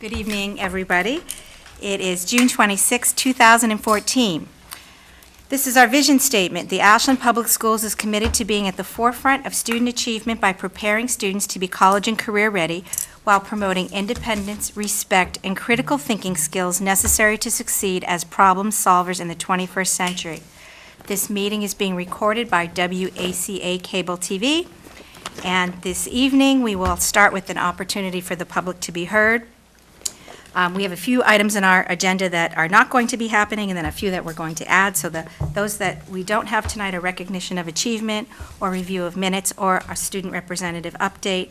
Good evening, everybody. It is June 26, 2014. This is our vision statement. The Ashland Public Schools is committed to being at the forefront of student achievement by preparing students to be college and career ready while promoting independence, respect, and critical thinking skills necessary to succeed as problem solvers in the 21st century. This meeting is being recorded by WACA Cable TV. And this evening, we will start with an opportunity for the public to be heard. We have a few items in our agenda that are not going to be happening, and then a few that we're going to add. So those that we don't have tonight are recognition of achievement, or review of minutes, or a student representative update.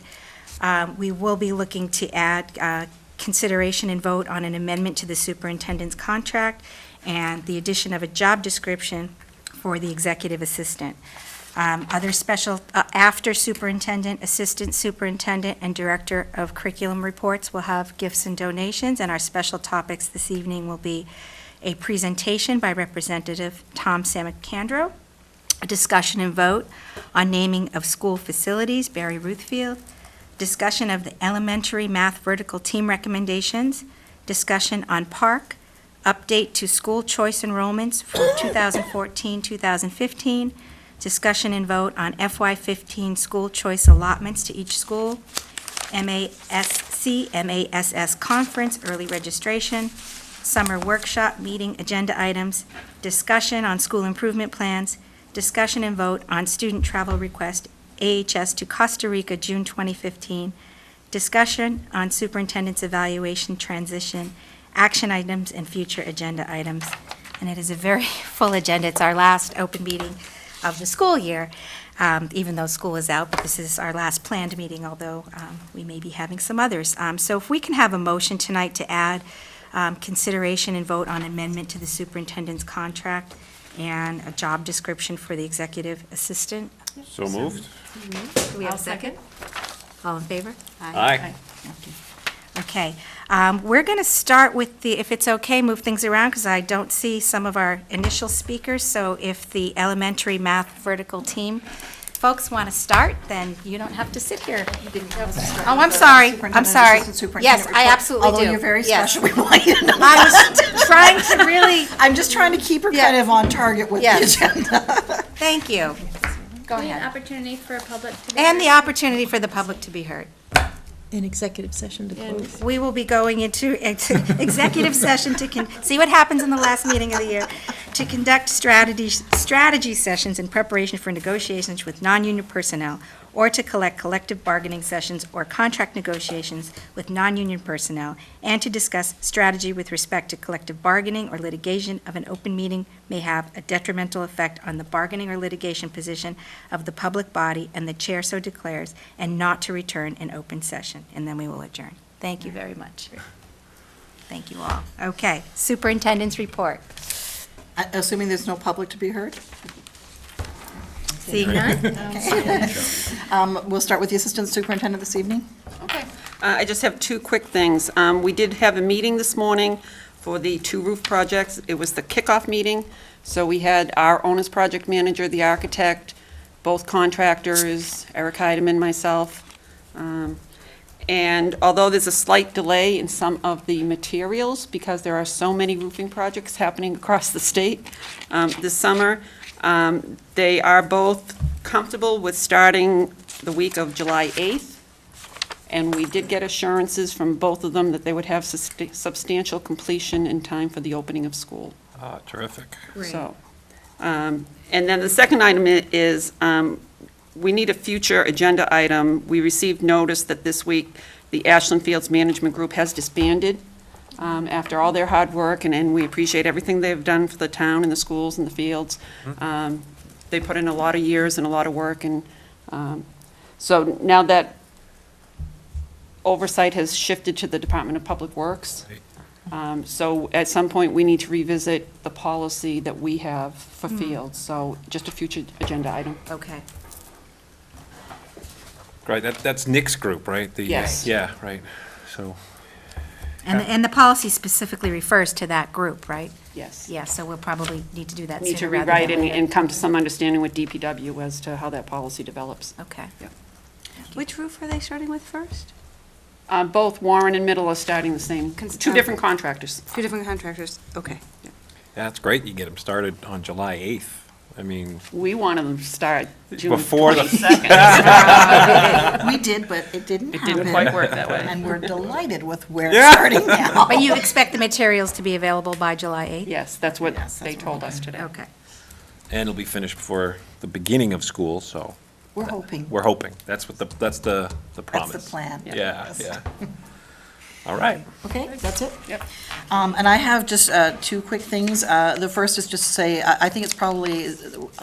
We will be looking to add consideration and vote on an amendment to the superintendent's contract and the addition of a job description for the executive assistant. Other special, after superintendent, assistant superintendent, and director of curriculum reports will have gifts and donations, and our special topics this evening will be a presentation by Representative Tom Samicandro, a discussion and vote on naming of school facilities, Barry Ruthfield, discussion of the elementary math vertical team recommendations, discussion on park, update to school choice enrollments for 2014-2015, discussion and vote on FY15 school choice allotments to each school, MASS conference, early registration, summer workshop meeting agenda items, discussion on school improvement plans, discussion and vote on student travel request, AHS to Costa Rica, June 2015, discussion on superintendent's evaluation transition, action items, and future agenda items. And it is a very full agenda. It's our last open meeting of the school year, even though school is out, but this is our last planned meeting, although we may be having some others. So if we can have a motion tonight to add consideration and vote on amendment to the superintendent's contract and a job description for the executive assistant. So moved. Do we have a second? All in favor? Aye. Okay, we're going to start with the, if it's okay, move things around because I don't see some of our initial speakers. So if the elementary math vertical team folks want to start, then you don't have to sit here. Oh, I'm sorry. I'm sorry. Yes, I absolutely do. Although you're very Yes. special, we want you to know I was that. trying to really, I'm just trying to keep her kind of on target with the Yes. agenda. thank you. Go An ahead. opportunity for public to be And the heard. opportunity for the public to be heard. In executive session to close. We will be going into executive session to see what happens in the last meeting of the year, to conduct strategy sessions in preparation for negotiations with non-union personnel, or to collect collective bargaining sessions or contract negotiations with non-union personnel, and to discuss strategy with respect to collective bargaining or litigation of an open meeting may have a detrimental effect on the bargaining or litigation position of the public body, and the chair so declares, and not to return in open session. And then we will adjourn. Thank you very much. Thank you all. Okay, superintendent's report. Assuming there's no public to be heard? Seeing none? We'll start with the assistant superintendent this evening. Okay. I just have two quick things. We did have a meeting this morning for the two roof projects. It was the kickoff meeting, so we had our owner's project manager, the architect, both contractors, Eric Heidemann, myself. And although there's a slight delay in some of the materials, because there are so many roofing projects happening across the state this summer, they are both comfortable with starting the week of July 8th, and we did get assurances from both of them that they would have substantial completion in time for the opening of school. Terrific. So, and then the second item is, we need a future agenda item. We received notice that this week, the Ashland Fields Management Group has disbanded after all their hard work, and we appreciate everything they've done for the town and the schools and the fields. They put in a lot of years and a lot of work, and so now that oversight has shifted to the Department of Public Works, so at some point, we need to revisit the policy that we have for fields, so just a future agenda item. Okay. Right, that's Nick's group, right? Yes. Yeah, right, so. And the policy specifically refers to that group, right? Yes. Yeah, so we'll probably need to do that Need to sooner rather rewrite than later. and come to some understanding with DPW as to how that policy develops. Okay. Which roof are they starting with first? Both Warren and Middle are starting the same, two different contractors. Two different contractors, okay. Yeah, that's great. You get them started on July 8th. I mean, We wanted them to start June Before the- 22nd. We did, but it didn't It happen. didn't quite work that way. And we're delighted with where it's starting now. But you expect the materials to be available by July 8th? Yes, that's what Yes, that's they what told we're us today. Okay. and it'll be finished before the beginning of school, so We're hoping. we're hoping. That's what that's the promise. That's the plan. Yeah, Yes. yeah. All right. Okay, that's it? Yep. And I have just two quick things. The first is just to say, I think it's probably,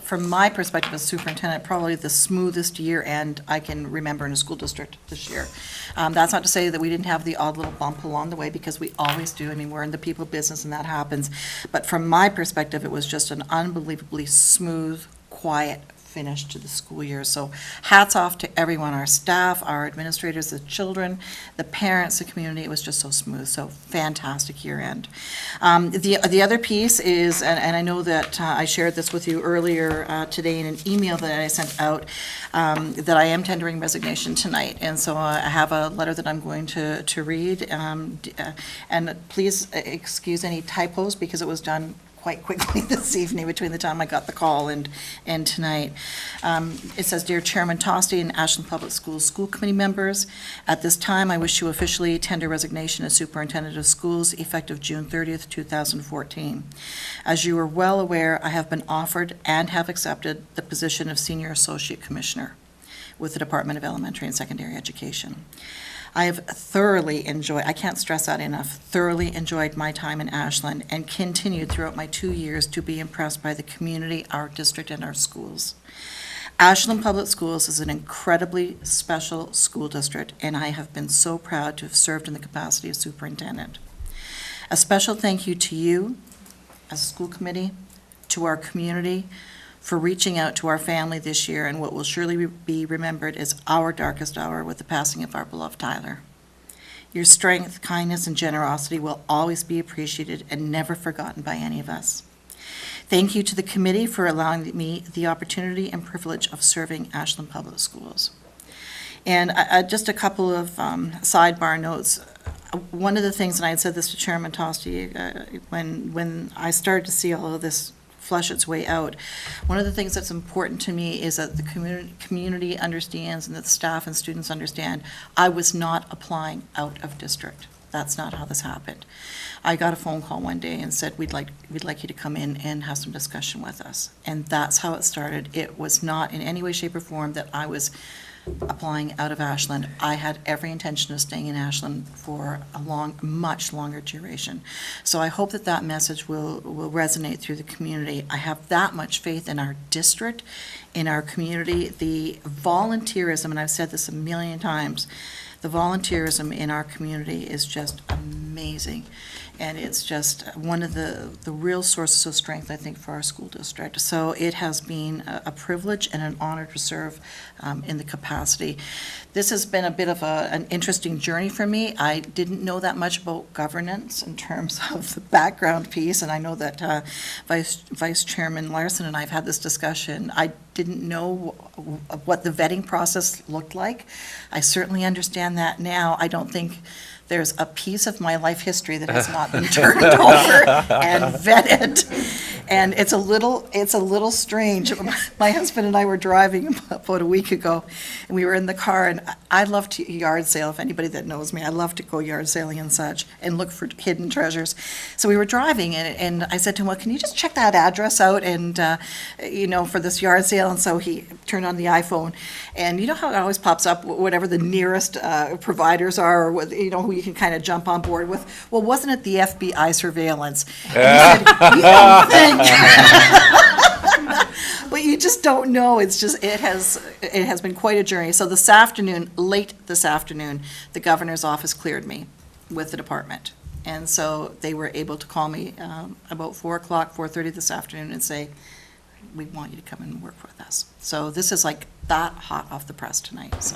from my perspective as superintendent, probably the smoothest year end I can remember in a school district this year. That's not to say that we didn't have the odd little bump along the way, because we always do. I mean, we're in the people business and that happens. But from my perspective, it was just an unbelievably smooth, quiet finish to the school year. So hats off to everyone, our staff, our administrators, the children, the parents, the community. It was just so smooth, so fantastic year end. The other piece is, and I know that I shared this with you earlier today in an email that I sent out, that I am tendering resignation tonight. And so I have a letter that I'm going to read. And please excuse any typos, because it was done quite quickly this evening between the time I got the call and tonight. It says, "Dear Chairman Tosti and Ashland Public Schools School Committee members, at this time, I wish to officially tender resignation as Superintendent of Schools effective June 30th, 2014. As you are well aware, I have been offered and have accepted the position of Senior Associate Commissioner with the Department of Elementary and Secondary Education. I have thoroughly enjoyed, I can't stress that enough, thoroughly enjoyed my time in Ashland and continued throughout my 2 years to be impressed by the community, our district, and our schools. Ashland Public Schools is an incredibly special school district, and I have been so proud to have served in the capacity of superintendent. A special thank you to you, as a school committee, to our community, for reaching out to our family this year, and what will surely be remembered as our darkest hour with the passing of our beloved Tyler. Your strength, kindness, and generosity will always be appreciated and never forgotten by any of us. Thank you to the committee for allowing me the opportunity and privilege of serving Ashland Public Schools." And just a couple of sidebar notes. One of the things, and I had said this to Chairman Tosti when I started to see all of this flush its way out, one of the things that's important to me is that the community understands and that the staff and students understand I was not applying out of district. That's not how this happened. I got a phone call one day and said, we'd like you to come in and have some discussion with us. And that's how it started. It was not in any way, shape, or form that I was applying out of Ashland. I had every intention of staying in Ashland for a much longer duration. So I hope that that message will resonate through the community. I have that much faith in our district, in our community. The volunteerism, and I've said this a million times, the volunteerism in our community is just amazing. And it's just one of the real sources of strength, I think, for our school district. So it has been a privilege and an honor to serve in the capacity. This has been a bit of an interesting journey for me. I didn't know that much about governance in terms of the background piece, and I know that Vice Chairman Larson and I have had this discussion. I didn't know what the vetting process looked like. I certainly understand that now. I don't think there's a piece of my life history that has not been turned over and vetted. And it's a little strange. My husband and I were driving about a week ago, and we were in the car, and I love to yard sale. If anybody that knows me, I love to go yard sailing and such and look for hidden treasures. So we were driving, and I said to him, well, can you just check that address out and, for this yard sale? And so he turned on the iPhone, and you know how it always pops up, whatever the nearest providers are, or who you can kind of jump on board with. Well, wasn't it the FBI surveillance? And he said, you don't think. But you just don't know. It's just, it has been quite a journey. So late this afternoon, the governor's office cleared me with the department. And so they were able to call me about 4:30 this afternoon and say, we want you to come and work with us. So this is like that hot off the press tonight.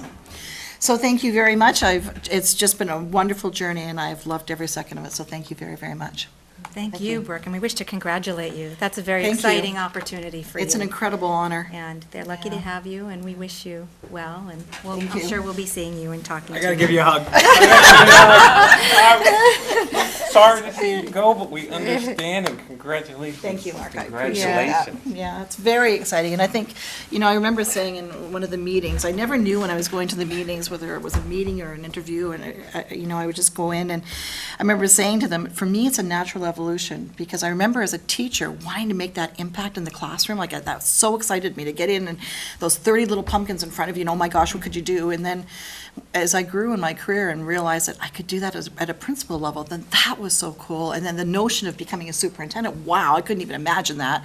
So thank you very much. It's just been a wonderful journey, and I've loved every second of it. So thank you very, very much. Thank Thank you, you. Brooke, and we wish to congratulate you. That's a very Thank you. exciting opportunity for you. It's an incredible honor. And they're lucky to Yeah. have you, and we wish you well, and Thank I'm you. sure we'll be seeing you and talking to you. I gotta give you a hug. Sorry to see you go, but we understand and congratulations. Thank you, Mark. I appreciate that. Congratulations. Yeah, it's very exciting. And I think, I remember saying in one of the meetings, I never knew when I was going to the meetings whether it was a meeting or an interview, and I would just go in, and I remember saying to them, for me, it's a natural evolution, because I remember as a teacher wanting to make that impact in the classroom. Like, that so excited me to get in and those 30 little pumpkins in front of you, and oh my gosh, what could you do? And then as I grew in my career and realized that I could do that at a principal level, then that was so cool. And then the notion of becoming a superintendent, wow, I couldn't even imagine that.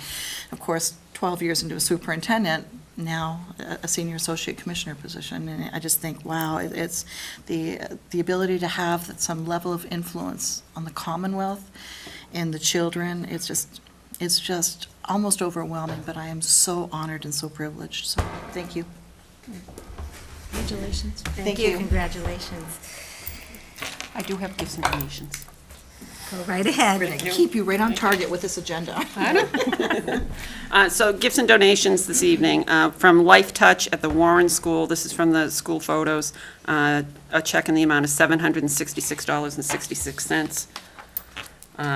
Of course, 12 years into a superintendent, now a senior associate commissioner position, and I just think, wow, it's the ability to have some level of influence on the Commonwealth and the children. It's just almost overwhelming, but I am so honored and so privileged. So thank you. Congratulations. Thank you, congratulations. I do have gifts and donations. Go right ahead. We're going to keep you right on target with this agenda. So gifts and donations this evening, from Life Touch at the Warren School, this is from the school photos, a check in the amount of $766.66.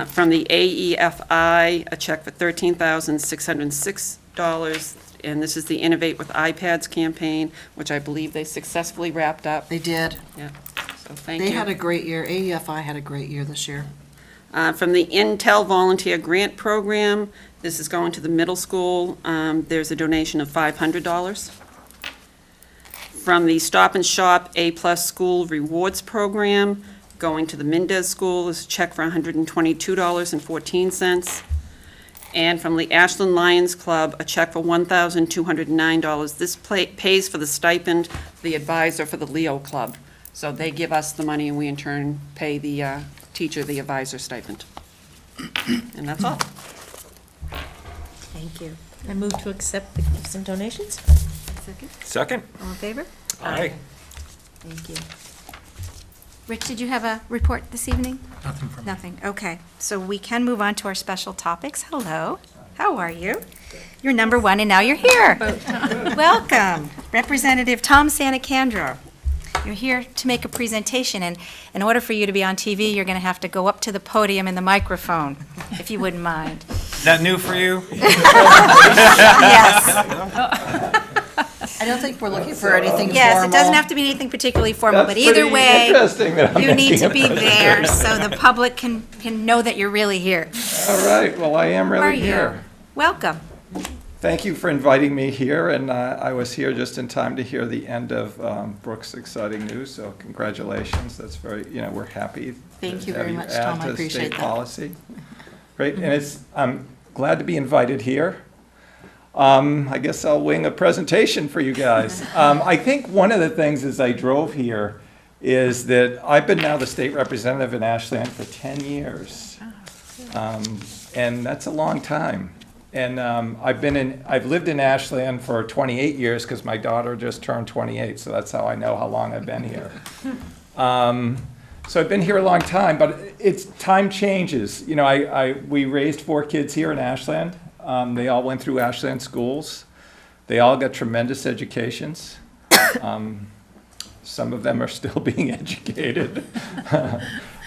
From the AEFI, a check for $13,606, and this is the Innovate with iPads campaign, which I believe they successfully wrapped up. They did. Yeah, so thank you. They had a great year. AEFI had a great year this year. From the Intel Volunteer Grant Program, this is going to the middle school. There's a donation of $500. From the Stop and Shop A-plus School Rewards Program, going to the Mendez School, is a check for $122.14. And from the Ashland Lions Club, a check for $1,209. This pays for the stipend for the advisor for the Leo Club. So they give us the money, and we in turn pay the teacher the advisor stipend. And that's all. Thank you. I move to accept the gifts and donations. Second, Second? all in favor? Aye. Thank you. Rich, did you have a report this evening? Nothing from me. Nothing, okay. So we can move on to our special topics. Hello, how are you? You're number one, and now you're here. Welcome, Representative Tom Sanacandro. You're here to make a presentation, and in order for you to be on TV, you're going to have to go up to the podium and the microphone, if you wouldn't mind. Is that new for you? Yes, I don't think we're looking for anything formal. yes, it doesn't have to be anything particularly formal, but That's either pretty way, interesting that I'm you need to making be a there so the public can know that you're really here. All right, well, I am How are really you? here. Welcome. Thank you for inviting me here, and I was here just in time to hear the end of Brooke's exciting news, so congratulations. That's very, we're happy. Thank to you have very much, add Tom. I to appreciate state that. policy. Great, and I'm glad to be invited here. I guess I'll wing a presentation for you guys. I think one of the things as I drove here is that I've been now the state representative in Ashland for 10 years. And that's a long time. And I've lived in Ashland for 28 years because my daughter just turned 28, so that's how I know how long I've been here. So I've been here a long time, but time changes. We raised 4 kids here in Ashland. They all went through Ashland schools. They all got tremendous educations. Some of them are still being educated.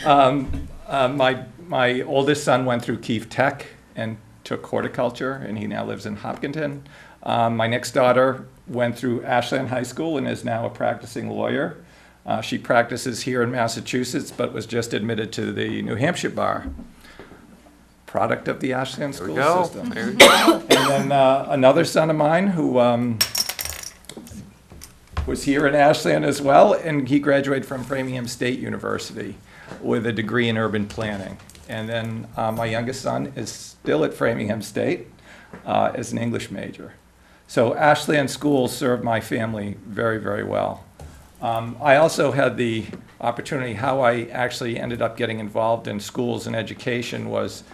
My oldest son went through Keefe Tech and took horticulture, and he now lives in Hopkinton. My next daughter went through Ashland High School and is now a practicing lawyer. She practices here in Massachusetts, but was just admitted to the New Hampshire bar. Product of the Ashland school system. There we go. And then another son of mine who was here in Ashland as well, and he graduated from Framingham State University with a degree in urban planning. And then my youngest son is still at Framingham State as an English major. So Ashland schools served my family very, very well. I also had the opportunity, how I actually ended up getting involved in schools and education was,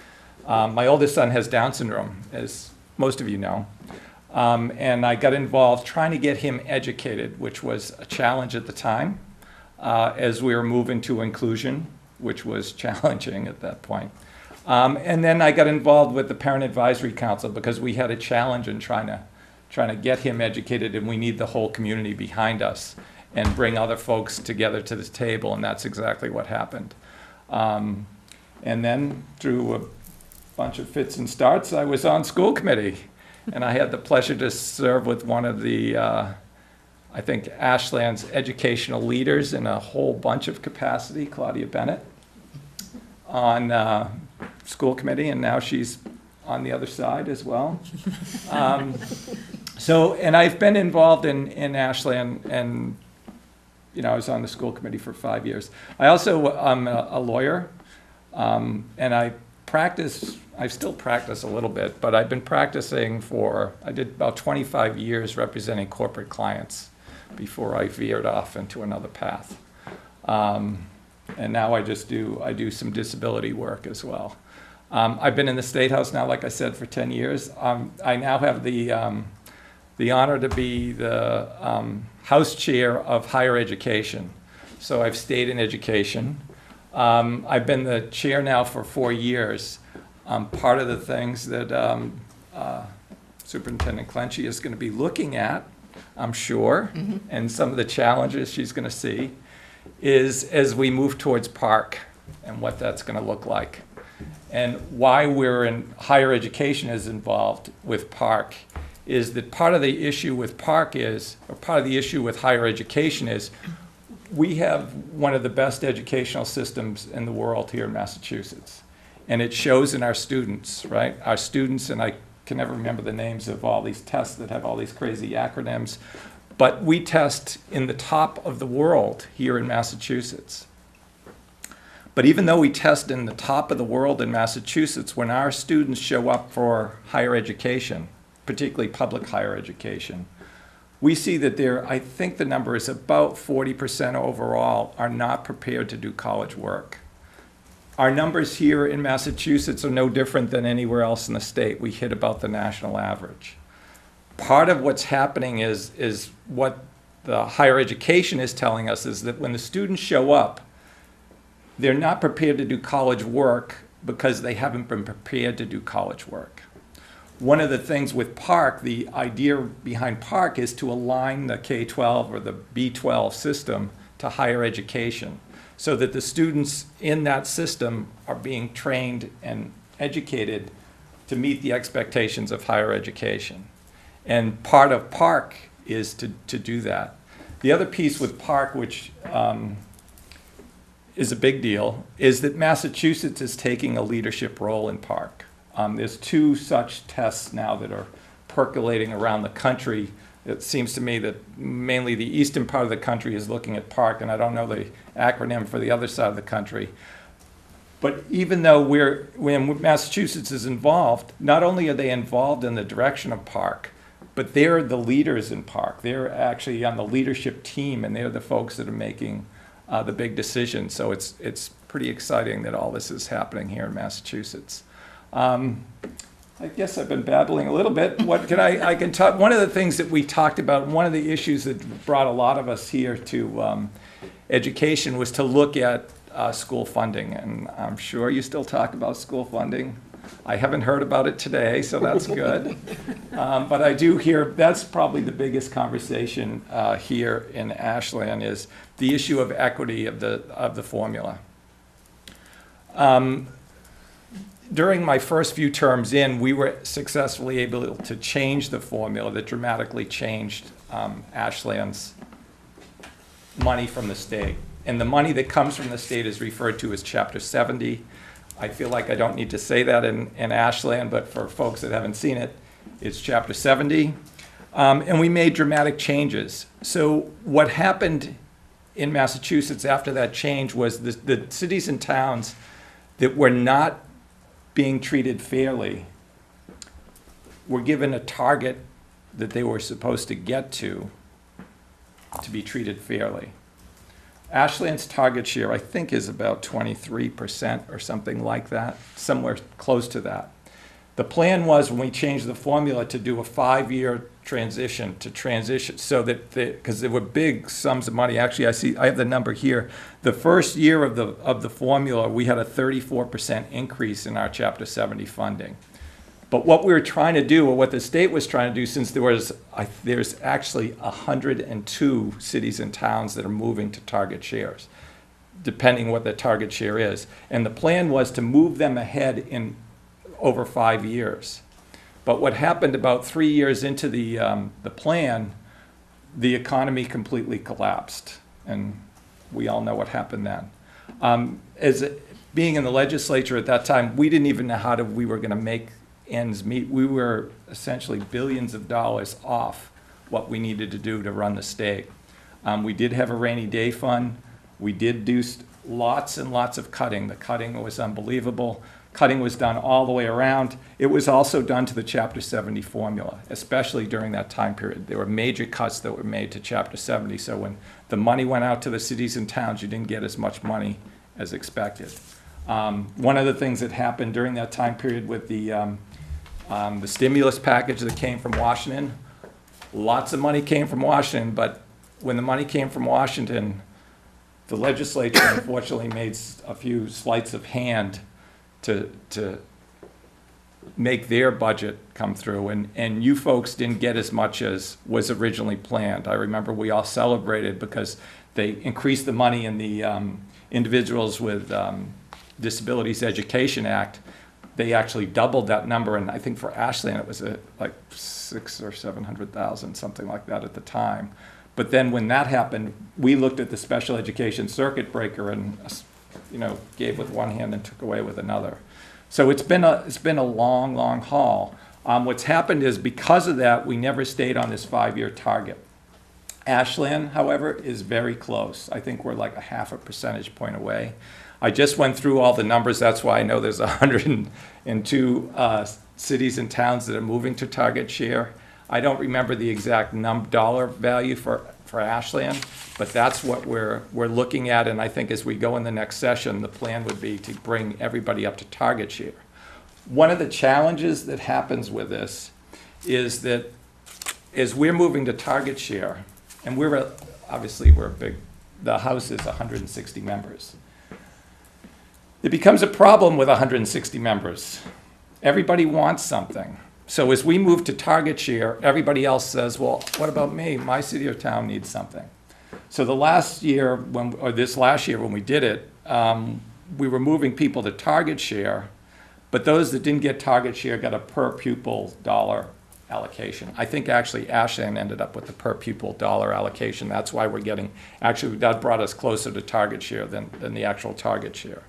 my oldest son has Down syndrome, as most of you know. And I got involved trying to get him educated, which was a challenge at the time, as we were moving to inclusion, which was challenging at that point. And then I got involved with the Parent Advisory Council because we had a challenge in trying to get him educated, and we need the whole community behind us and bring other folks together to this table, and that's exactly what happened. And then through a bunch of fits and starts, I was on school committee, and I had the pleasure to serve with one of the, I think, Ashland's educational leaders in a whole bunch of capacity, Claudia Bennett, on school committee, and now she's on the other side as well. And I've been involved in Ashland, and I was on the school committee for 5 years. I also am a lawyer, and I still practice a little bit, but I've been practicing I did about 25 years representing corporate clients before I veered off into another path. And now I do some disability work as well. I've been in the State House now, like I said, for 10 years. I now have the honor to be the House Chair of Higher Education. So I've stayed in education. I've been the chair now for 4 years. Part of the things that Superintendent Clenchey is going to be looking at, I'm sure, and some of the challenges she's going to see, is as we move towards Park and what that's going to look like. And why we're in higher education is involved with Park is that part of the issue with Park is, or part of the issue with higher education is, we have one of the best educational systems in the world here in Massachusetts. And it shows in our students, right? Our students, and I can never remember the names of all these tests that have all these crazy acronyms, but we test in the top of the world here in Massachusetts. But even though we test in the top of the world in Massachusetts, when our students show up for higher education, particularly public higher education, we see that I think the number is about 40% overall are not prepared to do college work. Our numbers here in Massachusetts are no different than anywhere else in the state. We hit about the national average. Part of what's happening is what the higher education is telling us is that when the students show up, they're not prepared to do college work because they haven't been prepared to do college work. One of the things with Park, the idea behind Park is to align the K-12 or the B-12 system to higher education so that the students in that system are being trained and educated to meet the expectations of higher education. And part of Park is to do that. The other piece with Park, which is a big deal, is that Massachusetts is taking a leadership role in Park. There's 2 such tests now that are percolating around the country. It seems to me that mainly the eastern part of the country is looking at Park, and I don't know the acronym for the other side of the country. But even though when Massachusetts is involved, not only are they involved in the direction of Park, but they're the leaders in Park. They're actually on the leadership team, and they're the folks that are making the big decisions. So it's pretty exciting that all this is happening here in Massachusetts. I guess I've been babbling a little bit. What can I can talk? One of the things that we talked about, one of the issues that brought a lot of us here to education was to look at school funding, and I'm sure you still talk about school funding. I haven't heard about it today, so that's good. But I do hear that's probably the biggest conversation here in Ashland is the issue of equity of the formula. During my first few terms in, we were successfully able to change the formula that dramatically changed Ashland's money from the state. And the money that comes from the state is referred to as Chapter 70. I feel like I don't need to say that in Ashland, but for folks that haven't seen it, it's Chapter 70. And we made dramatic changes. So what happened in Massachusetts after that change was the cities and towns that were not being treated fairly were given a target that they were supposed to get to be treated fairly. Ashland's target share, I think, is about 23% or something like that, somewhere close to that. The plan was, when we changed the formula, to do a 5-year transition, so that, because there were big sums of money. Actually, I have the number here. The first year of the formula, we had a 34% increase in our Chapter 70 funding. But what we were trying to do, or what the state was trying to do, since there's actually 102 cities and towns that are moving to target shares, depending what the target share is. And the plan was to move them ahead in over 5 years. But what happened about 3 years into the plan, the economy completely collapsed. And we all know what happened then. Being in the legislature at that time, we didn't even know how we were going to make ends meet. We were essentially billions of dollars off what we needed to do to run the state. We did have a rainy day fund. We did do lots and lots of cutting. The cutting was unbelievable. Cutting was done all the way around. It was also done to the Chapter 70 formula, especially during that time period. There were major cuts that were made to Chapter 70, so when the money went out to the cities and towns, you didn't get as much money as expected. One of the things that happened during that time period with the stimulus package that came from Washington, lots of money came from Washington, but when the money came from Washington, the legislature unfortunately made a few sleights of hand to make their budget come through, and you folks didn't get as much as was originally planned. I remember we all celebrated because they increased the money in the Individuals with Disabilities Education Act. They actually doubled that number, and I think for Ashland it was like 600,000 or 700,000, something like that at the time. But then when that happened, we looked at the special education circuit breaker and gave with one hand and took away with another. So it's been a long, long haul. What's happened is because of that, we never stayed on this 5-year target. Ashland, however, is very close. I think we're like a 0.5 percentage point away. I just went through all the numbers. That's why I know there's 102 cities and towns that are moving to target share. I don't remember the exact dollar value for Ashland, but that's what we're looking at. And I think as we go in the next session, the plan would be to bring everybody up to target share. One of the challenges that happens with this is that as we're moving to target share, and obviously we're big, the House is 160 members. It becomes a problem with 160 members. Everybody wants something. So as we move to target share, everybody else says, well, what about me? My city or town needs something. So this last year when we did it, we were moving people to target share, but those that didn't get target share got a per pupil dollar allocation. I think actually Ashland ended up with the per pupil dollar allocation. That's why that brought us closer to target share than the actual target share.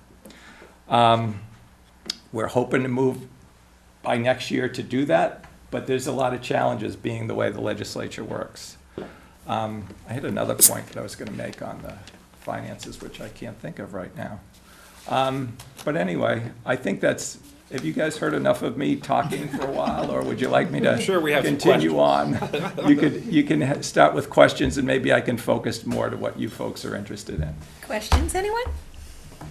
We're hoping to move by next year to do that, but there's a lot of challenges being the way the legislature works. I had another point that I was going to make on the finances, which I can't think of right now. But anyway, I think have you guys heard enough of me talking for a while, or would you like me to Sure, we have some continue on? You can start with questions, and maybe I can focus more to what you folks are interested in. Questions, anyone?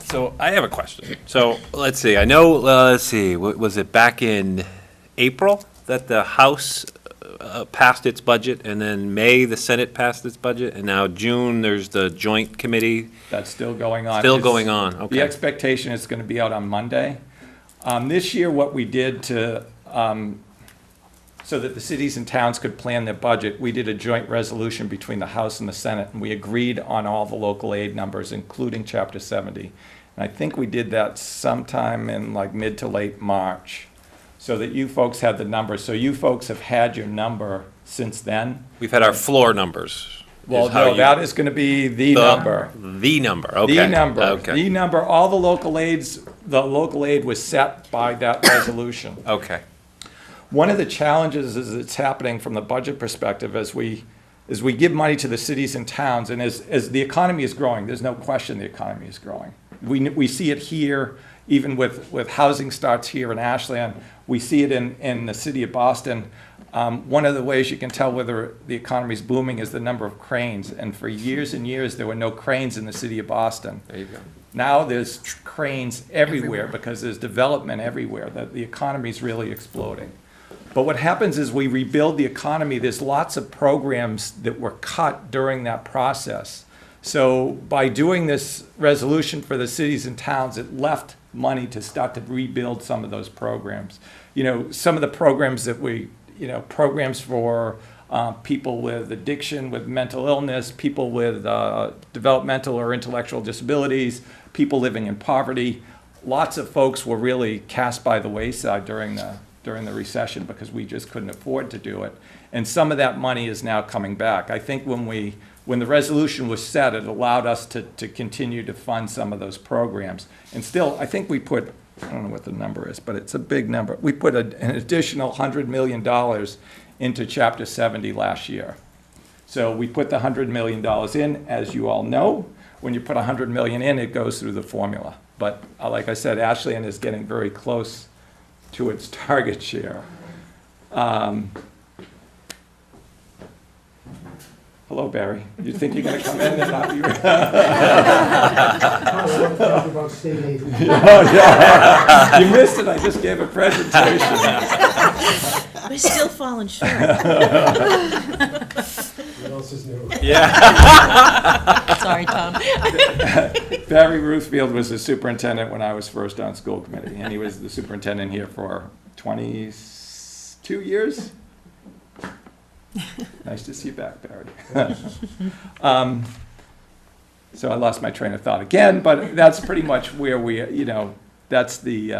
So I have a question. So let's see. I know. Was it back in April that the House passed its budget, and then May the Senate passed its budget, and now June there's the joint committee. That's still going on. Still going on. Okay. The expectation is going to be out on Monday. This year, what we did so that the cities and towns could plan their budget, we did a joint resolution between the House and the Senate, and we agreed on all the local aid numbers, including Chapter 70. And I think we did that sometime in like mid to late March, so that you folks had the numbers. So you folks have had your number since then. We've had our floor numbers. Well, no, that is going to be the number. The number, okay. The number. Okay. The number. All the local aid was set by that resolution. Okay. One of the challenges is it's happening from the budget perspective as we give money to the cities and towns, and as the economy is growing, there's no question the economy is growing. We see it here, even with housing starts here in Ashland. We see it in the city of Boston. One of the ways you can tell whether the economy is booming is the number of cranes. And for years and years, there were no cranes in the city of Boston. There you go. Now there's cranes everywhere because there's development everywhere. The economy is really exploding. But what happens is we rebuild the economy. There's lots of programs that were cut during that process. So by doing this resolution for the cities and towns, it left money to start to rebuild some of those programs. You know, some of the programs that programs for people with addiction, with mental illness, people with developmental or intellectual disabilities, people living in poverty. Lots of folks were really cast by the wayside during the recession because we just couldn't afford to do it. And some of that money is now coming back. I think when the resolution was set, it allowed us to continue to fund some of those programs. And still, I think we put, I don't know what the number is, but it's a big number. We put an additional $100 million into Chapter 70 last year. So we put the $100 million in, as you all know. When you put $100 million in, it goes through the formula. But like I said, Ashland is getting very close to its target share. Hello, Barry. You think you're going to come in and not be? About state aid. Oh, yeah. You missed it. I just gave a presentation. We're still falling short. What else is new? Sorry, Tom. Barry Ruthfield was the superintendent when I was first on school committee, and he was the superintendent here for 22 years. Nice to see you back, Barry. So I lost my train of thought again, but that's pretty much where that's the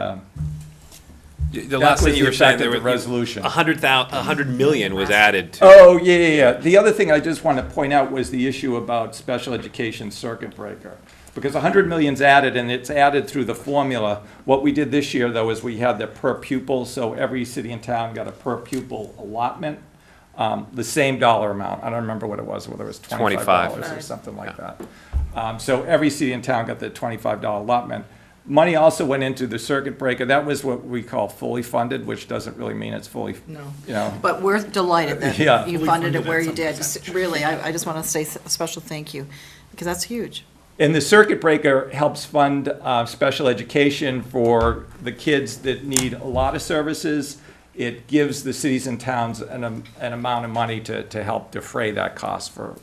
last thing you were saying, there was resolution. $100 million was added to. Oh, yeah. The other thing I just want to point out was the issue about special education circuit breaker. Because $100 million's added, and it's added through the formula. What we did this year, though, is we had the per pupil, so every city and town got a per pupil allotment. The same dollar amount. I don't remember what it was, whether it was $25 or something like that. So every city and town got the $25 allotment. Money also went into the circuit breaker. That was what we call fully funded, which doesn't really mean it's fully, No. But we're delighted that Yeah. you funded it where you did. Really, I just want to say a special thank you, because that's huge. And the circuit breaker helps fund special education for the kids that need a lot of services. It gives the cities and towns an amount of money to help defray that cost for,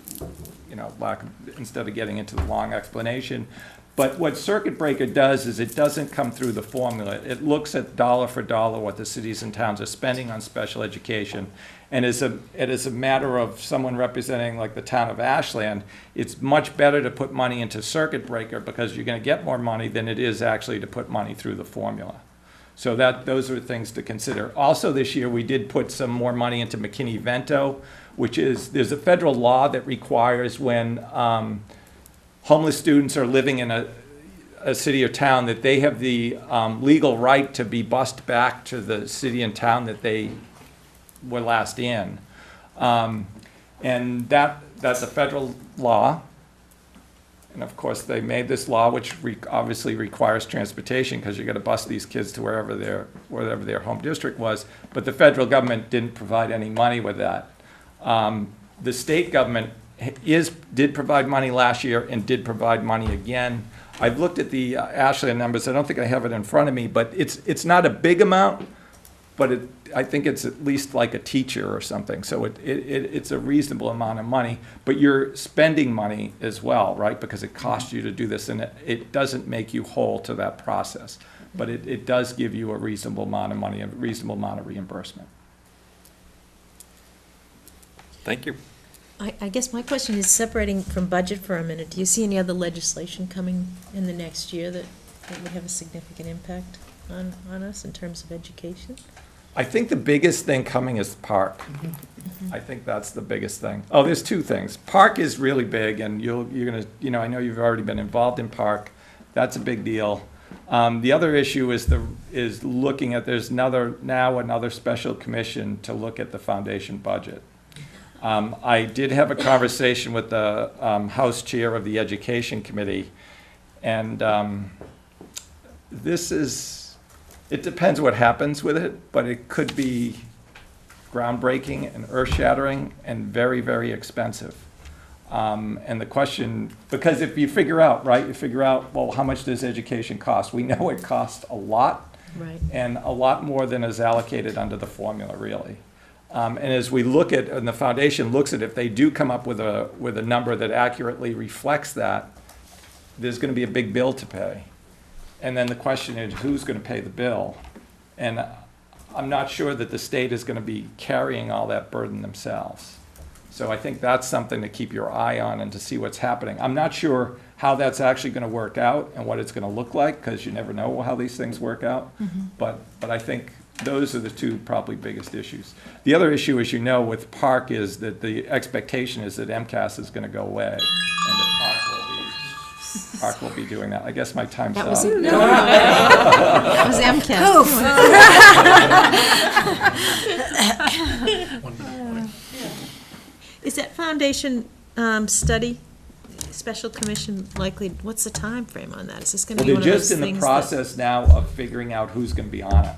instead of getting into the long explanation. But what circuit breaker does is it doesn't come through the formula. It looks at dollar for dollar what the cities and towns are spending on special education. And it is a matter of someone representing like the town of Ashland, it's much better to put money into circuit breaker because you're going to get more money than it is actually to put money through the formula. So those are things to consider. Also this year, we did put some more money into McKinney-Vento, there's a federal law that requires when homeless students are living in a city or town that they have the legal right to be bused back to the city and town that they were last in. And that's a federal law. And of course, they made this law, which obviously requires transportation because you're going to bus these kids to wherever their home district was. But the federal government didn't provide any money with that. The state government did provide money last year and did provide money again. I've looked at the Ashland numbers. I don't think I have it in front of me, but it's not a big amount, but I think it's at least like a teacher or something. So it's a reasonable amount of money, but you're spending money as well, right? Because it costs you to do this, and it doesn't make you whole to that process. But it does give you a reasonable amount of money, a reasonable amount of reimbursement. Thank you. I guess my question is, separating from budget for a minute, do you see any other legislation coming in the next year that would have a significant impact on us in terms of education? I think the biggest thing coming is park. I think that's the biggest thing. Oh, there's two things. Park is really big, and you're gonna, I know you've already been involved in park. That's a big deal. The other issue is looking at, there's another special commission to look at the foundation budget. I did have a conversation with the House Chair of the Education Committee, and it depends what happens with it, but it could be groundbreaking and earth-shattering and very, very expensive. And the question, because if you figure out, well, how much does education cost? We know it costs a lot, Right. And a lot more than is allocated under the formula, really. And as we look at, and the foundation looks at, if they do come up with a number that accurately reflects that, there's gonna be a big bill to pay. And then the question is, who's gonna pay the bill? And I'm not sure that the state is gonna be carrying all that burden themselves. So I think that's something to keep your eye on and to see what's happening. I'm not sure how that's actually gonna work out and what it's gonna look like, because you never know how these things work out. But I think those are the two probably biggest issues. The other issue, as you know, with Park is that the expectation is that MCAS is gonna go away, and that Park will be doing that. I guess my time's That up. was, that was MCAS. Is that foundation study, special commission likely, what's the time frame on that? Is this gonna Well, be they're one of those just in the things that? process now of figuring out who's gonna be on it.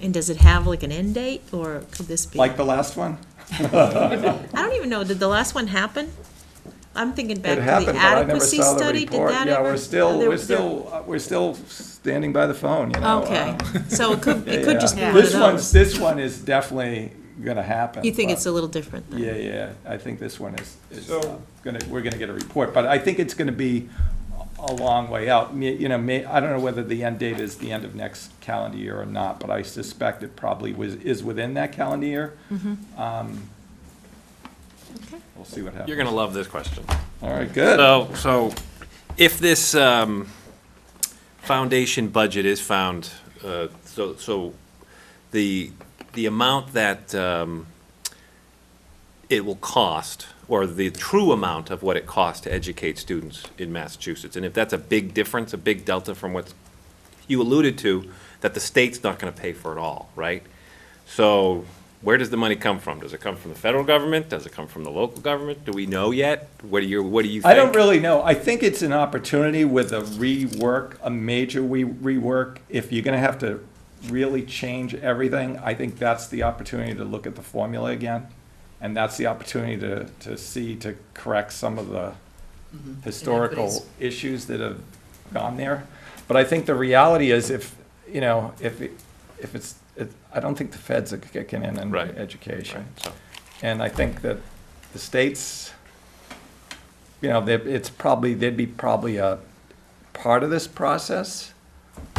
And does it have like an end date, or could this be? Like the last one? I don't even know, did the last one happen? I'm thinking back It to happened, the but I never adequacy saw the study, did report. that Yeah, ever? we're still standing by the phone, you know. Okay, so it could Yeah. just be one of those. This one is definitely gonna happen. You think but- it's a little different then? Yeah, I think this one is So- we're gonna get a report, but I think it's gonna be a long way out. You know, I don't know whether the end date is the end of next calendar year or not, but I suspect it probably is within that calendar year. We'll see what happens. You're gonna love this question. All right, good. So if this foundation budget is found, so the amount that it will cost, or the true amount of what it costs to educate students in Massachusetts, and if that's a big difference, a big delta from what you alluded to, that the state's not gonna pay for it all, right? So where does the money come from? Does it come from the federal government? Does it come from the local government? Do we know yet? What do you think? I don't really know. I think it's an opportunity with a rework, a major rework. If you're gonna have to really change everything, I think that's the opportunity to look at the formula again. And that's the opportunity to correct some of the historical issues that have gone there. But I think the reality is I don't think the feds are kicking in Right. education. Right, so. And I think that the states, they'd be probably a part of this process,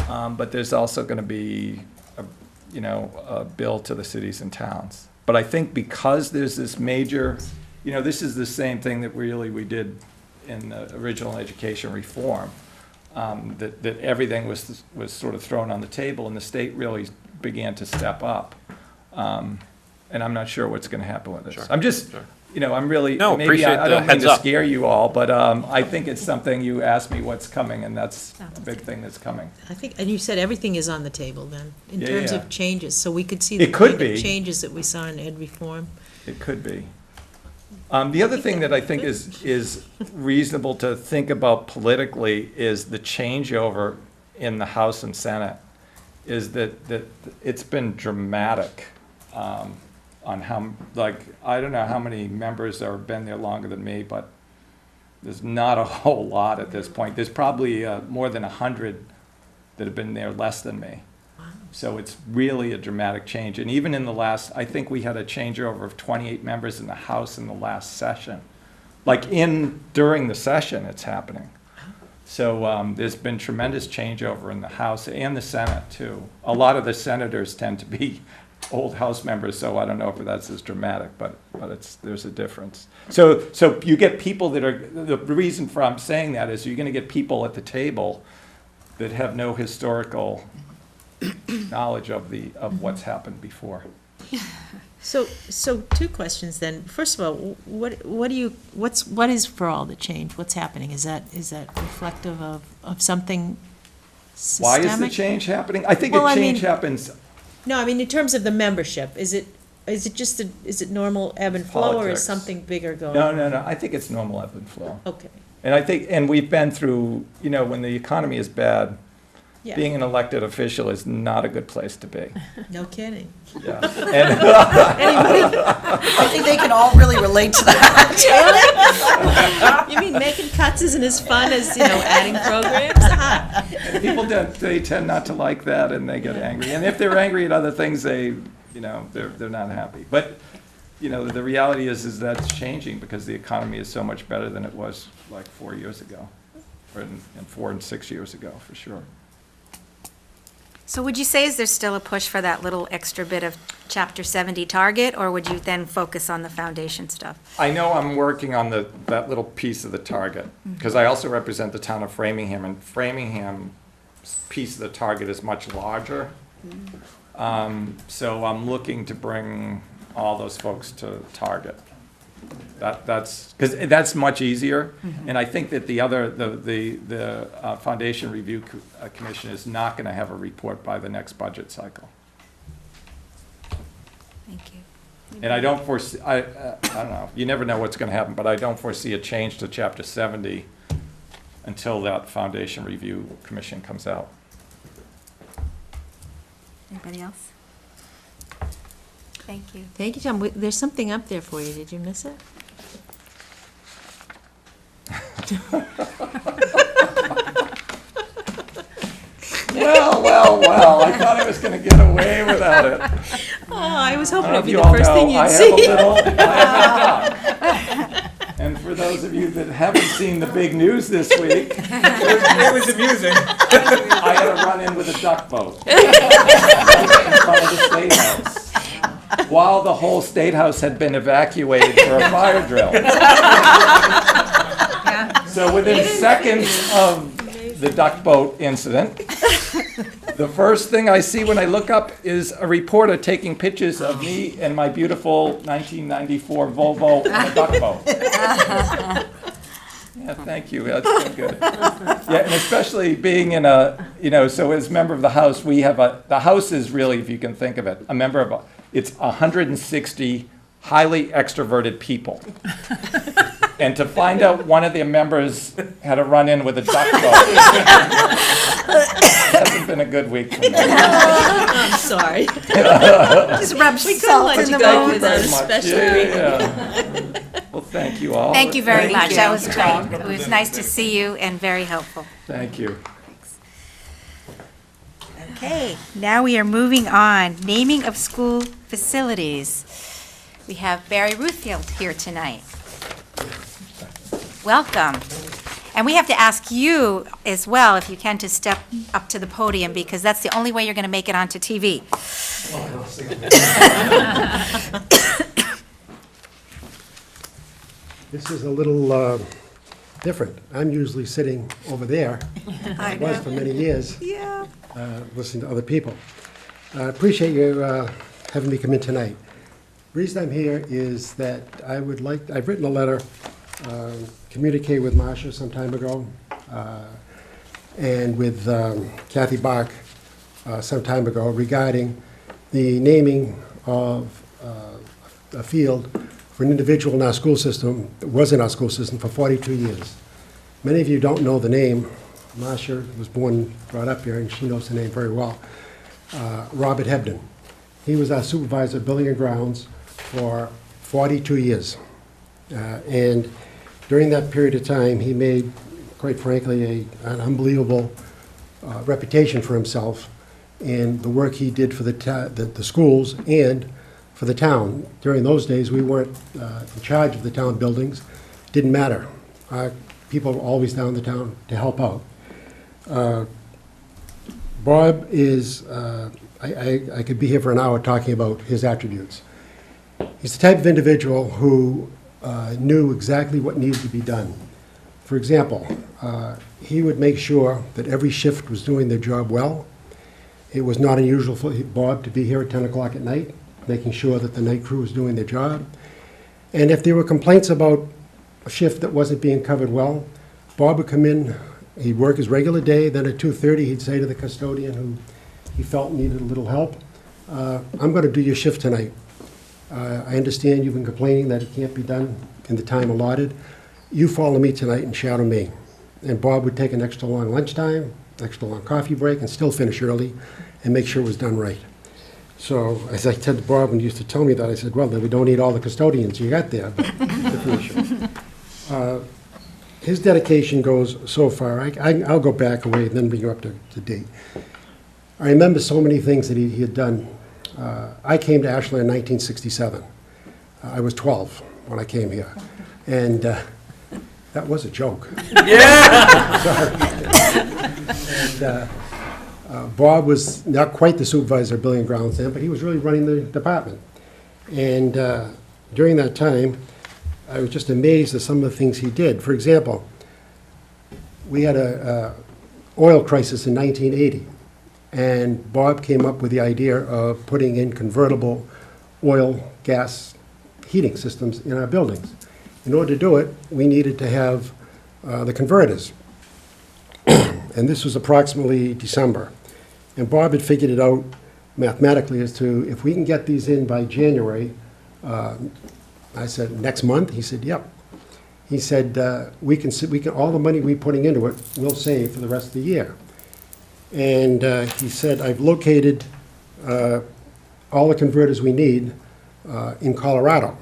but there's also gonna be a bill to the cities and towns. But I think because there's this major, this is the same thing that we did in the original education reform, that everything was sort of thrown on the table, and the state really began to step up. And I'm not sure what's gonna happen with this. Sure, I'm just, sure. I'm really, No, maybe appreciate I the don't mean heads to up. scare you all, but I think it's something you asked me what's coming, and that's a big thing that's coming. I think, and you said everything is on the table then, in Yeah, terms yeah. of changes, so we could see the It could kind of be. changes that we saw in ed reform. It could be. The other thing that I think is reasonable to think about politically is the changeover in the House and Senate, is that it's been dramatic on how, I don't know how many members have been there longer than me, but there's not a whole lot at this point. There's probably more than 100 that have been there less than me. So it's really a dramatic change. And even in the last, I think we had a changeover of 28 members in the House in the last session. During the session, it's happening. So there's been tremendous changeover in the House and the Senate, too. A lot of the senators tend to be old House members, so I don't know if that's as dramatic, but there's a difference. So you get people that are, the reason for I'm saying that is you're going to get people at the table that have no historical knowledge of what's happened before. So two questions then. First of all, what is for all the change? What's happening? Is that reflective of something Why systemic? is the change happening? I think Well, a I change mean- happens. No, I mean, in terms of the membership, is it normal ebb and flow, or Politics. is something bigger going on? No. I think it's normal ebb and flow. Okay. And I think, and we've been through, when the economy is bad, Yeah. being an elected official is not a good place to be. No kidding. Yeah. And I think they can all really relate to that. You mean making cuts isn't as fun as, adding programs? Ah. people they tend not to like that, and they get angry. And if they're angry at other things, they're not happy. But the reality is that's changing because the economy is so much better than it was like 4 years ago, or in 4 and 6 years ago, for sure. So would you say is there still a push for that little extra bit of Chapter 70 target, or would you then focus on the foundation stuff? I know I'm working on that little piece of the target, because I also represent the town of Framingham, and Framingham's piece of the target is much larger. So I'm looking to bring all those folks to target. That's because that's much easier, and I think that the Foundation Review Commission is not going to have a report by the next budget cycle. Thank you. And I don't foresee, I don't know, you never know what's going to happen, but I don't foresee a change to Chapter 70 until that Foundation Review Commission comes out. Anybody else? Thank you. Thank you, Tom. There's something up there for you. Did you miss it? Well, I thought I was going to get away without it. Oh, I was I hoping don't know it'd if be you the all first thing know, you'd see. I have a dog. And for those of you that haven't seen the big news this week, It was amusing. I had to run in with a duck boat in front of the State House, while the whole State House had been evacuated for a fire drill. So within seconds of the duck boat incident, the first thing I see when I look up is a reporter taking pictures of me and my beautiful 1994 Volvo in a duck boat. Yeah, thank you. That's been good. Yeah, and especially being in so as member of the House, we have the House is really, if you can think of it, it's 160 highly extroverted people. And to find out one of their members had to run in with a duck boat hasn't been a good week for me. I'm sorry. Just rub salt let in you the go wound. with a special week. Well, thank you all. Thank you very Thank much. you. That was great. It was nice to see you and very helpful. Thank you. Okay, now we are moving on. Naming of school facilities. We have Barry Ruthfield here tonight. Welcome. And we have to ask you as well, if you can, to step up to the podium, because that's the only way you're going to make it onto TV. This is a little different. I'm usually sitting over there. I was for many years, Yeah. listening to other people. I appreciate you having me come in tonight. The reason I'm here is that I've written a letter, communicated with Marcia some time ago, and with Kathy Bach some time ago regarding the naming of a field for an individual in our school system, that was in our school system for 42 years. Many of you don't know the name. Marcia was brought up here, and she knows the name very well. Robert Hebden. He was our supervisor of building and grounds for 42 years. And during that period of time, he made, quite frankly, an unbelievable reputation for himself in the work he did for the schools and for the town. During those days, we weren't in charge of the town buildings. Didn't matter. Our people were always down in the town to help out. Bob is, I could be here for an hour talking about his attributes. He's the type of individual who knew exactly what needed to be done. For example, he would make sure that every shift was doing their job well. It was not unusual for Bob to be here at 10 o'clock at night, making sure that the night crew was doing their job. And if there were complaints about a shift that wasn't being covered well, Bob would come in, he'd work his regular day, then at 2:30 he'd say to the custodian who he felt needed a little help, I'm going to do your shift tonight. I understand you've been complaining that it can't be done in the time allotted. You follow me tonight and shadow me. And Bob would take an extra long lunchtime, extra long coffee break, and still finish early and make sure it was done right. So, as I said to Bob when he used to tell me that, I said, well, then we don't need all the custodians you got there, but to finish it. His dedication goes so far. I'll go back a way and then bring you up to date. I remember so many things that he had done. I came to Ashland in 1967. I was 12 when I came here. And that was a joke. Yeah! Sorry. And Bob was not quite the supervisor of building and grounds then, but he was really running the department. And during that time, I was just amazed at some of the things he did. For example, we had a oil crisis in 1980, and Bob came up with the idea of putting in convertible oil gas heating systems in our buildings. In order to do it, we needed to have the converters. And this was approximately December. And Bob had figured it out mathematically as to if we can get these in by January, I said, next month? He said, yep. He said, we can, all the money we're putting into it, we'll save for the rest of the year. And he said, I've located all the converters we need in Colorado.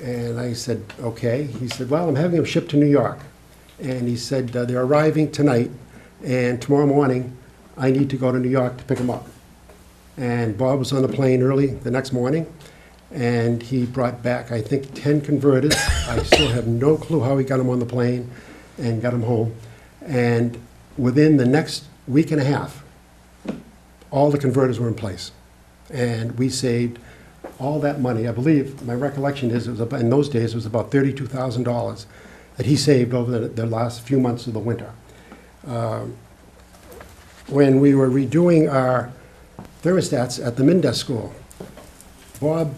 And I said, okay. He said, well, I'm having them shipped to New York. And he said, they're arriving tonight, and tomorrow morning, I need to go to New York to pick them up. And Bob was on the plane early the next morning, and he brought back, I think, 10 converters. I still have no clue how he got them on the plane and got them home. And within the next week and a half, all the converters were in place. And we saved all that money. I believe, my recollection is, it was about, in those days, it was about $32,000 that he saved over the last few months of the winter. When we were redoing our thermostats at the Mindes School, Bob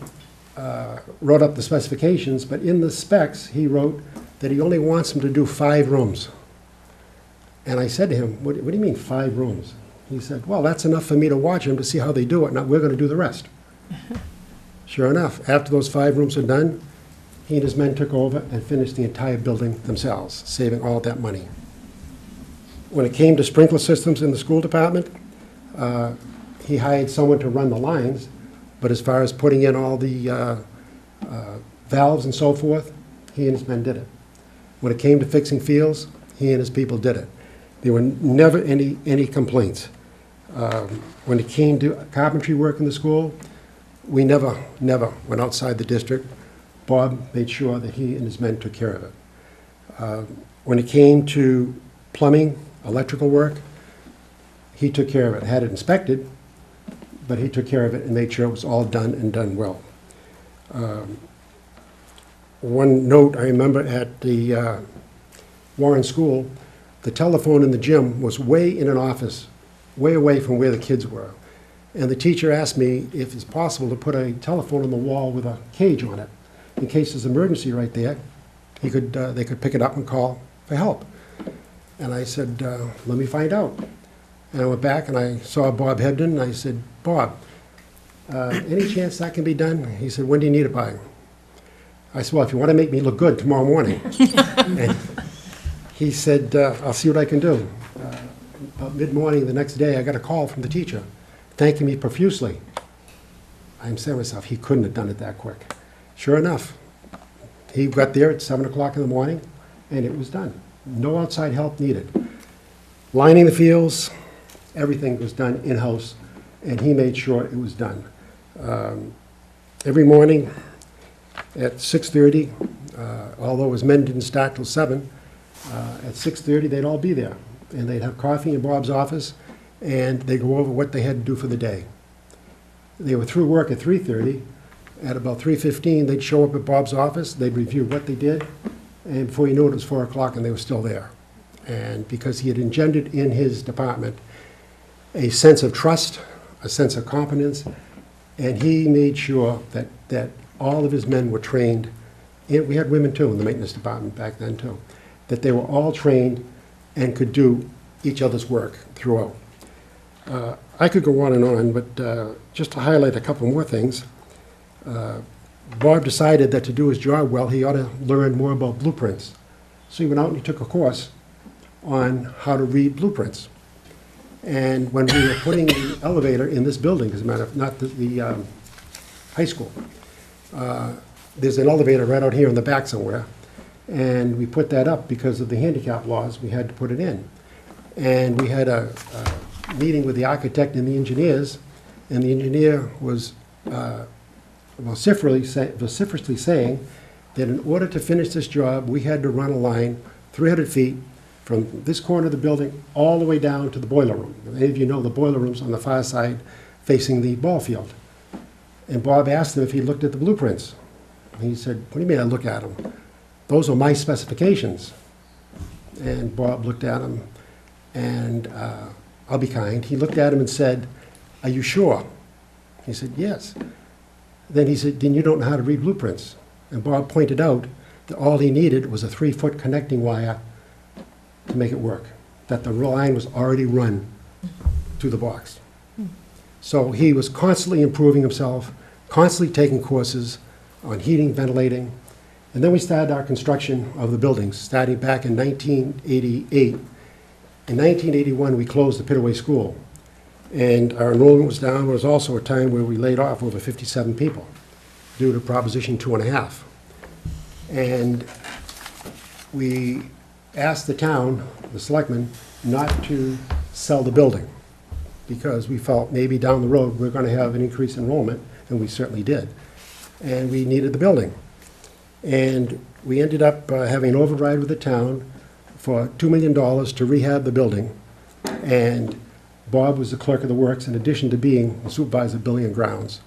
wrote up the specifications, but in the specs, he wrote that he only wants them to do 5 rooms. And I said to him, what do you mean 5 rooms? He said, well, that's enough for me to watch them to see how they do it, and we're going to do the rest. Sure enough, after those 5 rooms were done, he and his men took over and finished the entire building themselves, saving all that money. When it came to sprinkler systems in the school department, he hired someone to run the lines, but as far as putting in all the valves and so forth, he and his men did it. When it came to fixing fields, he and his people did it. There were never any complaints. When it came to carpentry work in the school, we never went outside the district. Bob made sure that he and his men took care of it. When it came to plumbing, electrical work, he took care of it, had it inspected, but he took care of it and made sure it was all done and done well. One note I remember at the Warren School, the telephone in the gym was way in an office, way away from where the kids were. And the teacher asked me if it's possible to put a telephone on the wall with a cage on it. In case there's an emergency right there, they could pick it up and call for help. And I said, let me find out. And I went back and I saw Bob Hebden, and I said, Bob, any chance that can be done? He said, when do you need it by? I said, well, if you want to make me look good tomorrow morning. And he said, I'll see what I can do. About mid-morning the next day, I got a call from the teacher thanking me profusely. I'm saying to myself, he couldn't have done it that quick. Sure enough, he got there at 7 o'clock in the morning, and it was done. No outside help needed. Lining the fields, everything was done in-house, and he made sure it was done. Every morning at 6:30, although his men didn't start till 7, at 6:30 they'd all be there, and they'd have coffee in Bob's office, and they'd go over what they had to do for the day. They were through work at 3:30. At about 3:15, they'd show up at Bob's office, they'd review what they did, and before you knew it, it was 4 o'clock and they were still there. And because he had engendered in his department a sense of trust, a sense of competence, and he made sure that all of his men were trained. We had women too in the maintenance department back then too, that they were all trained and could do each other's work throughout. I could go on, but just to highlight a couple more things, Bob decided that to do his job well, he ought to learn more about blueprints. So he went out and he took a course on how to read blueprints. And when we were putting the elevator in this building, as a matter of, not the high school, there's an elevator right out here in the back somewhere, and we put that up because of the handicap laws, we had to put it in. And we had a meeting with the architect and the engineers, and the engineer was vociferously saying that in order to finish this job, we had to run a line 300 feet from this corner of the building all the way down to the boiler room. Any of you know the boiler room's on the far side facing the ball field. And Bob asked him if he looked at the blueprints. And he said, "What do you mean I look at them? Those are my specifications." And Bob looked at him, and I'll be kind, he looked at him and said, "Are you sure?" He said, "Yes." Then he said, "Then you don't know how to read blueprints." And Bob pointed out that all he needed was a 3-foot connecting wire to make it work, that the line was already run to the box. So he was constantly improving himself, constantly taking courses on heating, ventilating. And then we started our construction of the buildings, starting back in 1988. In 1981, we closed the Pitaway School, and our enrollment was down. There was also a time where we laid off over 57 people due to Proposition 2.5. And we asked the town, the selectmen, not to sell the building, because we felt maybe down the road we're going to have an increased enrollment, and we certainly did. And we needed the building. And we ended up having an override with the town for $2 million to rehab the building. And Bob was the clerk of the works in addition to being the supervisor of building and grounds,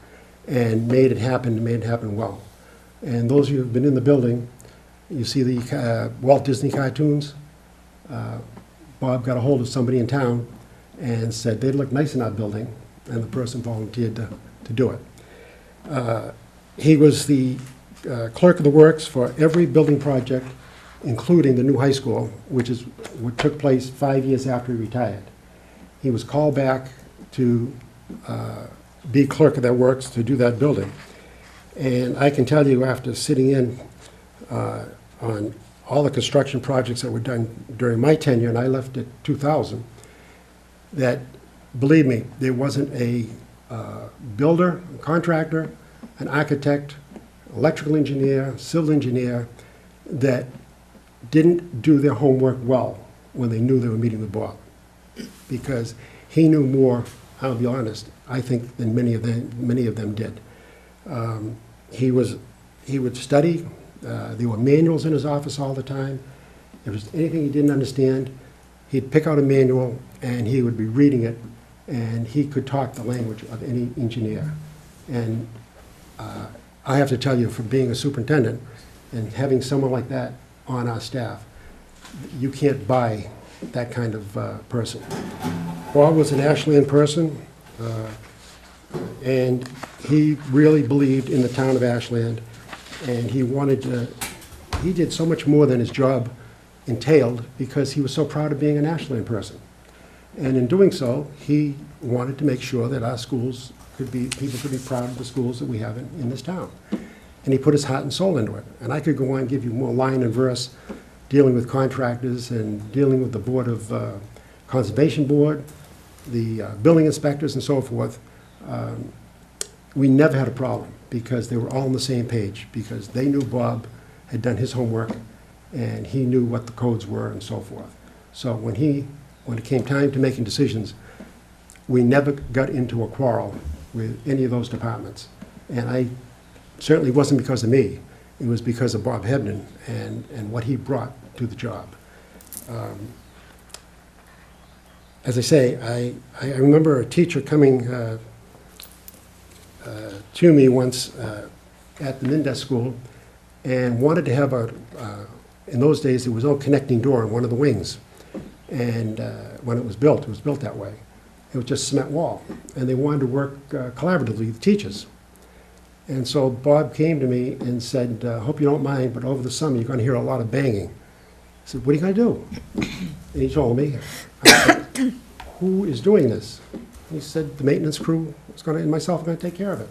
and made it happen well. And those of you who've been in the building, you see the Walt Disney cartoons. Bob got a hold of somebody in town and said they'd look nice in our building, and the person volunteered to do it. He was the clerk of the works for every building project, including the new high school, which is what took place 5 years after he retired. He was called back to be clerk of that works to do that building. And I can tell you, after sitting in on all the construction projects that were done during my tenure, and I left in 2000, that, believe me, there wasn't a builder, a contractor, an architect, electrical engineer, civil engineer that didn't do their homework well when they knew they were meeting with Bob. Because he knew more, I'll be honest, I think, than many of them did. He would study. There were manuals in his office all the time. If there was anything he didn't understand, he'd pick out a manual and he would be reading it, and he could talk the language of any engineer. And I have to tell you, from being a superintendent and having someone like that on our staff, you can't buy that kind of person. Bob was an Ashland person, and he really believed in the town of Ashland, and he did so much more than his job entailed because he was so proud of being an Ashland person. And in doing so, he wanted to make sure that our schools people could be proud of the schools that we have in this town. And he put his heart and soul into it. And I could go on and give you more line and verse, dealing with contractors and dealing with the Board of Conservation Board, the building inspectors and so forth. We never had a problem because they were all on the same page, because they knew Bob had done his homework and he knew what the codes were and so forth. So when it came time to making decisions, we never got into a quarrel with any of those departments. And I certainly wasn't because of me. It was because of Bob Hebden and what he brought to the job. As I say, I remember a teacher coming to me once at the Mindes School and wanted to have in those days there was no connecting door in one of the wings. And when it was built that way. It was just cement wall. And they wanted to work collaboratively with teachers. And so Bob came to me and said, hope you don't mind, but over the summer you're going to hear a lot of banging. I said, what are you going to do? And he told me. I said, who is doing this? He said, the maintenance crew and myself are going to take care of it.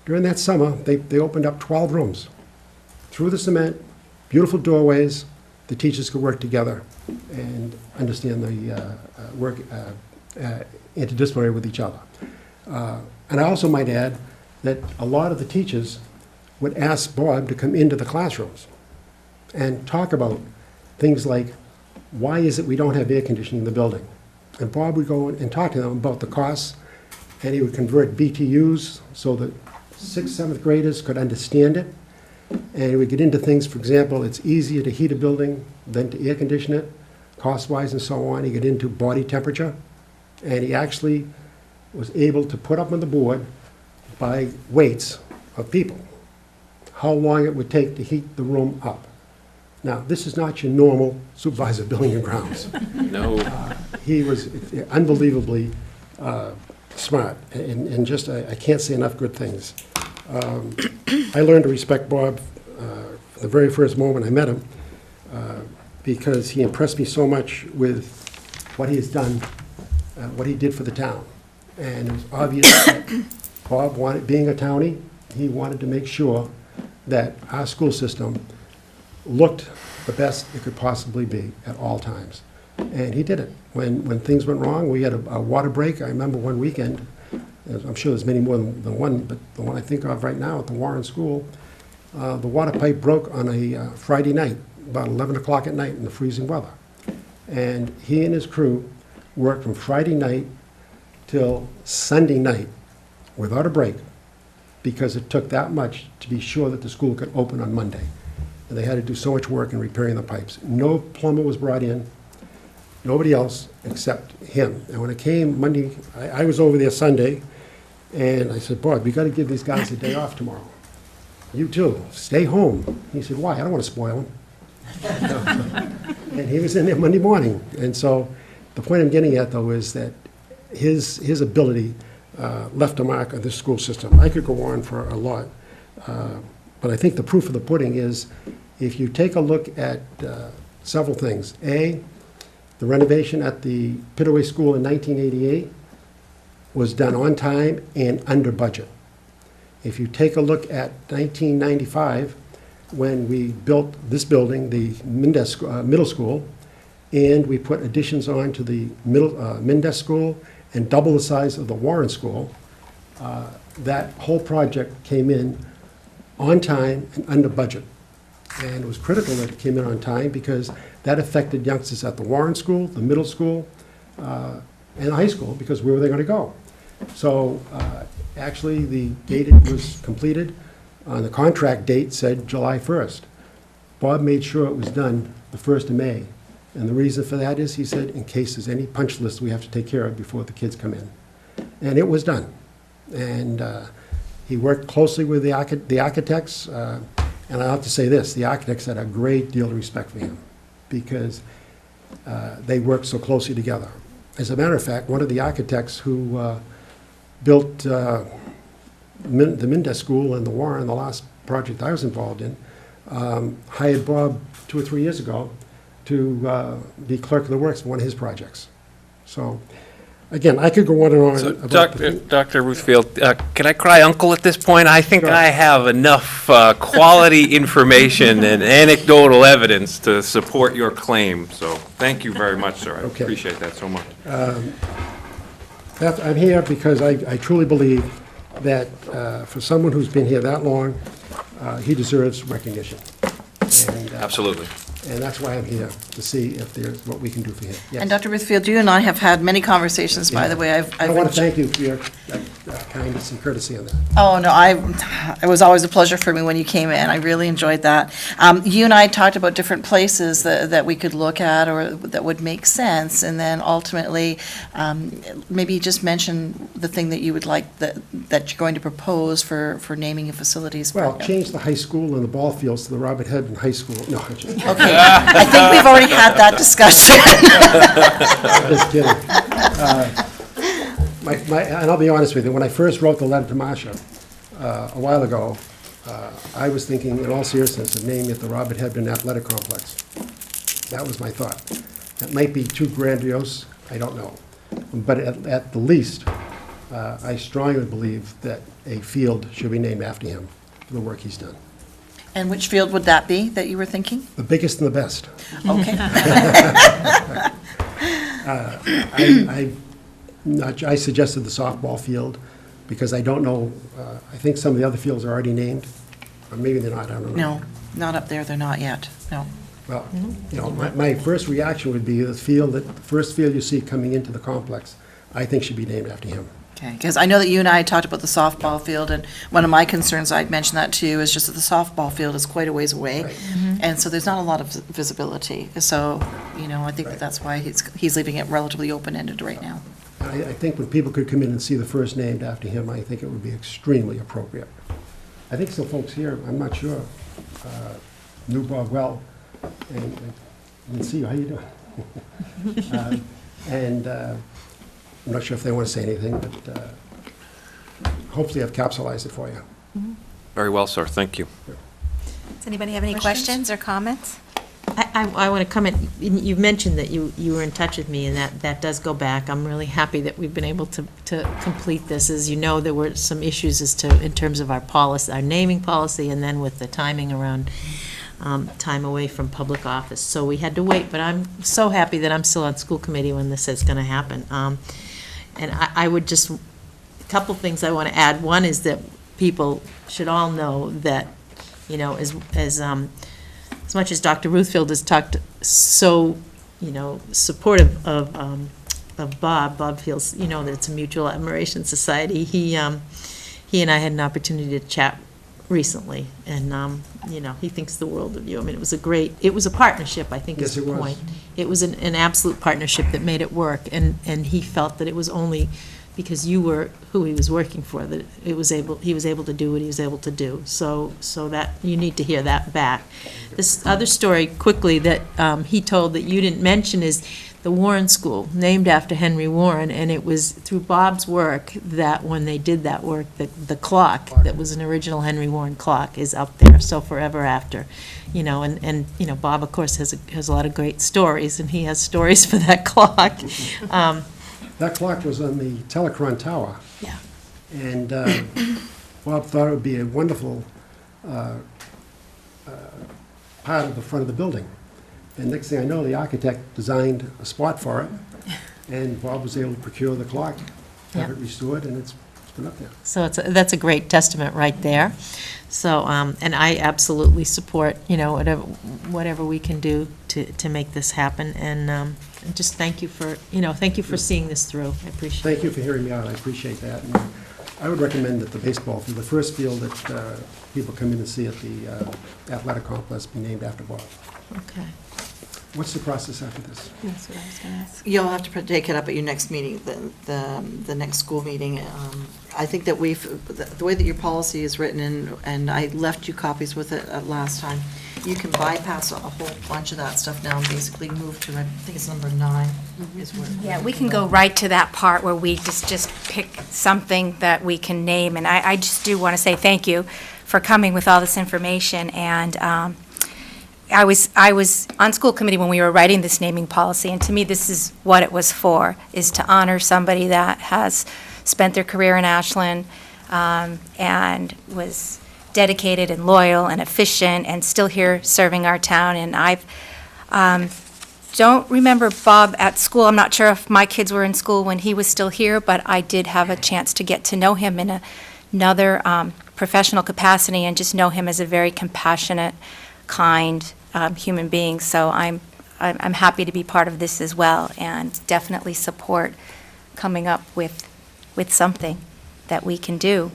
During that summer, they opened up 12 rooms. Through the cement, beautiful doorways, the teachers could work together and understand the interdisciplinary with each other. And I also might add that a lot of the teachers would ask Bob to come into the classrooms and talk about things like, why is it we don't have air conditioning in the building? And Bob would go and talk to them about the costs, and he would convert BTUs so that 6th, 7th graders could understand it. And he would get into things, for example, it's easier to heat a building than to air condition it, cost-wise and so on. He got into body temperature, and he actually was able to put up on the board by weights of people how long it would take to heat the room up. Now, this is not your normal supervisor of building and grounds. No. He was unbelievably smart, and just, I can't say enough good things. I learned to respect Bob the very first moment I met him, because he impressed me so much with what he has done, what he did for the town. And it was obvious that Bob wanted, being a townie, he wanted to make sure that our school system looked the best it could possibly be at all times. And he did it. When things went wrong, we had a water break. I remember one weekend, I'm sure there's many more than one, but the one I think of right now at the Warren School, the water pipe broke on a Friday night, about 11 o'clock at night in the freezing weather. And he and his crew worked from Friday night till Sunday night without a break, because it took that much to be sure that the school could open on Monday. And they had to do so much work in repairing the pipes. No plumber was brought in, nobody else except him. And when it came Monday, I was over there Sunday, and I said, Bob, we got to give these guys a day off tomorrow. You too, stay home. He said, why? I don't want to spoil them. And he was in there Monday morning. And so the point I'm getting at, though, is that his ability left a mark on this school system. I could go on for a lot, but I think the proof of the pudding is if you take a look at several things. A, the renovation at the Pittaway School in 1988 was done on time and under budget. If you take a look at 1995, when we built this building, the middle school, and we put additions on to the Mendez School and double the size of the Warren School, that whole project came in on time and under budget. And it was critical that it came in on time because that affected youngsters at the Warren School, the middle school, and the high school, because where were they going to go? So actually, the date it was completed, the contract date said July 1st. Bob made sure it was done the 1st of May. And the reason for that is, he said, in case there's any punch list we have to take care of before the kids come in. And it was done. And he worked closely with the architects. And I have to say this, the architects had a great deal of respect for him because they worked so closely together. As a matter of fact, one of the architects who built the Mendez School and the Warren, the last project I was involved in, hired Bob 2 or 3 years ago to be clerk of the works for one of his projects. So, again, I could go on and on. So, about Dr. Ruthfield, can I cry uncle at this point? I think Sure. I have enough quality information and anecdotal evidence to support your claim, so thank you very much, sir. I Okay. appreciate that so much. I'm here because I truly believe that for someone who's been here that long, he deserves recognition. And, Absolutely. And that's why I'm here, to see if there's what we can do for him. Yes. And Dr. Ruthfield, you and I have had many conversations, by the way. I want to thank you for your kindness and courtesy on that. Oh, no, it was always a pleasure for me when you came in. I really enjoyed that. You and I talked about different places that we could look at or that would make sense, and then ultimately, maybe just mention the thing that you would like, that you're going to propose for naming your facilities. Well, change the high school and the ball fields to the Robert Hedman High School. No, I'm just kidding. Okay, I think we've already had that discussion. I'm just kidding. And I'll be honest with you, when I first wrote the letter to Marcia a while ago, I was thinking, in all seriousness, of naming it the Robert Hedman Athletic Complex. That was my thought. It might be too grandiose, I don't know. But at the least, I strongly believe that a field should be named after him for the work he's done. And which field would that be that you were thinking? The biggest and the best. Okay. I suggested the softball field, because I don't know, I think some of the other fields are already named, or maybe they're not, I don't know. No, not up there, they're not yet, no. Well, you know, my first reaction would be the first field you see coming into the complex, I think should be named after him. Okay, because I know that you and I talked about the softball field, and one of my concerns, I'd mentioned that too, is just that the softball field is quite a ways away. Right. And so there's not a lot of visibility. So, you know, I think that that's why he's leaving it relatively open-ended right now. I think when people could come in and see the first named after him, I think it would be extremely appropriate. I think some folks here, I'm not sure, knew Bob well, and I didn't see you, how you doing? And I'm not sure if they want to say anything, but hopefully I've capsulized it for you. Very well, sir, thank you. Does anybody have any questions or comments? I want to comment, you mentioned that you were in touch with me, and that does go back. I'm really happy that we've been able to complete this. As you know, there were some issues in terms of our policy, our naming policy, and then with the timing around time away from public office. So we had to wait, but I'm so happy that I'm still on school committee when this is going to happen. And I would just, a couple things I want to add. One is that people should all know that, you know, as much as Dr. Ruthfield has talked so, you know, supportive of Bob feels, you know, that it's a mutual admiration society. He and I had an opportunity to chat recently, and, you know, he thinks the world of you. I mean, it was a partnership, I think is Yes, the it was. point. It was an absolute partnership that made it work, and he felt that it was only because you were who he was working for that he was able to do what he was able to do. So that, you need to hear that back. This other story, quickly, that he told that you didn't mention is the Warren School, named after Henry Warren, and it was through Bob's work that when they did that work, the clock, that was an original Henry Warren clock, is up there, so forever after. You know, and you know, Bob, of course, has a lot of great stories, and he has stories for that clock. That clock was on the Telecron Tower. Yeah. And Bob thought it would be a wonderful part of the front of the building. And next thing I know, the architect designed a spot for it, and Bob was able to procure the clock, have it restored, and it's been up there. So that's a great testament right there. So, and I absolutely support, you know, whatever we can do to make this happen. And just thank you for seeing this through. I appreciate it. Thank you for hearing me out, I appreciate that. And I would recommend that the baseball field, the first field that people come in and see at the athletic complex, be named after Bob. Okay. What's the process after this? That's what I was going to ask. You'll have to take it up at your next meeting, the next school meeting. I think that the way that your policy is written, and I left you copies with it last time, you can bypass a whole bunch of that stuff now and basically move to, I think it's number 9 is where. Yeah, we can go right to that part where we just pick something that we can name. And I just do want to say thank you for coming with all this information. And I was on school committee when we were writing this naming policy, and to me, this is what it was for, is to honor somebody that has spent their career in Ashland and was dedicated and loyal and efficient and still here serving our town. And I don't remember Bob at school. I'm not sure if my kids were in school when he was still here, but I did have a chance to get to know him in another professional capacity and just know him as a very compassionate, kind human being. So I'm happy to be part of this as well, and definitely support coming up with something that we can do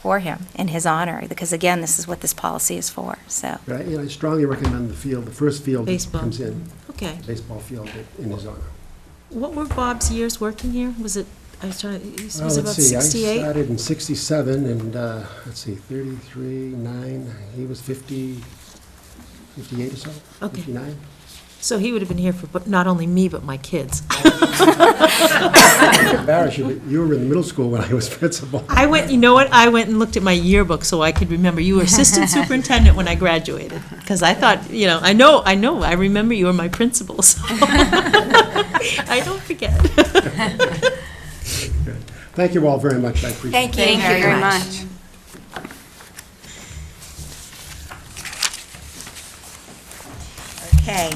for him in his honor, because again, this is what this policy is for. So But I strongly recommend the first field that Baseball. comes in, Okay. baseball field in his honor. What were Bob's years working here? Was it, I was trying, was Well, it about let's see, I 68? started in 67, and, let's see, 33, 9, he was 50, 58 or so, Okay. 59. So he would have been here for not only me, but my kids. Embarrass you, but you were in the middle school when I was principal. I went, you know what, I went and looked at my yearbook so I could remember you were assistant superintendent when I graduated. Because I thought, you know, I know, I remember you were my principal, so. I don't forget. Thank you all very much, I appreciate it. thank you very much. Okay.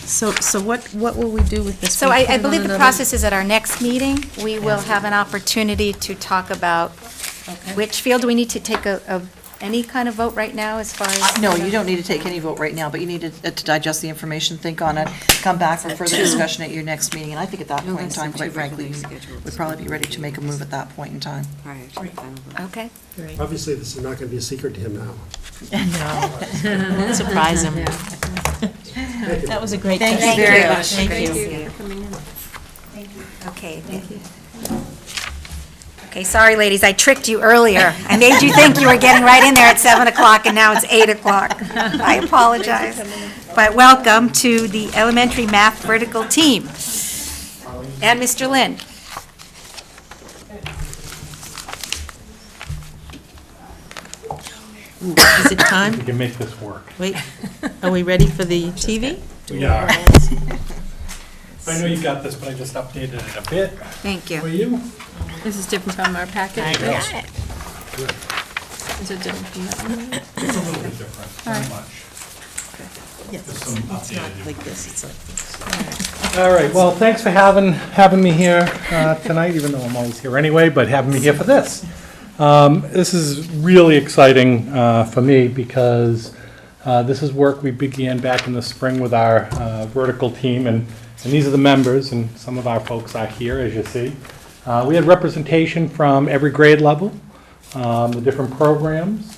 So what will we do with this? So We I put it on believe the another- process is at our next meeting, we will have an opportunity to talk about which field. Do we need to take any kind of vote right now as far as? No, you don't need to take any vote right now, but you need to digest the information, think on it, come back for further discussion at your next meeting. And I think at that point in time, quite frankly, you would probably be ready to make a move at that point in time. Okay. Obviously, this is not going to be a secret to him now. No. Surprise him. That was a great. Thank you Thank very you. much. Thank you. Okay, thank you. Okay, sorry, ladies, I tricked you earlier. I made you think you were getting right in there at 7 o'clock, and now it's 8 o'clock. I apologize. But welcome to the elementary math vertical team. And Mr. Lynn. Is it time? We can make this work. Wait, are we ready for the TV? We are. I know you got this, but I just updated it a bit Thank for you. you. This is different from our packet. I got it. Is it different from that? It's a little bit different, not much. Yes, Just some it's not updated like this, it's like this. All right, well, thanks for having me here tonight, even though I'm always here anyway, but having me here for this. This is really exciting for me because this is work we began back in the spring with our vertical team, and these are the members, and some of our folks are here, as you see. We had representation from every grade level, the different programs,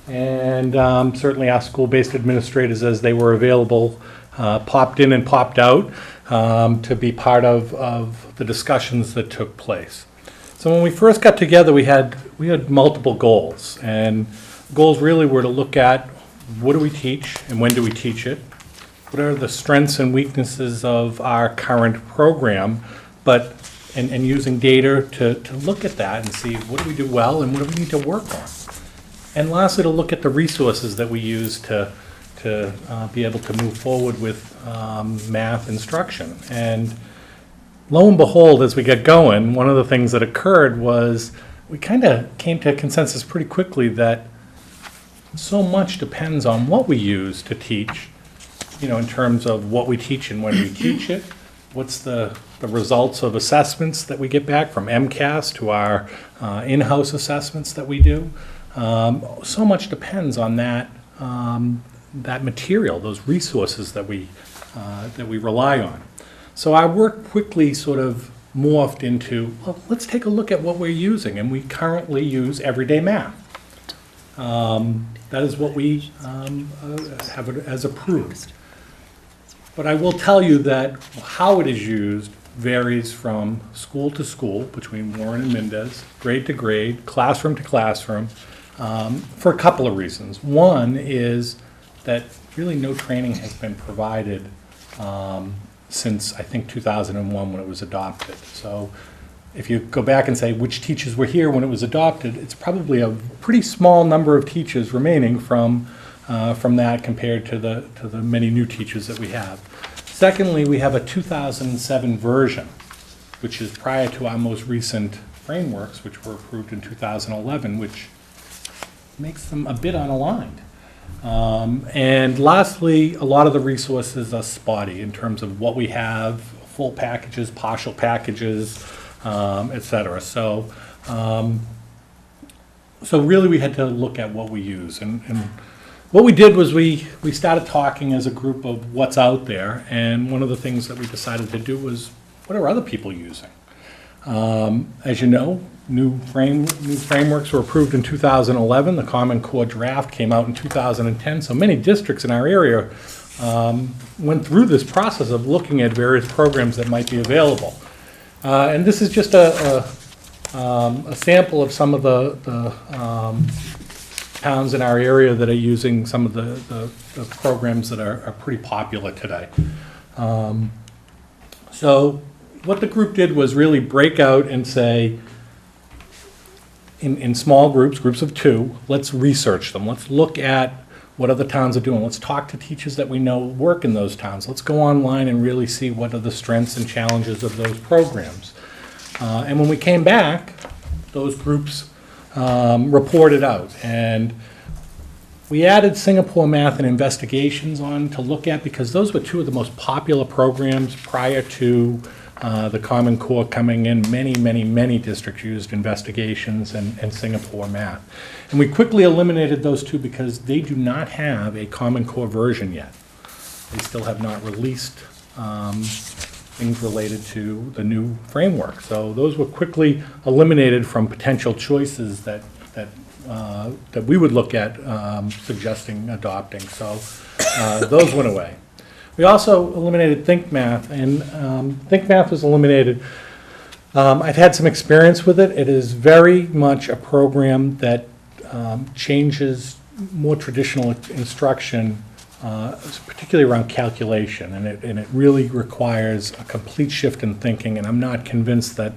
and certainly our school-based administrators, as they were available, popped in and popped out to be part of the discussions that took place. So when we first got together, we had multiple goals, and goals really were to look at what do we teach and when do we teach it, what are the strengths and weaknesses of our current program, and using data to look at that and see what do we do well and what do we need to work on. And lastly, to look at the resources that we use to be able to move forward with math instruction. And lo and behold, as we get going, one of the things that occurred was we kind of came to a consensus pretty quickly that so much depends on what we use to teach, in terms of what we teach and when we teach it, what's the results of assessments that we get back from MCAS to our in-house assessments that we do. So much depends on that material, those resources that we rely on. So our work quickly sort of morphed into, well, let's take a look at what we're using, and we currently use everyday math. That is what we have as approved. But I will tell you that how it is used varies from school to school, between Warren and Mendez, grade to grade, classroom to classroom, for a couple of reasons. One is that really no training has been provided since, I think, 2001 when it was adopted. So if you go back and say which teachers were here when it was adopted, it's probably a pretty small number of teachers remaining from that compared to the many new teachers that we have. Secondly, we have a 2007 version, which is prior to our most recent frameworks, which were approved in 2011, which makes them a bit unaligned. And lastly, a lot of the resources are spotty in terms of what we have, full packages, partial packages, et cetera. So really we had to look at what we use. And what we did was we started talking as a group of what's out there, and one of the things that we decided to do was, what are other people using? As you know, new frameworks were approved in 2011. The Common Core draft came out in 2010. So many districts in our area went through this process of looking at various programs that might be available. And this is just a sample of some of the towns in our area that are using some of the programs that are pretty popular today. So what the group did was really break out and say, in small groups of 2, let's research them. Let's look at what other towns are doing. Let's talk to teachers that we know work in those towns. Let's go online and really see what are the strengths and challenges of those programs. And when we came back, those groups reported out. And We added Singapore Math and Investigations on to look at because those were two of the most popular programs prior to the Common Core coming in. Many districts used Investigations and Singapore Math. And we quickly eliminated those two because they do not have a Common Core version yet. They still have not released things related to the new framework. So those were quickly eliminated from potential choices that we would look at suggesting adopting. So those went away. We also eliminated Think Math, and Think Math was eliminated. I've had some experience with it. It is very much a program that changes more traditional instruction, particularly around calculation, and it really requires a complete shift in thinking, and I'm not convinced that,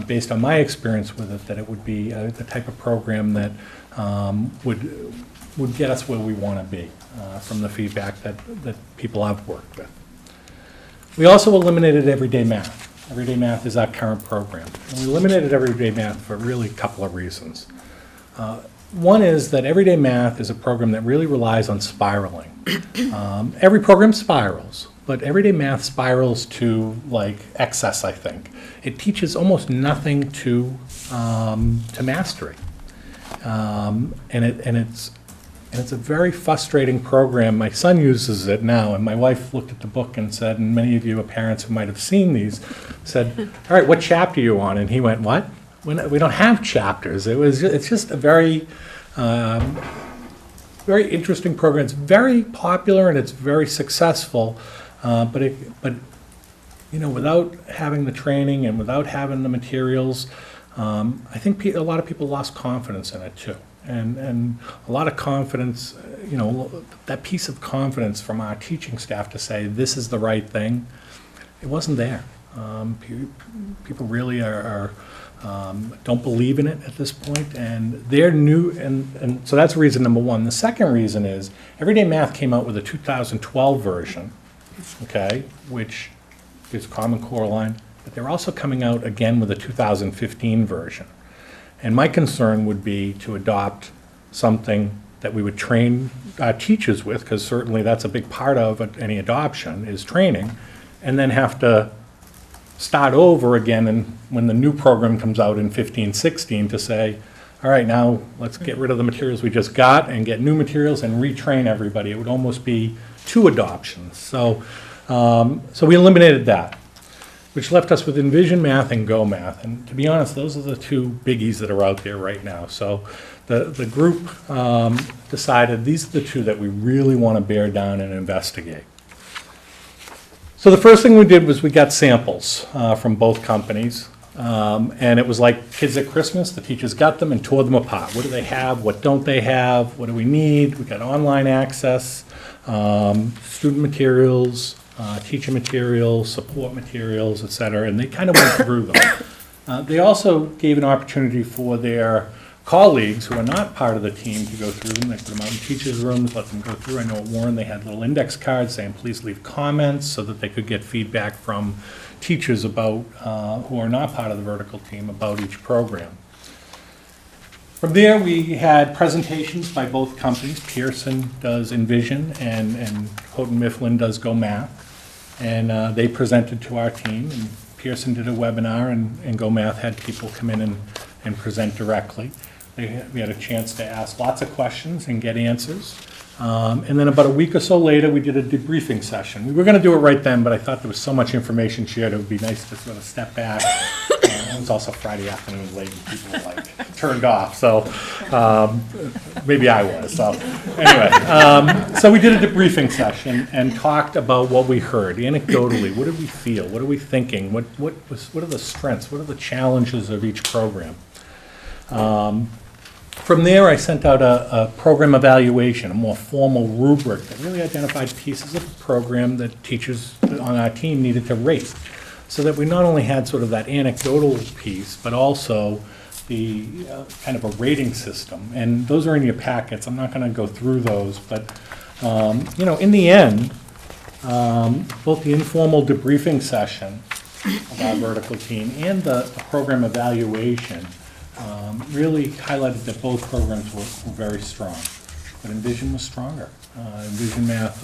based on my experience with it, that it would be the type of program that would get us where we want to be from the feedback that people I've worked with. We also eliminated Everyday Math. Everyday Math is our current program. And we eliminated Everyday Math for really a couple of reasons. One is that Everyday Math is a program that really relies on spiraling. Every program spirals, but Everyday Math spirals to like excess, I think. It teaches almost nothing to mastery. And it's a very frustrating program. My son uses it now, and my wife looked at the book and said, and many of you are parents who might have seen these, said, all right, what chapter are you on? And he went, what? We don't have chapters. It's just a very interesting program. It's very popular and it's very successful, but you know, without having the training and without having the materials, I think a lot of people lost confidence in it too. And a lot of confidence, you know, that piece of confidence from our teaching staff to say this is the right thing, it wasn't there. People really don't believe in it at this point, and they're new, and so that's reason number one. The second reason is Everyday Math came out with a 2012 version, okay, which is Common Core line, but they're also coming out again with a 2015 version. And my concern would be to adopt something that we would train our teachers with, because certainly that's a big part of any adoption is training, and then have to start over again and when the new program comes out in 15-16 to say, all right, now let's get rid of the materials we just got and get new materials and retrain everybody. It would almost be two adoptions. So we eliminated that, which left us with Envision Math and Go Math. And to be honest, those are the two biggies that are out there right now. So the group decided these are the two that we really want to bear down and investigate. So the first thing we did was we got samples from both companies. And it was like kids at Christmas. The teachers got them and tore them apart. What do they have? What don't they have? What do we need? We got online access, student materials, teacher materials, support materials, et cetera, and they kind of went through them. They also gave an opportunity for their colleagues who are not part of the team to go through them. They put them out in teachers' rooms, let them go through. I know at Warren they had little index cards saying please leave comments so that they could get feedback from teachers about who are not part of the vertical team about each program. From there, we had presentations by both companies. Pearson does Envision and Houghton Mifflin does Go Math. And they presented to our team. And Pearson did a webinar, and Go Math had people come in and present directly. We had a chance to ask lots of questions and get answers. And then about a week or so later, we did a debriefing session. We were going to do it right then, but I thought there was so much information shared, it would be nice to sort of step back. It was also Friday afternoon late, and people were like turned off, so maybe I was. So anyway, so we did a debriefing session and talked about what we heard anecdotally. What did we feel? What are we thinking? What are the strengths? What are the challenges of each program? From there, I sent out a program evaluation, a more formal rubric that really identified pieces of the program that teachers on our team needed to rate, so that we not only had sort of that anecdotal piece, but also the kind of a rating system. And those are in your packets. I'm not going to go through those, but you know, in the end, both the informal debriefing session of our vertical team and the program evaluation really highlighted that both programs were very strong. but Envision was stronger. Envision Math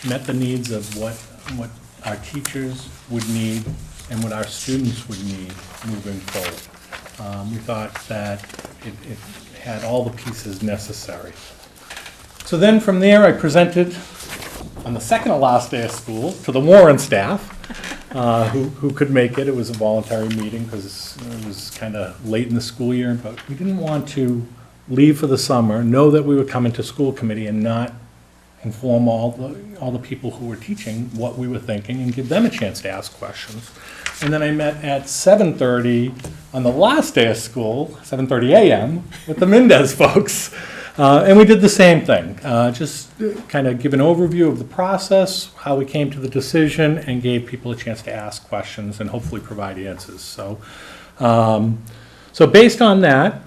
met the needs of what our teachers would need and what our students would need moving forward. We thought that it had all the pieces necessary. So then from there, I presented on the second to last day of school to the Warren staff, who could make it. It was a voluntary meeting because it was kind of late in the school year, but we didn't want to leave for the summer, know that we would come into school committee and not inform all the people who were teaching what we were thinking and give them a chance to ask questions. And then I met at 7:30 on the last day of school, 7:30 a.m., with the Mendez folks. And we did the same thing, just kind of give an overview of the process, how we came to the decision, and gave people a chance to ask questions and hopefully provide answers. So based on that,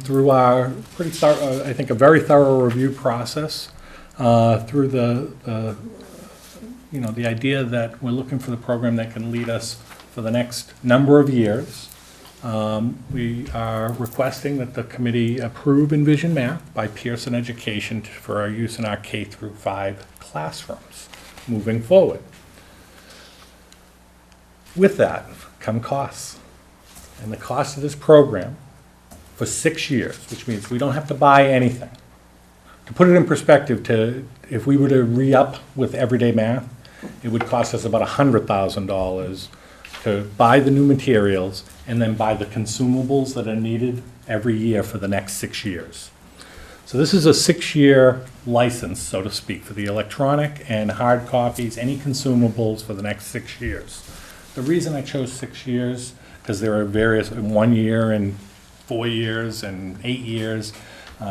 through our pretty thorough, I think a very thorough review process, through the idea that we're looking for the program that can lead us for the next number of years. We are requesting that the committee approve Envision Math by Pearson Education for our use in our K through 5 classrooms moving forward. With that come costs. And the cost of this program for 6 years, which means we don't have to buy anything. To put it in perspective, if we were to re-up with Everyday Math, it would cost us about $100,000 to buy the new materials and then buy the consumables that are needed every year for the next 6 years. So this is a 6-year license, so to speak, for the electronic and hard copies, any consumables for the next 6 years. The reason I chose 6 years, because there are various, 1 year and 4 years and 8 years,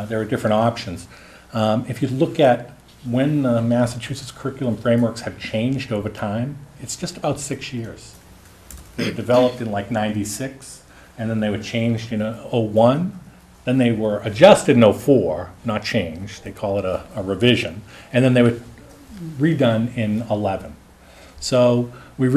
there are different options. If you look at when the Massachusetts curriculum frameworks have changed over time, it's just about 6 years. They were developed in like '96, and then they were changed in '01. Then they were adjusted in '04, not changed. They call it a revision. And then they were redone in '11. So we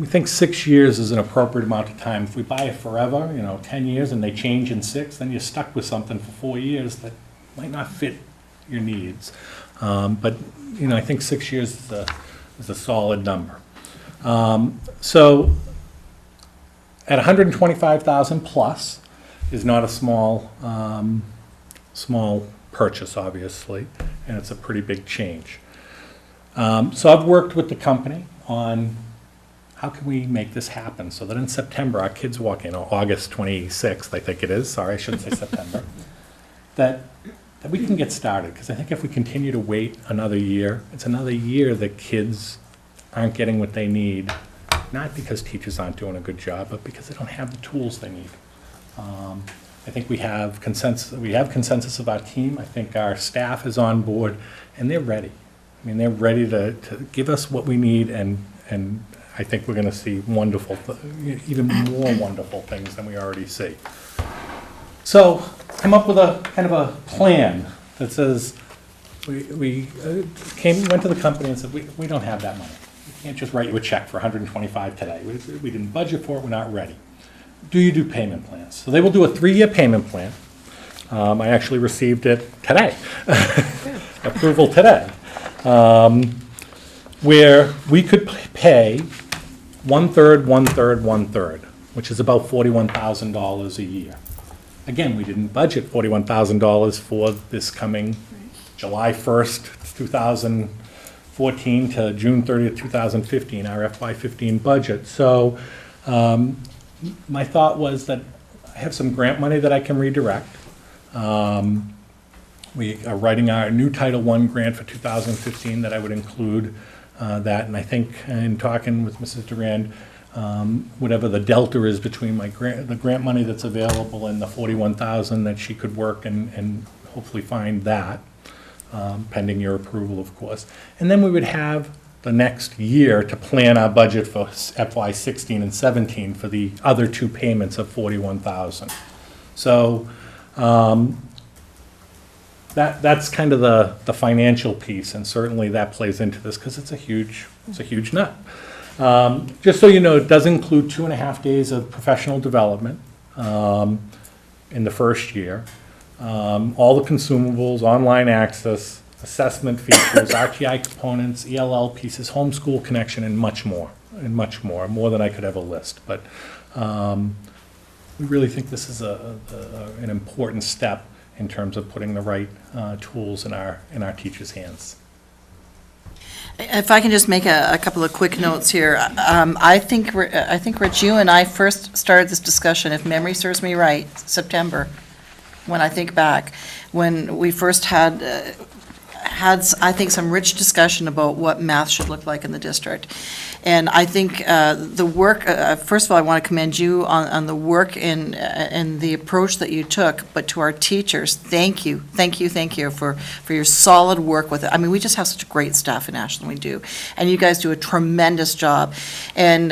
think 6 years is an appropriate amount of time. If we buy it forever, 10 years, and they change in 6, then you're stuck with something for 4 years that might not fit your needs. But I think 6 years is a solid number. So at $125,000 plus is not a small purchase, obviously, and it's a pretty big change. So I've worked with the company on how can we make this happen so that in September our kids walk in, or August 26th, I think it is, sorry, I shouldn't say September, that we can get started. Because I think if we continue to wait another year, it's another year that kids aren't getting what they need, not because teachers aren't doing a good job, but because they don't have the tools they need. I think we have consensus of our team. I think our staff is on board, and they're ready. I mean, they're ready to give us what we need, and I think we're going to see even more wonderful things than we already see. So, come up with a kind of a plan that says, we went to the company and said, we don't have that money. We can't just write you a check for $125 today. We didn't budget for it, we're not ready. Do you do payment plans? So they will do a 3-year payment plan. I actually received it today, approval today, where we could pay 1/3, 1/3, 1/3, which is about $41,000 a year. Again, we didn't budget $41,000 for this coming July 1st, 2014 to June 30th, 2015, our FY15 budget. So my thought was that I have some grant money that I can redirect. We are writing our new Title I grant for 2015 that I would include that. And I think in talking with Mrs. Durand, whatever the delta is between the grant money that's available and the $41,000, that she could work and hopefully find that, pending your approval, of course. And then we would have the next year to plan our budget for FY16 and 17 for the other 2 payments of $41,000. So that's kind of the financial piece, and certainly that plays into this because it's a huge nut. Just so you know, it does include 2.5 days of professional development in the first year. all the consumables, online access, assessment features, RTI components, ELL pieces, homeschool connection, and much more, more than I could ever list. But we really think this is an important step in terms of putting the right tools in our teachers' hands. If I can just make a couple of quick notes here. I think, Rich, you and I first started this discussion, if memory serves me right, September, when I think back, when we first had, I think, some rich discussion about what math should look like in the district. And I think the work, first of all, I want to commend you on the work and the approach that you took, but to our teachers, thank you for your solid work with it. I mean, we just have such great staff in Ashland, we do. And you guys do a tremendous job. And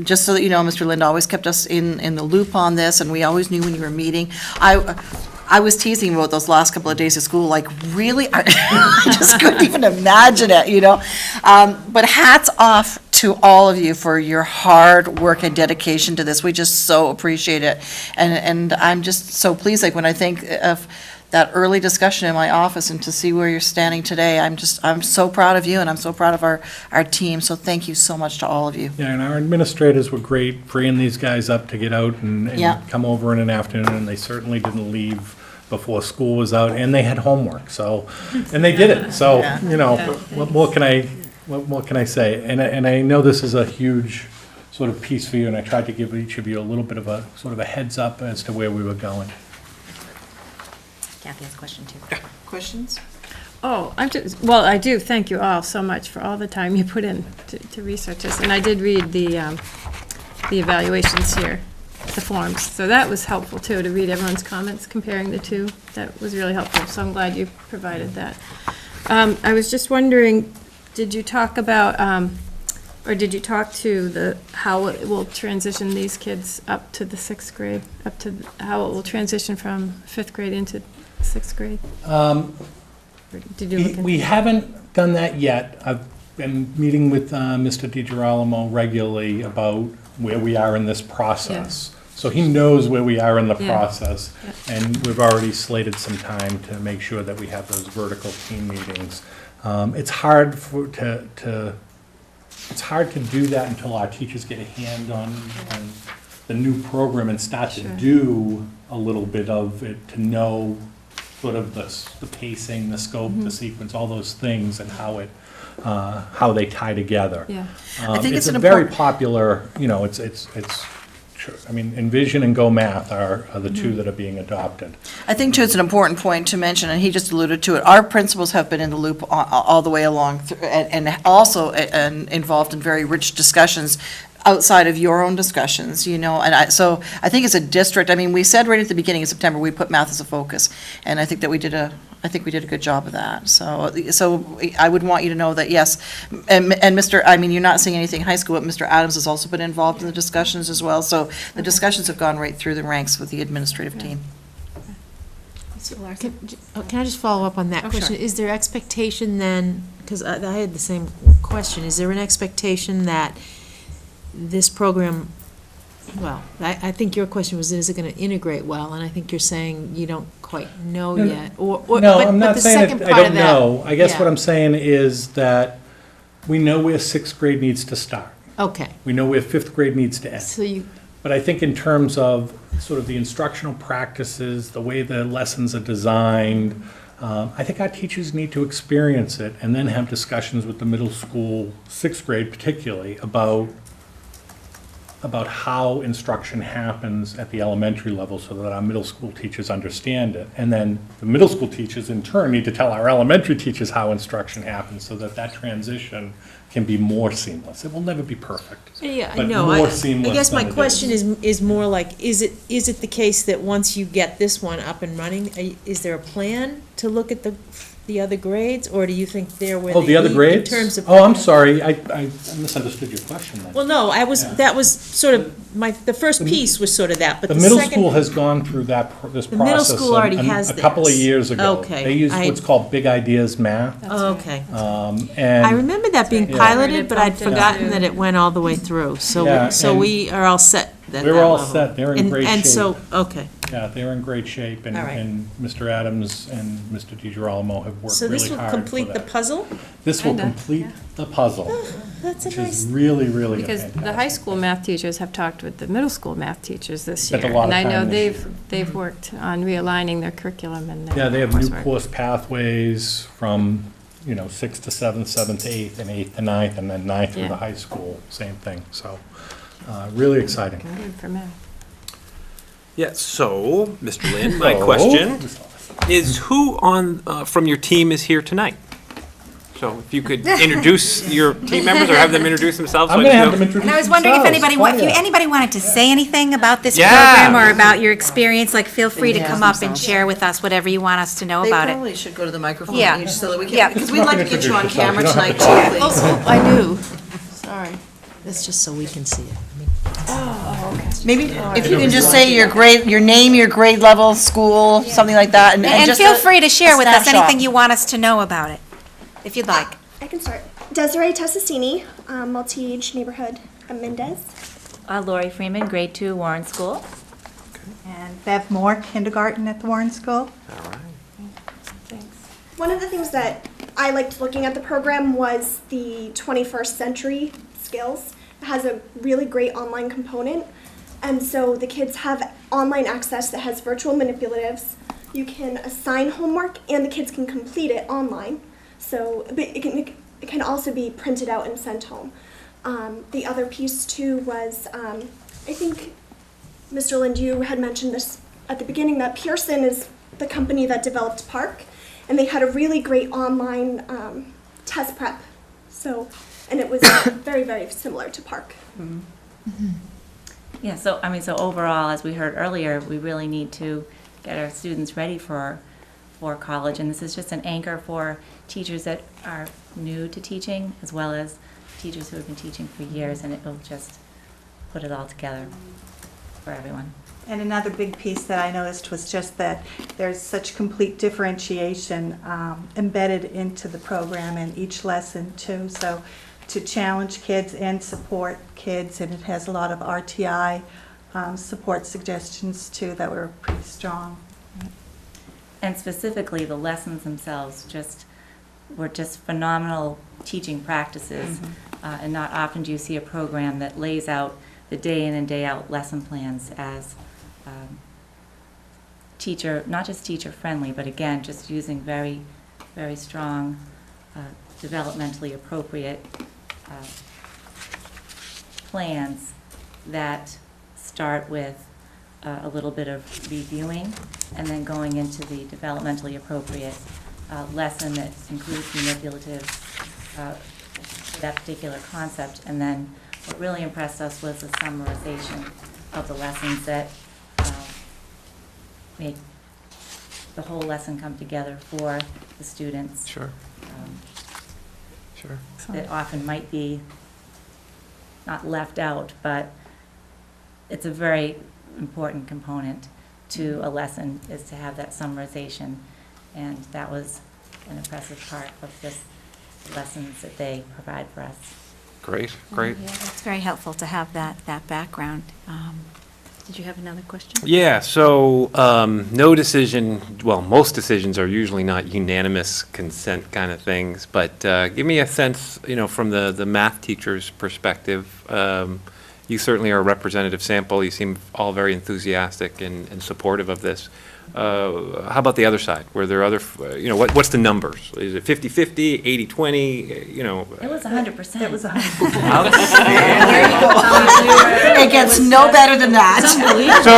just so that you know, Mr. Lind always kept us in the loop on this, and we always knew when you were meeting. I was teasing about those last couple of days of school, like, really? I just couldn't even imagine it, you know? But hats off to all of you for your hard work and dedication to this. We just so appreciate it. And I'm just so pleased, like, when I think of that early discussion in my office and to see where you're standing today, I'm so proud of you, and I'm so proud of our team. So thank you so much to all of you. Yeah, and our administrators were great, freeing these guys up to get out and Yeah. come over in an afternoon, and they certainly didn't leave before school was out, and they had homework, so, and they did it, so, Yeah. you know, what more can I say? And I know this is a huge sort of piece for you, and I tried to give each of you a little bit of a, sort of a heads up as to where we were going. Kathy has a question, too. Questions? Oh, I do thank you all so much for all the time you put in to research this. And I did read the evaluations here, the forms. So that was helpful, too, to read everyone's comments, comparing the two. That was really helpful, so I'm glad you provided that. I was just wondering, did you talk about, or did you talk to how it will transition these kids up to the 6th grade, how it will transition from 5th grade into 6th grade? Did you look into We haven't done that yet. I've been meeting with Mr. DiGirolamo regularly about where we are in this process. So he knows where we are in the Yeah. process, and we've already slated some time to make sure that we have those vertical team meetings. It's hard to do that until our teachers get a hand on the new program and start to Sure. do a little bit of it, to know sort of the pacing, the scope, the sequence, all those things, and how they tie together. Yeah. I think it's a an very important- popular, you know, I mean, Envision and Go Math are the two that are being adopted. I think, too, it's an important point to mention, and he just alluded to it. Our principals have been in the loop all the way along, and also involved in very rich discussions outside of your own discussions, you know, and so I think as a district, I mean, we said right at the beginning of September, we put math as a focus, and I think that we did a good job of that. So I would want you to know that, yes, and Mr., I mean, you're not saying anything high school, but Mr. Adams has also been involved in the discussions as well, so the discussions have gone right through the ranks with the administrative team. Can I just follow up on that Oh, question? sure. Is there expectation then, because I had the same question, is there an expectation that this program, well, I think your question was, is it going to integrate well? And I think you're saying you don't quite know No, yet. No, but I'm not the saying second that I part don't of that- know. I guess what yeah. I'm saying is that we know where 6th grade needs to start. Okay, We know where 5th grade needs to end. so you, But I think in terms of sort of the instructional practices, the way the lessons are designed, I think our teachers need to experience it and then have discussions with the middle school, 6th grade particularly, about how instruction happens at the elementary level so that our middle school teachers understand it. And then the middle school teachers in turn need to tell our elementary teachers how instruction happens so that that transition can be more seamless. It will never be perfect. yeah, I but know. more I seamless guess my than it question is more like, is it the case that once you get this one up and running, is there a plan to look at the other grades, or do you think they're where they Oh, the other need grades? in terms of? Oh, I'm sorry, I misunderstood your question then. Well, no, Yeah. that was sort of, the first piece was sort of that, but The the middle second. school has gone through this The middle process school already has a couple of theirs. years ago. Okay. They use I- what's called Big Ideas Math. Oh, okay. And I remember that being Yeah. piloted, but I'd Bumped into- forgotten that it went all the way through. Yeah, So and- we are all set at We're that all level. set. They're in great And so, shape. okay. Yeah, they're in great shape, and All right. and Mr. Adams and Mr. DiGirolamo have worked So really this will hard for complete the that. puzzle? This will Kinda, complete the puzzle, That's a which nice, is really, really Because the high fantastic. school math teachers have talked with the middle school math teachers this year. Spent a lot of And I know time this they've worked on realigning their curriculum and their Yeah, they have new coursework. course pathways from, 6th to 7th, 7th to 8th, and 8th to 9th, and then 9th through Yeah. the high school, same thing. So, really exciting. Good for math. Yeah, so, Mr. Lynn, my So- question is who from your team is here tonight? So if you could introduce your team members or have them introduce themselves. so I'm I going to just have know- them introduce And I was wondering if themselves. anybody wanted to say anything about this Yeah. program or about your experience, like, feel free to Yeah. come up and share with us whatever you want us to know They about it. probably should go to the microphone Yeah. each so that we Yeah. can, because we'd like to get you on Introduce yourself. camera You don't tonight have too, to please. I knew. Sorry. That's just so we can see it. Maybe if you can just say your grade, your name, your grade level, school, something like that, and And just feel a- free to share a with us snapshot. anything you want us to know about it, if you'd like. I can start. Desiree Tessicini, Multi-Age Neighborhood at Mendez. Lori Freeman, grade 2, Warren School. And Bev Moore, kindergarten at the Warren School. One of the things that I liked looking at the program was the 21st century skills. It has a really great online component. And so the kids have online access that has virtual manipulatives. You can assign homework and the kids can complete it online. So but it can also be printed out and sent home. The other piece too was, I think, Mr. Lind, you had mentioned this at the beginning, that Pearson is the company that developed Park, and they had a really great online test prep. So, and it was very, very similar to Park. Yeah, so overall, as we heard earlier, we really need to get our students ready for college, and this is just an anchor for teachers that are new to teaching, as well as teachers who have been teaching for years, and it will just put it all together for everyone. And another big piece that I noticed was just that there's such complete differentiation embedded into the program in each lesson too. So to challenge kids and support kids, and it has a lot of RTI support suggestions too that were pretty strong. And specifically, the lessons themselves were just phenomenal teaching practices. And not often do you see a program that lays out the day in and day out lesson plans as not just teacher friendly, but again, just using very, very strong, developmentally appropriate plans that start with a little bit of reviewing and then going into the developmentally appropriate lesson that includes manipulatives for that particular concept. And then what really impressed us was the summarization of the lessons that made the whole lesson come together for the students. Sure. Sure. That often might be not left out, but it's a very important component to a lesson, is to have that summarization. And that was an impressive part of this lessons that they provide for us. Great, great. Yeah, it's very helpful to have that background. Did you have another question? Yeah, so no decision, well, most decisions are usually not unanimous consent kind of things, but give me a sense, from the math teacher's perspective. You certainly are a representative sample. You seem all very enthusiastic and supportive of this. How about the other side? Were there other, what's the numbers? Is it 50-50, 80-20, It was 100%. It was 100%. It gets no better than that. So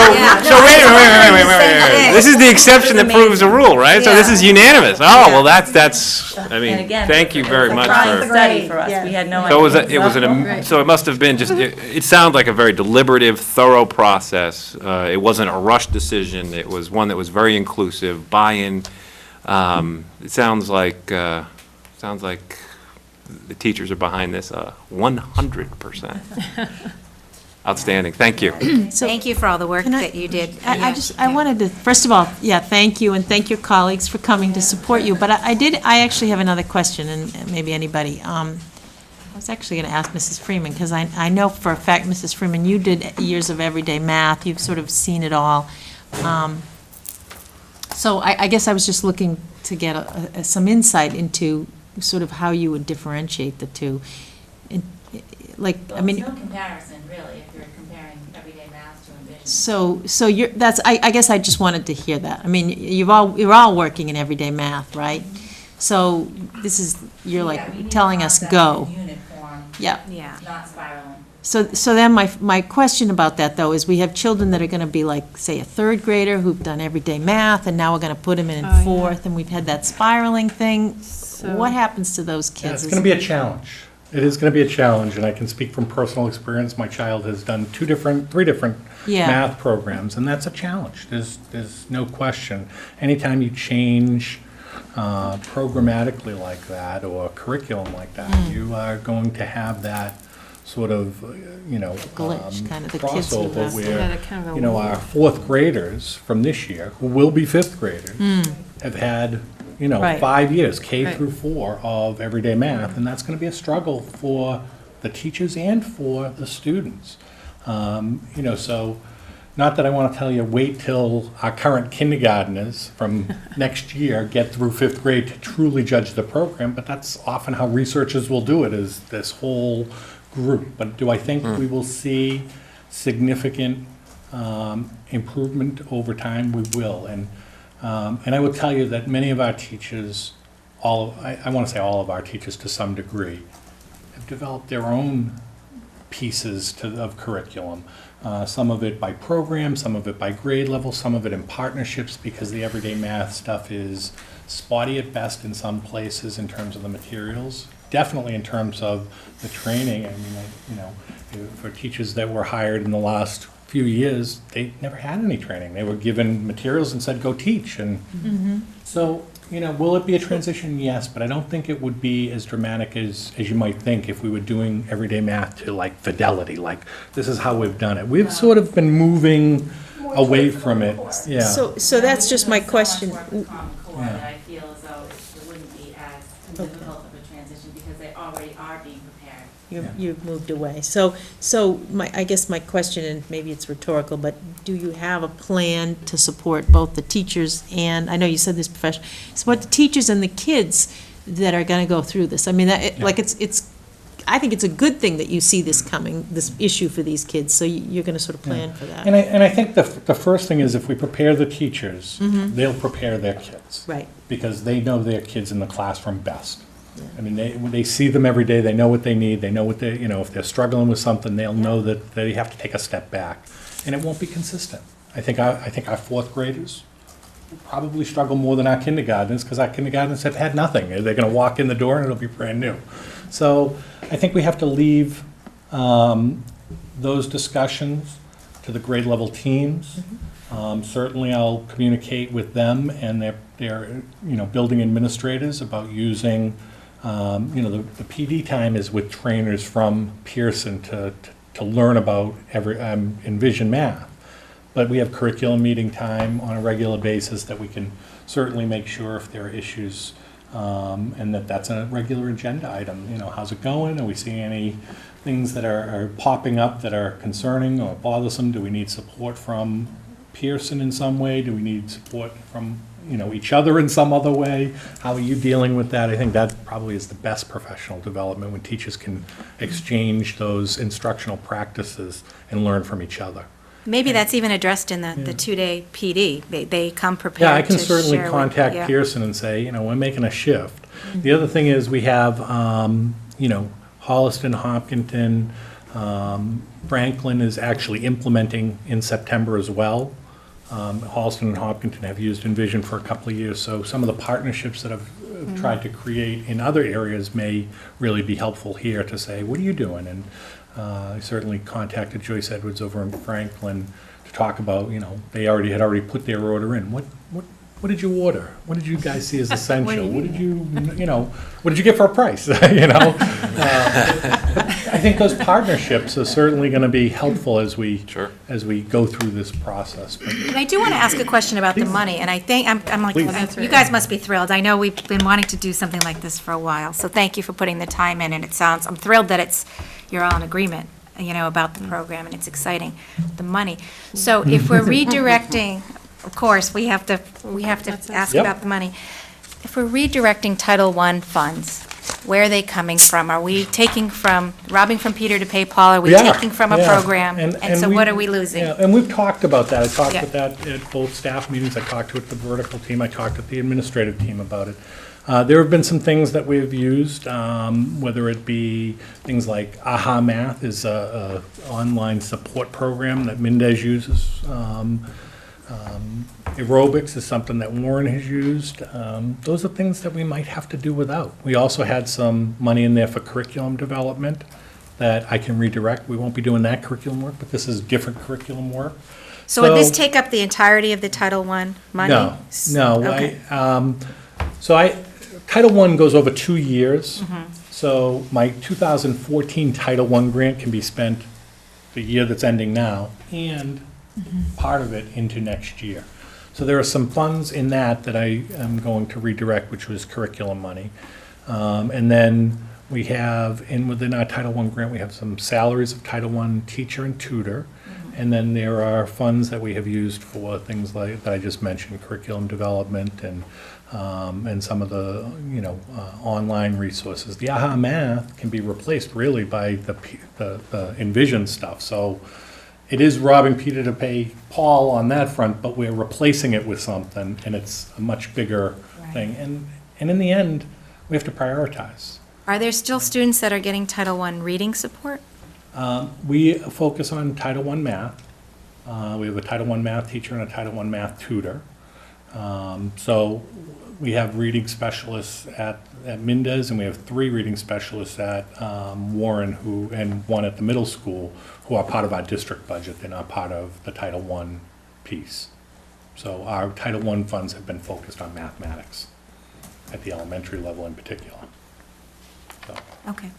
wait. This is the exception that proves the rule, right? So this is unanimous. Oh, well, that's, I And mean, again, thank you very much Surprise for. study for us. We had no So idea. so it must have been just, it sounded like a very deliberative, thorough process. It wasn't a rushed decision. It was one that was very inclusive, buy-in. It sounds like the teachers are behind this 100%. Outstanding, thank you. Thank you for all the work Can I- that you did. I wanted to, first of all, thank you, and thank your colleagues for coming to support you. But I actually have another question, and maybe anybody. I was actually going to ask Mrs. Freeman, because I know for a fact, Mrs. Freeman, you did years of everyday math, you've sort of seen it all. So I guess I was just looking to get some insight into sort of how you would differentiate the two. Like, I mean. There's no comparison, really, if you're comparing everyday math to envision. So you're, I guess I just wanted to hear that. I mean, you're all working in everyday math, right? So this is, you're Yeah, we like need telling us concepts go. in unit form, Yeah. Yeah. not spiraling. So then my question about that, though, is we have children that are going to be like, say, a third grader who've done everyday math, and now we're going to put them in Oh, yeah. fourth, and we've had that spiraling thing. So- What happens to those Yeah, kids? it's going to be a challenge. It is going to be a challenge, and I can speak from personal experience. My child has done three different Yeah. math programs, and that's a challenge. There's no question. Anytime you change programmatically like that, or curriculum like that, you are going to have that sort of, glitch, kind of the kids who crossover have- where, Yeah, they're kind of a our weird- fourth graders from this year, who will be fifth graders, have had, Right. 5 years, K Right. through 4 of everyday math, and that's going to be a struggle for the teachers and for the students. So, not that I want to tell you, wait till our current kindergartners from next year get through fifth grade to truly judge the program, but that's often how researchers will do it, is this whole group. But do I think we will see significant improvement over time? We will. And I will tell you that many of our teachers, I want to say all of our teachers to some degree, have developed their own pieces of curriculum. Some of it by program, some of it by grade level, some of it in partnerships, because the everyday math stuff is spotty at best in some places in terms of the materials. Definitely in terms of the training. I mean, for teachers that were hired in the last few years, they never had any training. They were given materials and said, go teach. And so, will it be a transition? Yes, but I don't think it would be as dramatic as you might think if we were doing everyday math to like fidelity, like this is how we've done it. We've sort of been moving away from it, yeah. So that's just my question. Work with Common Core that I feel as though it wouldn't be as difficult of a transition because they already are being prepared. You've moved away. So I guess my question, and maybe it's rhetorical, but do you have a plan to support both the teachers and, I know you said this profession, support the teachers and the kids that are going to go through this? I mean, I think it's a good thing that you see this coming, this issue for these kids, so you're going to sort of plan for that. And I think the first thing is if we prepare the teachers, they'll prepare their kids. Right. Because they know their kids in the classroom best. I mean, they see them every day, they know what they need, they know what they, if they're struggling with something, they'll know that they have to take a step back, and it won't be consistent. I think our fourth graders probably struggle more than our kindergartners, because our kindergartners have had nothing. They're gonna walk in the door and it'll be brand new. So I think we have to leave those discussions to the grade level teams. Certainly I'll communicate with them and their building administrators about using, the PD time is with trainers from Pearson to learn about Envision Math. But we have curriculum meeting time on a regular basis that we can certainly make sure if there are issues, and that's a regular agenda item. How's it going? Are we seeing any things that are popping up that are concerning or bothersome? Do we need support from Pearson in some way? Do we need support from, each other in some other way? How are you dealing with that? I think that probably is the best professional development, when teachers can exchange those instructional practices and learn from each other. Maybe that's even addressed in the two-day PD. They come prepared Yeah, I to can share certainly with- contact yeah. Pearson and say, we're making a shift. The other thing is we have, Holliston, Hopkinton, Franklin is actually implementing in September as well. Holliston and Hopkinton have used Envision for a couple of years, so some of the partnerships that I've tried to create in other areas may really be helpful here to say, what are you doing? And I certainly contacted Joyce Edwards over in Franklin to talk about, they had already put their order in. What did you order? What did you guys see as essential? What did you get for a price? I think those partnerships are certainly going to be helpful as we, Sure. as we go through this process. But And I do want to ask a question about the money, and I think, I'm like, you guys must be thrilled. I know we've been wanting to do something like this for a while, so thank you for putting the time in, and I'm thrilled that you're all in agreement, about the program, and it's exciting, the money. So if we're redirecting, of course, we have to ask Yep. about the money. If we're redirecting Title I funds, where are they coming from? Are we robbing from Peter to pay Paul? Are we We are, taking from a yeah. program? And so what are we losing? Yeah, and we've talked about that. I talked Yeah. with that at both staff meetings. I talked with the vertical team. I talked with the administrative team about it. There have been some things that we've used, whether it be things like AHA Math is a online support program that Mendez uses. Aerobics is something that Warren has used. Those are things that we might have to do without. We also had some money in there for curriculum development that I can redirect. We won't be doing that curriculum work, but this is different curriculum work. So would this take up the entirety of the Title I money? No, Okay. Title I goes over 2 years. So my 2014 Title I grant can be spent the year that's ending now and part of it into next year. So there are some funds in that I am going to redirect, which was curriculum money. And then we have, within our Title I grant, we have some salaries of Title I teacher and tutor. And then there are funds that we have used for things like, that I just mentioned, curriculum development and some of the, online resources. The AHA Math can be replaced really by the Envision stuff. So it is robbing Peter to pay Paul on that front, but we're replacing it with something, and it's a much bigger thing. And in the end, we have to prioritize. Are there still students that are getting Title I reading support? We focus on Title I math. We have a Title I math teacher and a Title I math tutor. So we have reading specialists at Mendez, and we have 3 reading specialists at Warren, and 1 at the middle school, who are part of our district budget. They're not part of the Title I piece. So our Title I funds have been focused on mathematics at the elementary level in particular. Okay.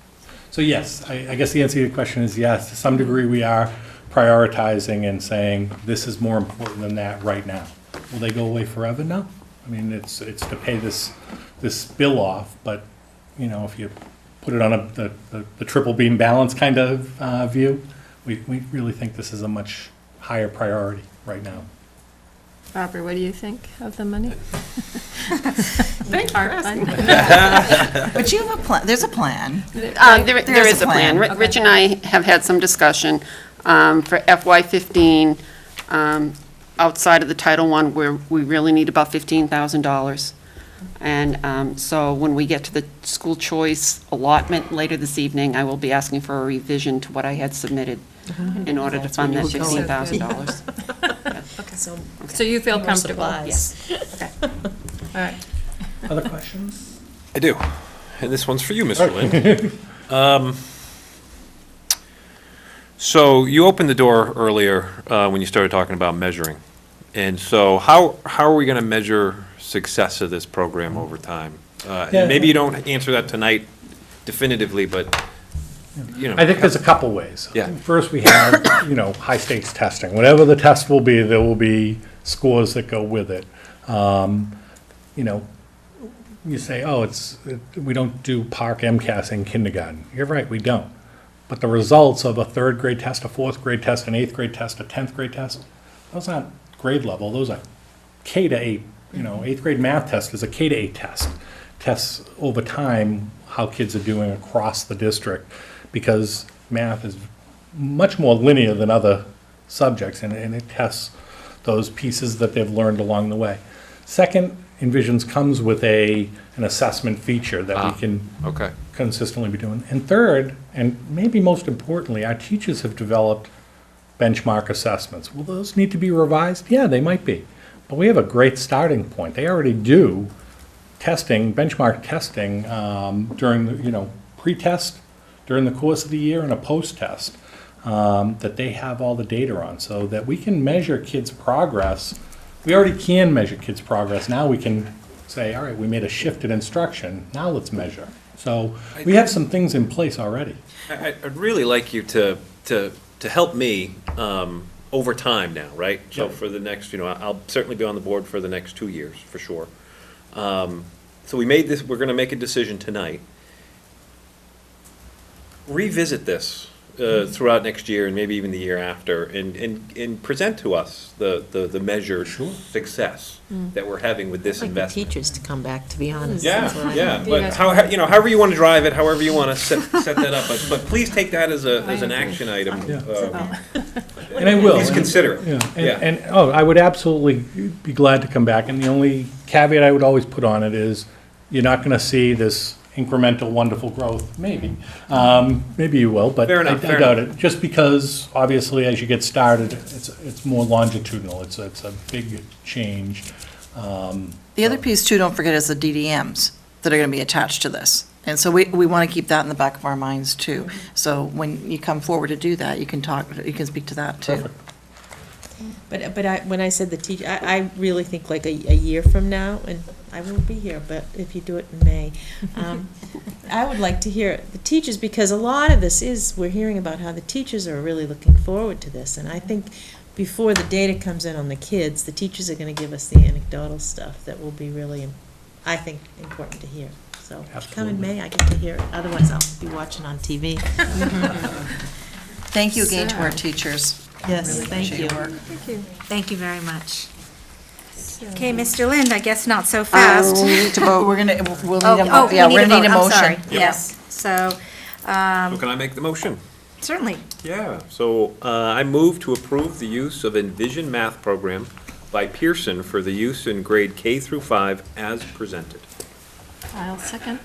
So yes, I guess the answer to your question is yes. To some degree, we are prioritizing and saying, this is more important than that right now. Will they go away forever? No. I mean, it's to pay this bill off, but, if you put it on the triple beam balance kind of view, we really think this is a much higher priority right now. Barbara, what do you think of the money? Thank you for asking. But you have a plan, there's a plan. There is a plan. Okay. Rich and I have had some discussion for FY15, outside of the Title I, where we really need about $15,000. And so when we get to the school choice allotment later this evening, I will be asking for a revision to what I had submitted in order to fund that $15,000. So you feel comfortable? Yes. Okay. All right. Other questions? I do. And this one's for you, Mr. Lynn. So you opened the door earlier when you started talking about measuring. And so how are we going to measure success of this program over time? Yeah. Maybe you don't answer that tonight definitively, but, I think there's a couple ways. Yeah. First, we have, high stakes testing. Whatever the test will be, there will be scores that go with it. You say, we don't do Park MCAS in kindergarten. You're right, we don't. But the results of a 3rd grade test, a 4th grade test, an 8th grade test, a 10th grade test, those aren't grade level, those are K to 8. 8th grade math test is a K to 8 test. Tests over time how kids are doing across the district, because math is much more linear than other subjects, and it tests those pieces that they've learned along the way. Second, Envisions comes with an assessment feature that we can consistently be doing. And third, and maybe most importantly, our teachers have developed benchmark assessments. Will those need to be revised? Yeah, they might be. But we have a great starting point. They already do testing, benchmark testing during the, pre-test, during the course of the year, and a post-test that they have all the data on, so that we can measure kids' progress. We already can measure kids' progress. Now we can say, all right, we made a shift in instruction. Now let's measure. So we have some things in place already. I'd really like you to help me over time now, right? So Yep. for the next, I'll certainly be on the board for the next 2 years, for sure. So we're going to make a decision tonight. Revisit this throughout next year and maybe even the year after, and present to us the measured success that we're having with this I'd like the investment. teachers to come back, to be honest. Yeah, That's what I- yeah, but however you want to drive it, however you want to set that up, but please take that as an action item. Yeah. And I will. Please consider it. Yeah, Yeah. and, I would absolutely be glad to come back, and the only caveat I would always put on it is, you're not gonna see this incremental, wonderful growth, maybe. Maybe you will, but Fair I enough, fair doubt enough. it, just because, obviously, as you get started, it's more longitudinal, it's a big change. The other piece too, don't forget, is the DDMs that are going to be attached to this. And so we want to keep that in the back of our minds too. So when you come forward to do that, you can speak to that too. Perfect. But when I said the teacher, I really think like a year from now, and I won't be here, but if you do it in May, I would like to hear the teachers, because a lot of this we're hearing about how the teachers are really looking forward to this, and I think before the data comes in on the kids, the teachers are going to give us the anecdotal stuff that will be really, I think, important to hear. So come in Absolutely. May, I get to hear it, otherwise I'll be watching on TV. Thank you again to our teachers. Yes, Really thank appreciate you. your work. Thank you very much. Okay, Mr. Lind, I guess not so fast. We'll need to vote, we'll need a, We yeah, we're gonna need a vote. I'm sorry. motion. Yes, so, So can I make the motion? certainly. Yeah, so I move to approve the use of Envision Math Program by Pearson for the use in grade K through 5 as presented. I'll second.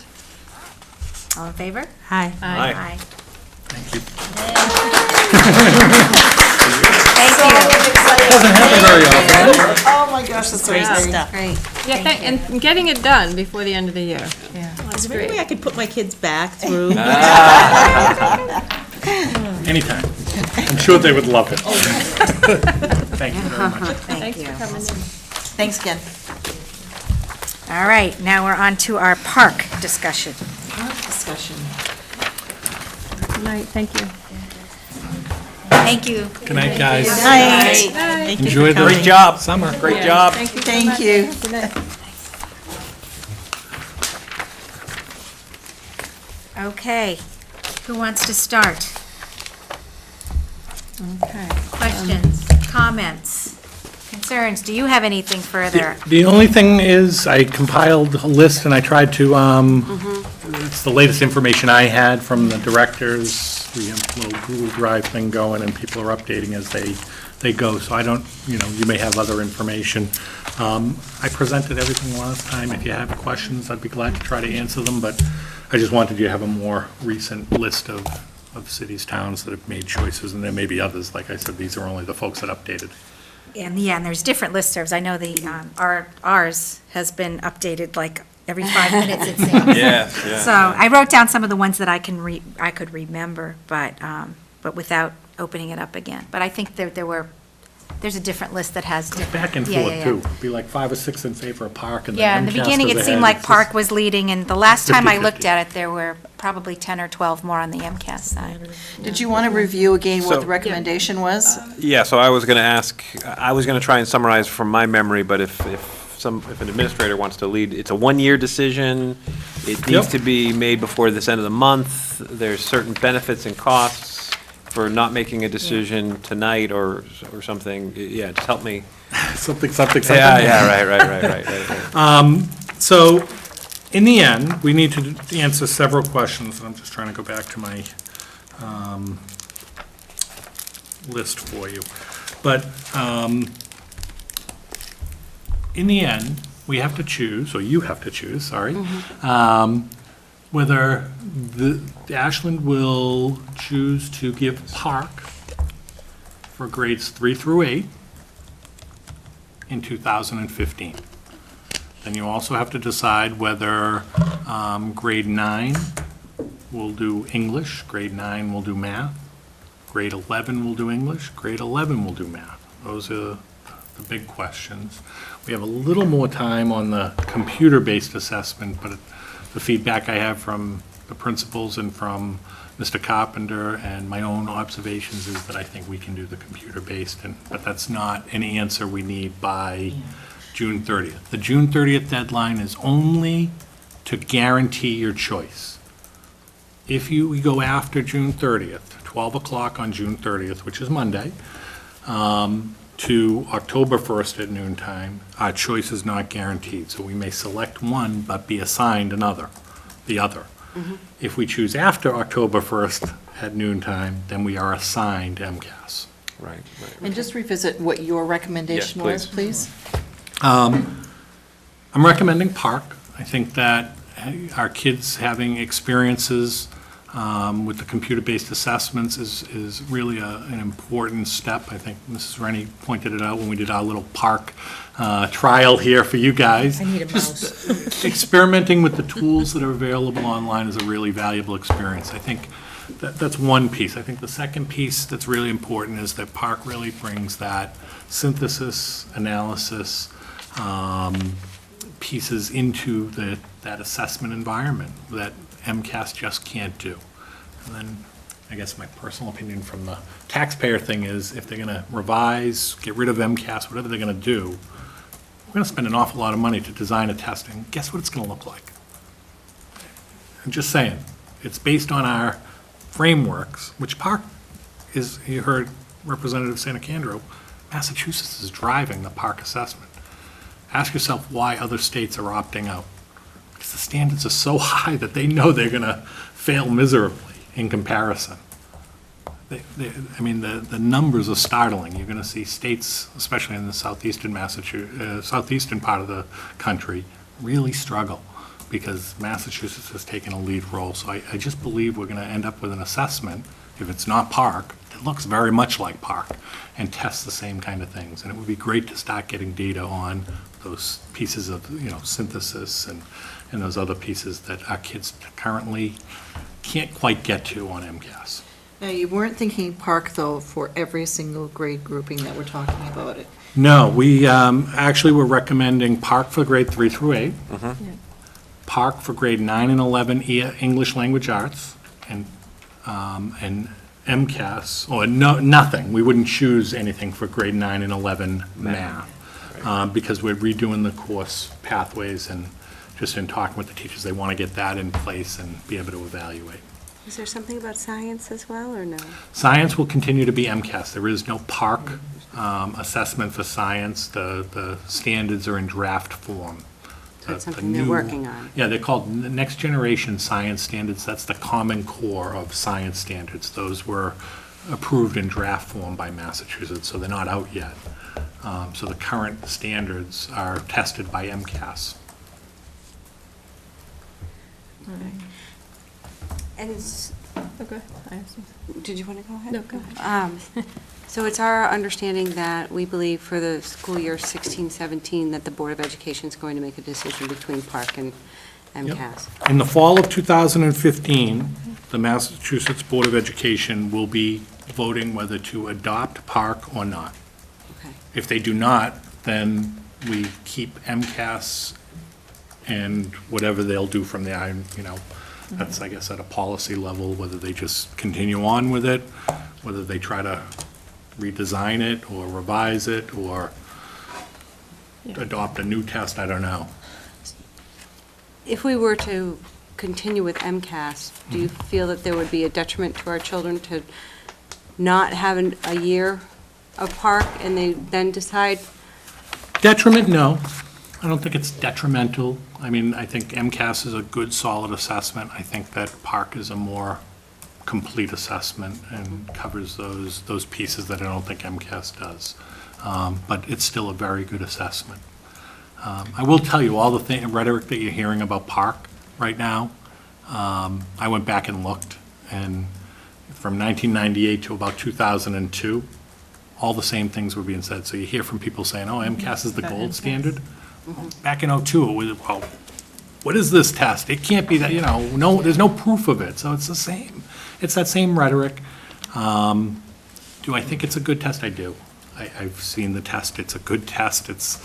All in favor? Hi. Aye. Thank you. Thank you. Doesn't happen very often. Oh my gosh, that's so Great exciting. stuff. Great. Yeah, and getting it done before the end of the year. Yeah. Is there any way I could put my kids back through? Anytime. I'm sure they would love it. Thank you very much. Thank you. Thanks again. All right, now we're on to our park discussion. Discussion. Good night, thank you. Thank you. Good night, guys. Night. Enjoy the Great job. summer. Great job. Thank you. Thank you. Okay, who wants to start? Okay. Questions, comments, concerns? Do you have anything further? The only thing is, I compiled a list and I tried to, it's the latest information I had from the directors. We have a little Google Drive thing going and people are updating as they go, so I don't, you may have other information. I presented everything last time. If you have questions, I'd be glad to try to answer them, but I just wanted you to have a more recent list of cities, towns that have made choices, and there may be others. Like I said, these are only the folks that updated. And there's different listservs. I know ours has been updated like every 5 minutes, it seems. Yeah, yeah. So I wrote down some of the ones that I could remember, but without opening it up again. But I think there's a different list that has different. Back and Yeah, forth, yeah, too. yeah. Be like 5 or 6 in favor of Park, and then Yeah, in the MCAS beginning, goes it seemed ahead. like It's Park just- was leading, and the last time I 50-50. looked at it, there were probably 10 or 12 more on the MCAS side. Did you want to review again what So- the recommendation was? Yeah, so I was going to try and summarize from my memory, but if an administrator wants to lead, it's a one-year decision. It needs Yep. to be made before this end of the month. There's certain benefits and costs for not making a decision tonight or something. Yeah, just help me. Something. Yeah, right. So, in the end, we need to answer several questions, and I'm just trying to go back to my list for you. But in the end, we have to choose, or you have to choose, sorry, whether the Ashland will choose to give Park for grades 3 through 8 in 2015. Then you also have to decide whether grade 9 will do English, grade 9 will do math, grade 11 will do English, grade 11 will do math. Those are the big questions. We have a little more time on the computer-based assessment, but the feedback I have from the principals and from Mr. Carpenter and my own observations is that I think we can do the computer-based, but that's not an answer we need by June 30th. The June 30th deadline is only to guarantee your choice. If we go after June 30th, 12 o'clock on June 30th, which is Monday, to October 1st at noon time, our choice is not guaranteed. So we may select one but be assigned the other. If we choose after October 1st at noon time, then we are assigned MCAS. Right. And just revisit what your recommendation was, please. I'm recommending Park. I think that our kids having experiences with the computer-based assessments is really an important step. I think Mrs. Rennie pointed it out when we did our little Park trial here for you guys. I need a Just mouse. experimenting with the tools that are available online is a really valuable experience. I think that's one piece. I think the second piece that's really important is that Park really brings that synthesis, analysis, pieces into that assessment environment that MCAS just can't do. And then, I guess my personal opinion from the taxpayer thing is if they're going to revise, get rid of MCAS, whatever they're going to do, we're going to spend an awful lot of money to design a test, and guess what it's going to look like? I'm just saying, it's based on our frameworks, which Park is, you heard Representative Santacandro, Massachusetts is driving the Park assessment. Ask yourself why other states are opting out. Because the standards are so high that they know they're going to fail miserably in comparison. The numbers are startling. You're going to see states, especially in the southeastern southeastern part of the country, really struggle because Massachusetts has taken a lead role. So I just believe we're going to end up with an assessment, if it's not Park, that looks very much like Park and tests the same kind of things. And it would be great to start getting data on those pieces of, synthesis and those other pieces that our kids currently can't quite get to on MCAS. Now, you weren't thinking Park, though, for every single grade grouping that we're talking about it. No, we actually were recommending Park for grade 3 through 8, Park for grade 9 and 11 English language arts, and MCAS, or nothing. We wouldn't choose anything for grade 9 and 11 math, because we're redoing the course pathways, and just in talking with the teachers, they want to get that in place and be able to evaluate. Is there something about science as well, or no? Science will continue to be MCAS. There is no Park assessment for science. The standards are in draft form. So it's something they're working on. Yeah, they're called Next Generation Science Standards. That's the common core of science standards. Those were approved in draft form by Massachusetts, so they're not out yet. So the current standards are tested by MCAS. All right. And Okay. I have some. did you want to go ahead? No, go ahead. So it's our understanding that we believe for the school year 16-17 that the Board of Education is going to make a decision between Park and MCAS. In the fall of 2015, the Massachusetts Board of Education will be voting whether to adopt Park or not. Okay. If they do not, then we keep MCAS and whatever they'll do from there, that's, I guess, at a policy level, whether they just continue on with it, whether they try to redesign it or revise it or adopt a new test, I don't know. If we were to continue with MCAS, do you feel that there would be a detriment to our children to not have a year of Park and they then decide? Detriment, no. I don't think it's detrimental. I mean, I think MCAS is a good, solid assessment. I think that Park is a more complete assessment and covers those pieces that I don't think MCAS does. But it's still a very good assessment. I will tell you, all the rhetoric that you're hearing about Park right now, I went back and looked, and from 1998 to about 2002, all the same things were being said. So you hear from people saying, oh, MCAS is the gold standard. Back in '02, it was, well, what is this test? It can't be that, no, there's no proof of it. So it's the same. It's that same rhetoric. Do I think it's a good test? I do. I've seen the test, it's a good test, it's,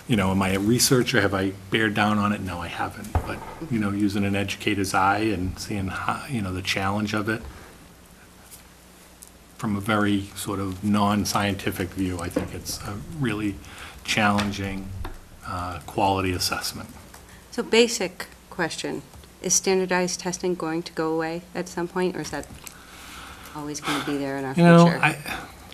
am I a researcher, have I bared down on it? No, I haven't, but, using an educator's eye and seeing how, the challenge of it, from a very sort of non-scientific view, I think it's a really challenging quality assessment. So basic question, is standardized testing going to go away at some point, or is that always going to be there in our future?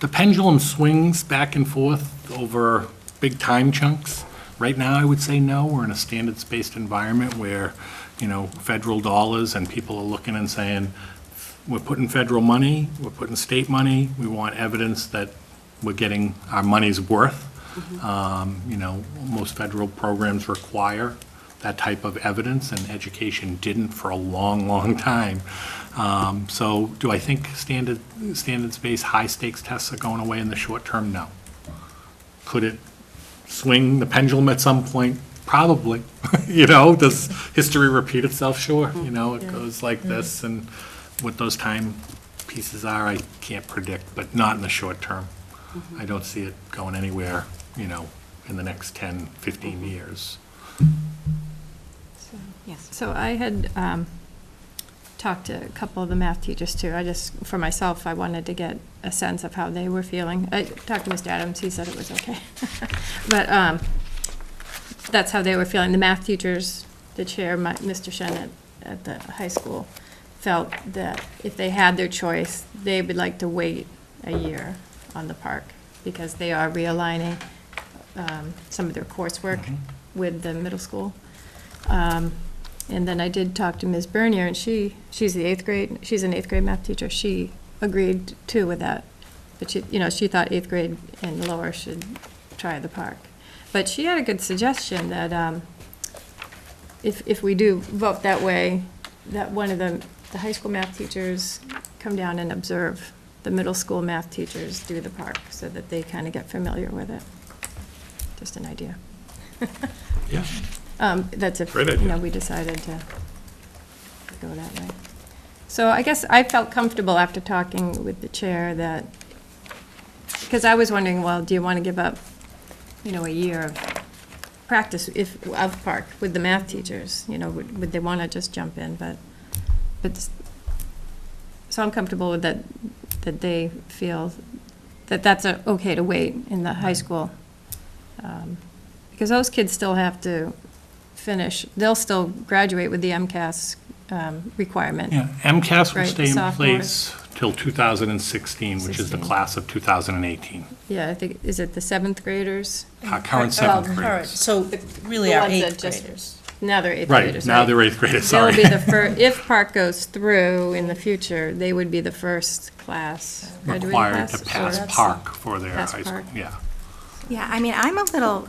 The pendulum swings back and forth over big time chunks. Right now, I would say no. We're in a standards-based environment where, federal dollars and people are looking and saying, we're putting federal money, we're putting state money, we want evidence that we're getting our money's worth. Most federal programs require that type of evidence, and education didn't for a long, long time. So do I think standards-based high-stakes tests are going away in the short term? No. Could it swing the pendulum at some point? Probably. Does history repeat itself? Sure. It goes like this, and what those time pieces are, I can't predict, but not in the short term. I don't see it going anywhere, in the next 10, 15 years. Yes. So I had talked to a couple of the math teachers too. For myself, I wanted to get a sense of how they were feeling. I talked to Mr. Adams, he said it was okay. But that's how they were feeling. The math teachers, the chair, Mr. Shen at the high school, felt that if they had their choice, they would like to wait a year on the park because they are realigning some of their coursework with the middle school. And then I did talk to Ms. Bernier, and she's the 8th grade, she's an 8th grade math teacher. She agreed too with that. But she thought 8th grade and lower should try the park. But she had a good suggestion that if we do vote that way, that one of the high school math teachers come down and observe the middle school math teachers do the park so that they kind of get familiar with it. Just an idea. Yeah. That's if, Great idea. we decided to go that way. So I guess I felt comfortable after talking with the chair that, because I was wondering, well, do you want to give up, a year of practice of park with the math teachers? Would they want to just jump in? But so I'm comfortable with that they feel that that's okay to wait in the high school. Because those kids still have to finish, they'll still graduate with the MCAS requirement. Yeah, MCAS will Right, stay in sophomores. place till 2016, which is the 16. class of 2018. Yeah, I think, is it the 7th graders? Current 7th All right, graders. so really The our ones that 8th just- graders. Now they're 8th Right, graders, now they're 8th graders, sorry. They'll be the first, if park goes through in the future, they would be the first class, graduating Required class. to pass or- park for their Pass high school, park. yeah. Yeah, I'm a little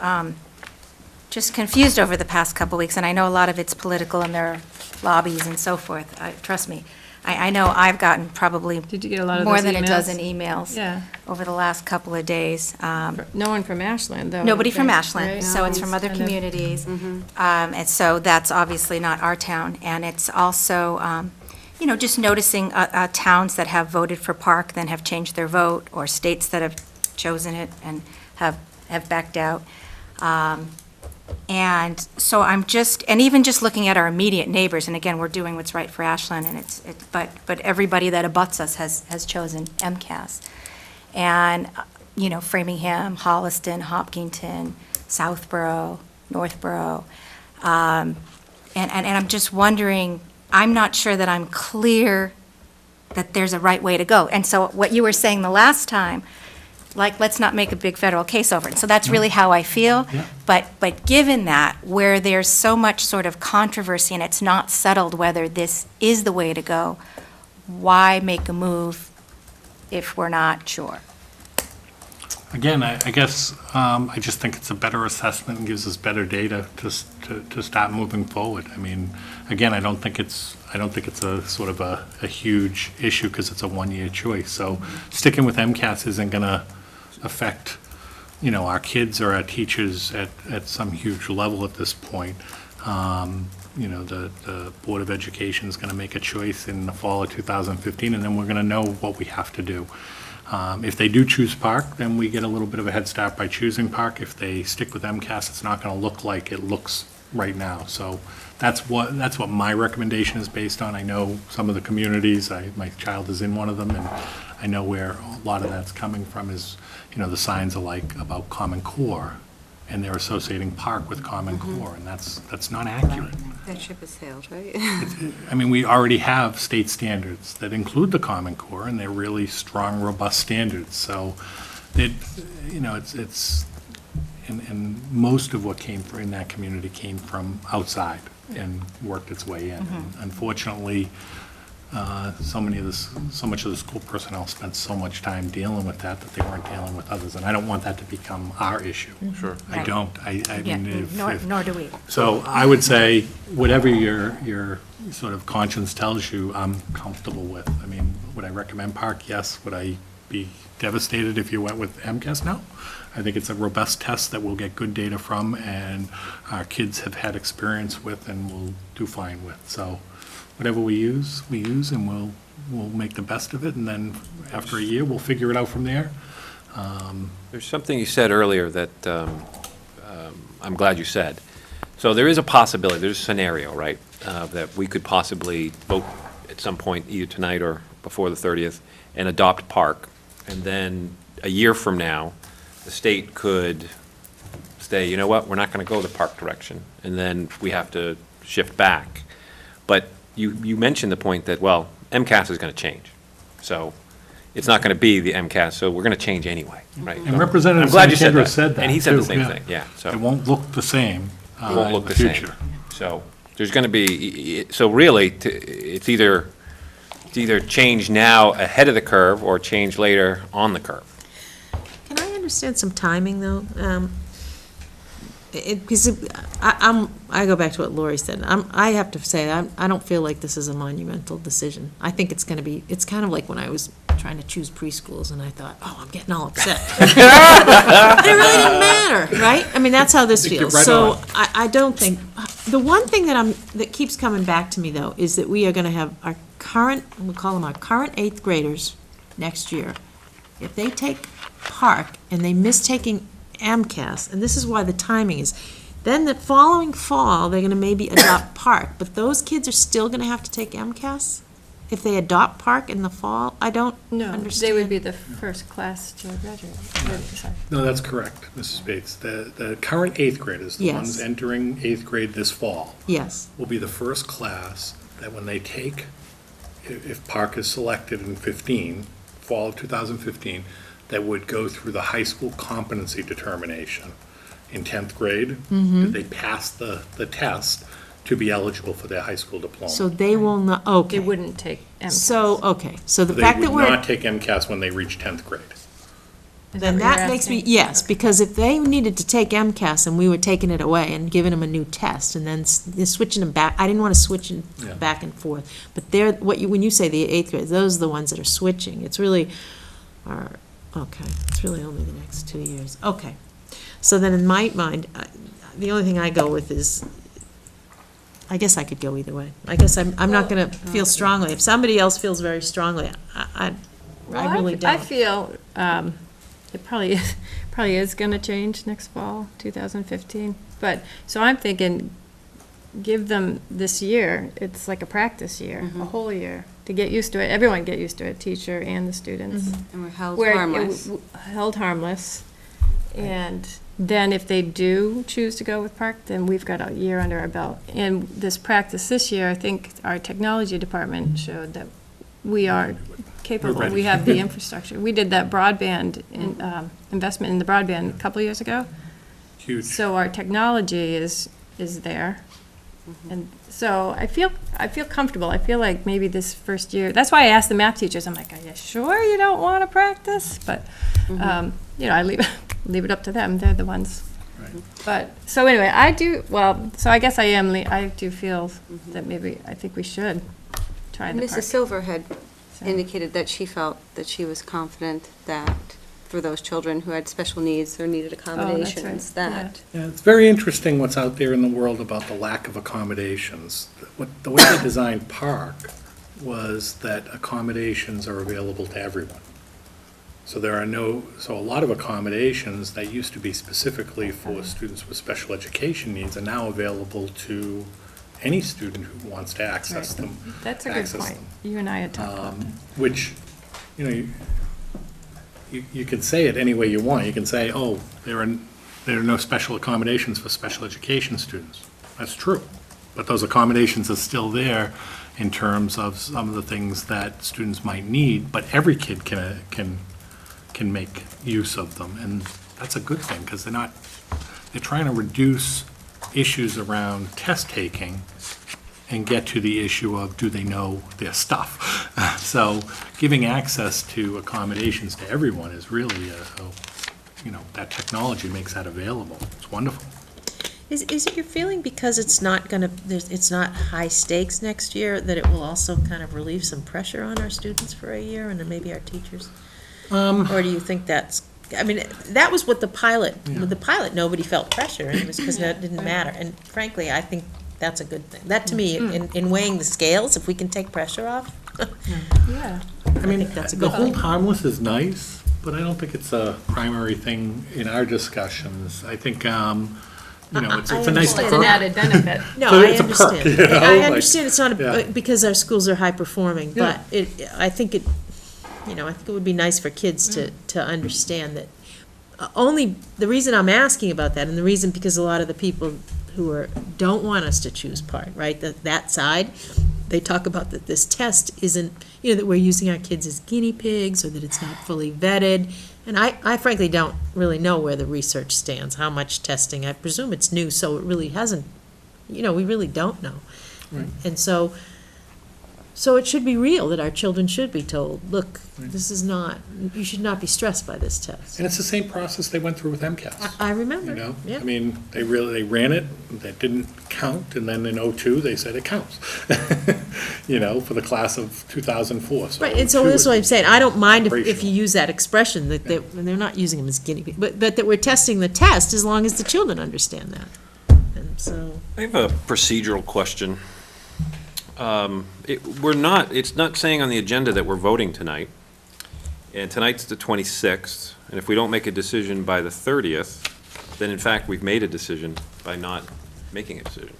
just confused over the past couple weeks, and I know a lot of it's political and there are lobbies and so forth. Trust me, I know I've gotten probably Did you get a lot of more those than a emails? dozen emails Yeah. over the last couple of days. No one from Ashland, though. Nobody from right? Ashland, Right? so it's from other Kind of- communities. And so that's obviously not our town. And it's also, just noticing towns that have voted for park, then have changed their vote, or states that have chosen it and have backed out. And so I'm and even just looking at our immediate neighbors, and again, we're doing what's right for Ashland, and but everybody that abuts us has chosen MCAS. And, Framingham, Holliston, Hopkinton, Southborough, Northborough. And I'm just wondering, I'm not sure that I'm clear that there's a right way to go. And so what you were saying the last time, let's not make a big federal case over it. So that's really how I feel. Yeah. But given that, where there's so much sort of controversy and it's not settled whether this is the way to go, why make a move if we're not sure? Again, I guess, I just think it's a better assessment and gives us better data to start moving forward. I mean, again, I don't think it's a sort of a huge issue because it's a one-year choice. So sticking with MCAS isn't going to affect, our kids or our teachers at some huge level at this point. The Board of Education is going to make a choice in the fall of 2015, and then we're going to know what we have to do. If they do choose Park, then we get a little bit of a head start by choosing Park. If they stick with MCAS, it's not going to look like it looks right now. So that's what my recommendation is based on. I know some of the communities, my child is in one of them, and I know where a lot of that's coming from is, the signs are like about Common Core, and they're associating Park with Common Core, and that's not accurate. That ship has sailed, right? I mean, we already have state standards that include the Common Core, and they're really strong, robust standards. So, and most of what came in that community came from outside and worked its way in. And unfortunately, so much of the school personnel spent so much time dealing with that they weren't dealing with others. And I don't want that to become our issue. Sure. I don't. I Yeah, mean, nor do we. So I would say, whatever your sort of conscience tells you, I'm comfortable with. I mean, would I recommend Park? Yes. Would I be devastated if you went with MCAS? No. I think it's a robust test that we'll get good data from, and our kids have had experience with and will do fine with. So whatever we use, and we'll make the best of it, and then after a year, we'll figure it out from there. There's something you said earlier that I'm glad you said. So there is a possibility, there's a scenario, right, that we could possibly vote at some point, either tonight or before the 30th, and adopt Park. And then a year from now, the state could say, you know what, we're not going to go the Park direction, and then we have to shift back. But you mentioned the point that, well, MCAS is going to change. So it's not going to be the MCAS, so we're going to change anyway, right? And Representative I'm glad you Santandra said that, and he said the too, same yeah. thing, yeah. So It won't look the same it won't look in the the same. future. So there's going to be, so really, it's either change now ahead of the curve or change later on the curve. Can I understand some timing, though? Because I go back to what Lori said. I have to say, I don't feel like this is a monumental decision. I think it's going to be, it's kind of like when I was trying to choose preschools, and I thought, oh, I'm getting all upset. But it really didn't matter, right? I mean, that's how this feels. right So on. I don't think, the one thing that keeps coming back to me, though, is that we are going to have our current, we'll call them our current eighth graders next year. If they take Park and they miss taking MCAS, and this is why the timing is, then the following fall, they're going to maybe adopt Park, but those kids are still going to have to take MCAS? If they adopt Park in the fall? I don't No, understand. they would be the first class to graduate. Sorry. No, that's correct, Mrs. Bates. The current eighth graders, the Yes. ones entering eighth grade this fall, Yes, will be the first class that when they take, if Park is selected in 15, fall of 2015, that would go through the high school competency determination in 10th grade. Did they pass the test to be eligible for their high school diploma? so they will not, okay. They wouldn't take MCAS. So, okay, so the They fact that would we're. not take MCAS when they reach 10th grade. Then what you're that makes me, asking? yes, because if they needed to take MCAS and we were taking it away and giving them a new test and then switching them back, I didn't want to switch them Yeah. back and forth. But they're, when you say the eighth grade, those are the ones that are switching. It's really, okay, it's really only the next 2 years. Okay. So then in my mind, the only thing I go with is, I guess I could go either way. I guess I'm not going to feel strongly. If somebody else feels very strongly, I really don't. I feel it probably is going to change next fall, 2015. But, so I'm thinking, give them this year, it's like a practice year, a whole year, to get used to it. Everyone get used to it, teacher and the students. And we're held Where it harmless. held harmless. And then if they do choose to go with Park, then we've got a year under our belt. And this practice this year, I think our technology department showed that we are capable. ready. We have the infrastructure. We did that broadband, investment in the broadband a couple years ago. Huge. So our technology is there. And so I feel comfortable. I feel like maybe this first year, that's why I asked the math teachers, I'm like, are you sure you don't want to practice? But, I leave it up to them. They're the ones. Right. But, so anyway, I guess I do feel that maybe, I think we should try the Mrs. Park. Silver had So- indicated that she felt that she was confident that for those children who had special needs or needed accommodations, yeah. that. Yeah, it's very interesting what's out there in the world about the lack of accommodations. The way they designed Park was that accommodations are available to everyone. So there are no, so a lot of accommodations that used to be specifically for students with special education needs are now available to any student who wants to access them. That's a good point. You and I had talked about that. Which, you can say it any way you want. You can say, oh, there are no special accommodations for special education students. That's true. But those accommodations are still there in terms of some of the things that students might need, but every kid can make use of them. And that's a good thing, because they're trying to reduce issues around test taking and get to the issue of, do they know their stuff? So giving access to accommodations to everyone is really, that technology makes that available. It's wonderful. Is it your feeling because it's not it's not high stakes next year, that it will also kind of relieve some pressure on our students for a year and then maybe our teachers? Or do you think that was what the pilot, with the pilot, nobody felt pressure, and it was because that didn't matter. And frankly, I think that's a good thing. That, to me, in weighing the scales, if we can take pressure off, Yeah. I mean, think that's a the good hold thing. harmless is nice, but I don't think it's a primary thing in our discussions. I think, it's a nice It's an perk. added benefit. No, So I it's a perk, understand. you know, I like- understand it's not Yeah. because our schools are high performing, but Yeah. I think it would be nice for kids to understand that. Only, the reason I'm asking about that, and the reason because a lot of the people who don't want us to choose part, right, that side, they talk about that this test isn't, that we're using our kids as guinea pigs, or that it's not fully vetted. And I frankly don't really know where the research stands, how much testing. I presume it's new, so it really hasn't, we really don't know. Right. And so it should be real, that our children should be told, look, this is not, you should not be stressed by this test. And it's the same process they went through with MCAS. I remember, yeah. I mean, they ran it, that didn't count, and then in '02, they said it counts, for the class of 2004. Right, and so 02 that's what I'm saying, I don't mind if you operational. use that expression, that they're not using them as guinea pigs, but that we're testing the test as long as the children understand that. And so, I have a procedural question. It's not saying on the agenda that we're voting tonight, and tonight's the 26th, and if we don't make a decision by the 30th, then in fact, we've made a decision by not making a decision.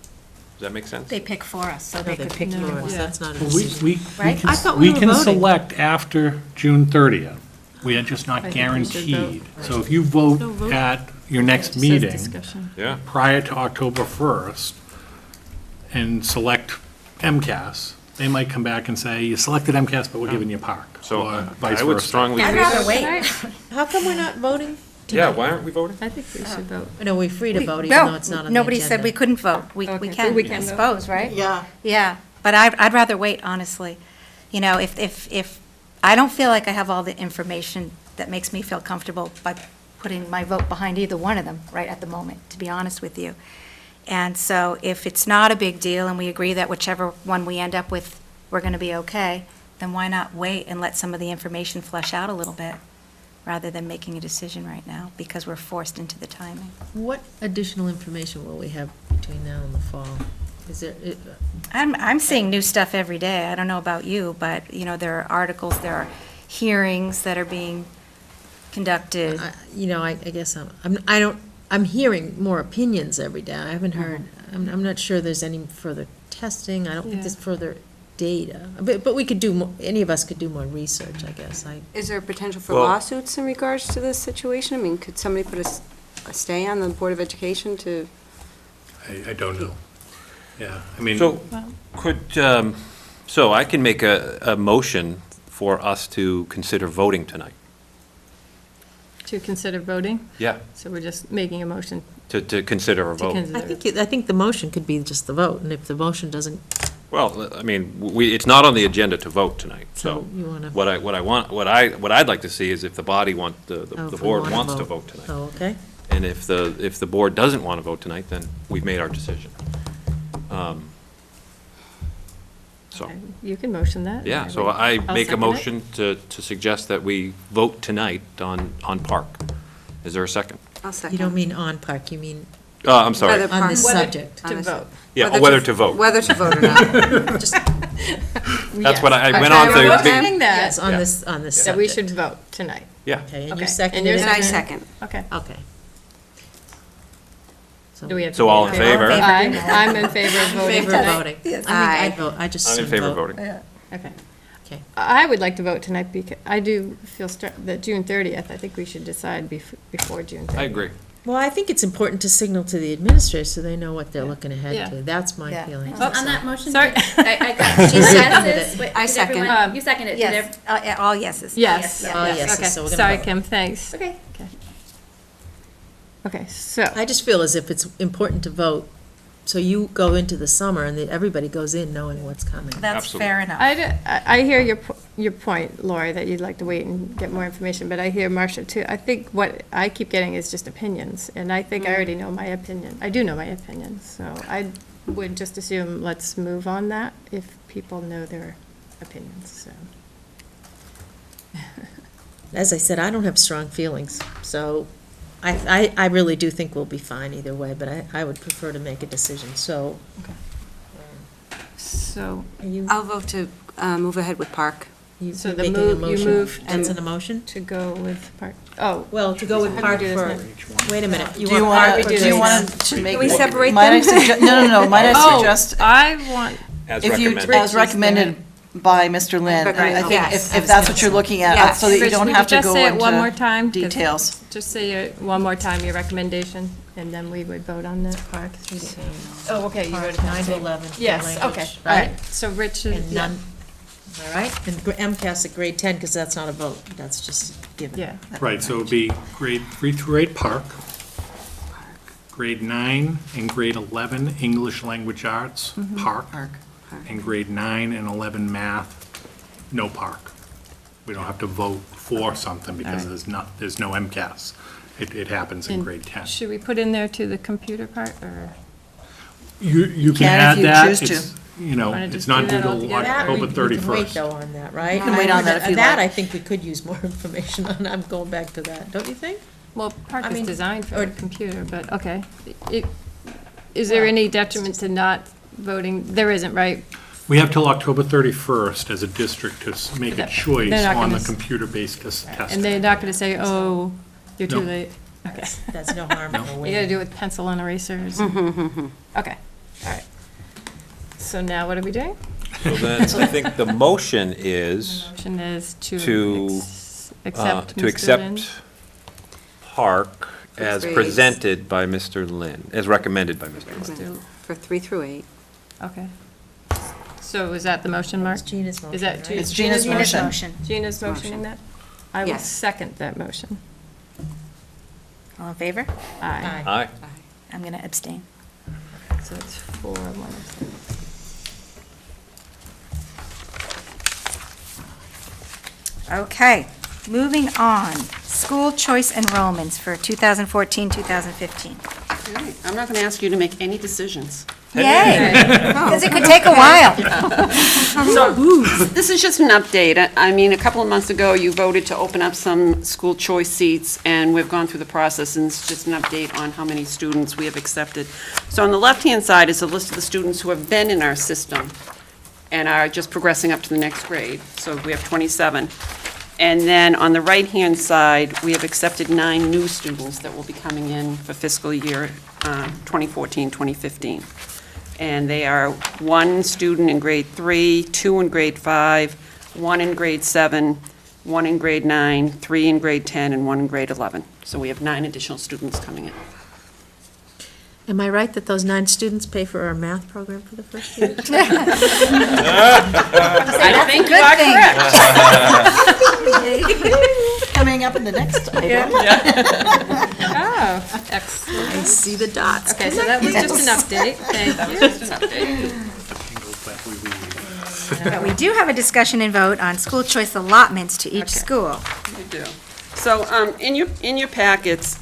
Does that make sense? They pick for us, so no, they they could picked pick for us, that's not a Well, decision. Right? I thought we were can voting. select after June 30th. We are just not I think we should guaranteed. So if you vote No vote. at your next It says meeting, discussion. Yeah. prior to October 1st, and select MCAS, they might come back and say, you selected MCAS, but we're giving you Park, So or vice I would versa. strongly. I'd rather wait. How come we're not voting? Yeah, why aren't we voting? I think we should vote. No, we're free to vote, even though it's not on the agenda. Nobody said we couldn't vote. We Okay, can, we I can vote. suppose, right? Yeah. Yeah, but I'd rather wait, honestly. If I don't feel like I have all the information that makes me feel comfortable by putting my vote behind either one of them right at the moment, to be honest with you. And so if it's not a big deal and we agree that whichever one we end up with, we're going to be okay, then why not wait and let some of the information flesh out a little bit, rather than making a decision right now, because we're forced into the timing. What additional information will we have between now and the fall? Is there, I'm seeing new stuff every day. I don't know about you, but, there are articles, there are hearings that are being conducted. I guess I'm hearing more opinions every day. I haven't heard, I'm not sure there's any further testing. I don't think Yeah. there's further data. But we could do, any of us could do more research, I guess. Is there a potential for Well- lawsuits in regards to this situation? I mean, could somebody put a stay on the Board of Education to? I don't know. Yeah, I mean. So, so I can make a motion for us to consider voting tonight. To consider voting, Yeah, so we're just making a motion to consider a to vote. consider. I think the motion could be just the vote, and if the motion doesn't, Well, I mean, it's not on the agenda to vote tonight, so so you want to. what I'd like to see is if the body the board wants to vote tonight. Oh, okay. And if the board doesn't want to vote tonight, then we've made our decision. So, Okay, you can motion that. yeah, so I I'll make a second it. motion to suggest that we vote tonight on Park. Is there a second? I'll second. You don't mean on Park, you mean I'm sorry. Whether on this Whether- subject. To vote. Yeah, whether to vote. Whether to vote or not. Just, That's what I went Okay, on to. we're voting that, yes, on Yeah. this that we subject. should vote tonight. Yeah. Okay, and Okay, you and seconded you're it? And I Second. second. Okay. Okay. So- Do we have to So be all in favor? I'm in favor of voting Favor of tonight. voting? Yes. I mean, I'd vote, I just I'm in said favor of vote. voting. Okay. Okay. I would like to vote tonight because I do feel that June 30th, I think we should decide before June 30th. I agree. Well, I think it's important to signal to the administrators so they know what they're looking Yeah. ahead to. That's my Yeah. feeling. Oh, On that motion? Sorry. I got She seconded yeses. it. Wait, I did second. everyone- You seconded it. Did Yes, all yeses. Yes. Yes, Oh, yes, Okay, so we're gonna sorry, vote. Kim, thanks. Okay. Okay, so, I just feel as if it's important to vote, so you go into the summer and that everybody goes in knowing what's coming. That's Absolutely. fair enough. I hear your point, Lori, that you'd like to wait and get more information, but I hear Marcia too. I think what I keep getting is just opinions, and I think I already know my opinion. I do know my opinion, so I would just assume let's move on that if people know their opinions, so. As I said, I don't have strong feelings, so I really do think we'll be fine either way, but I would prefer to make a decision, so. So, Are you, I'll vote to move ahead with Park. you So the making a move- you motion? moved That's to- an emotion? to go with Park, oh, Well, to go with How do Park we do for, this wait a minute. Do you want to, do you want to make? we separate might I them? sugge- No, might I oh, suggest, I want, As if you, recommended. as recommended by Mr. Lynn, I think Yes. if that's what you're looking at, Yes. so that you Rich, don't would have to just go say it one more into time? 'Cause- details. Just say one more time your recommendation, and then we would vote on the Park. Oh, okay, you voted 9 to 11. for Yes, language, okay, all Right? right. So Rich is, And yeah, none, all right? And MCAS at grade 10, because that's not a vote, that's just given. yeah. Right, so it would be grade 3 through 8 Park, grade 9 and grade 11 English Language Arts, Park, and grade 9 and 11 Math, no Park. We don't have to vote for something because there's no MCAS. It happens in And grade 10. Should we put in there to the computer part, or? You can Can add if you that. choose to. It's, you know, Wanna it's just not do due that till altogether? That, October we can wait 31st. though on that, right? You can wait on that if you That, like. I think we could use more information on, I'm going back to that, don't you think? Well, Park I is mean, designed for or- a computer, but, okay. Is there any detriment to not voting? There isn't, right? We have till October 31st as a district to make a They're choice not on gonna the s- computer-based testing. And they're not going to say, oh, you're too No. late? Okay. That's no harm in You got to waiting. do it with pencil and erasers. Okay, all right. So now what are we doing? So then, I think the motion is Motion is to To, accept to Mr. Lynn. accept Park as grades. presented by Mr. Lynn, as recommended by Mr. Lynn. For 3 through 8. Okay. So is that the motion, Mark? It's Gina's motion, Is that right? It's Gina's motion. Gina's motioning that? I will Yes. second that motion. All in favor? Aye. Aye. I'm going to abstain. So it's 4-1. Okay, moving on. School choice enrollments for 2014, 2015. I'm not going to ask you to make any decisions. Yay! Because it could take a while. So, this is just an update. I mean, a couple of months ago, you voted to open up some school choice seats, and we've gone through the process, and it's just an update on how many students we have accepted. So on the left-hand side is a list of the students who have been in our system and are just progressing up to the next grade. So we have 27. And then on the right-hand side, we have accepted 9 new students that will be coming in for fiscal year 2014, 2015. And they are 1 student in grade 3, 2 in grade 5, 1 in grade 7, 1 in grade 9, 3 in grade 10, and 1 in grade 11. So we have 9 additional students coming in. Am I right that those 9 students pay for our math program for the first year? I think you are correct. Coming up in the next item. Oh, excellent. I see the dots. Okay, so that was just an update. Thank you. Just an update. But we do have a discussion and vote on school choice allotments to each Okay. school. We do. So, in your packets,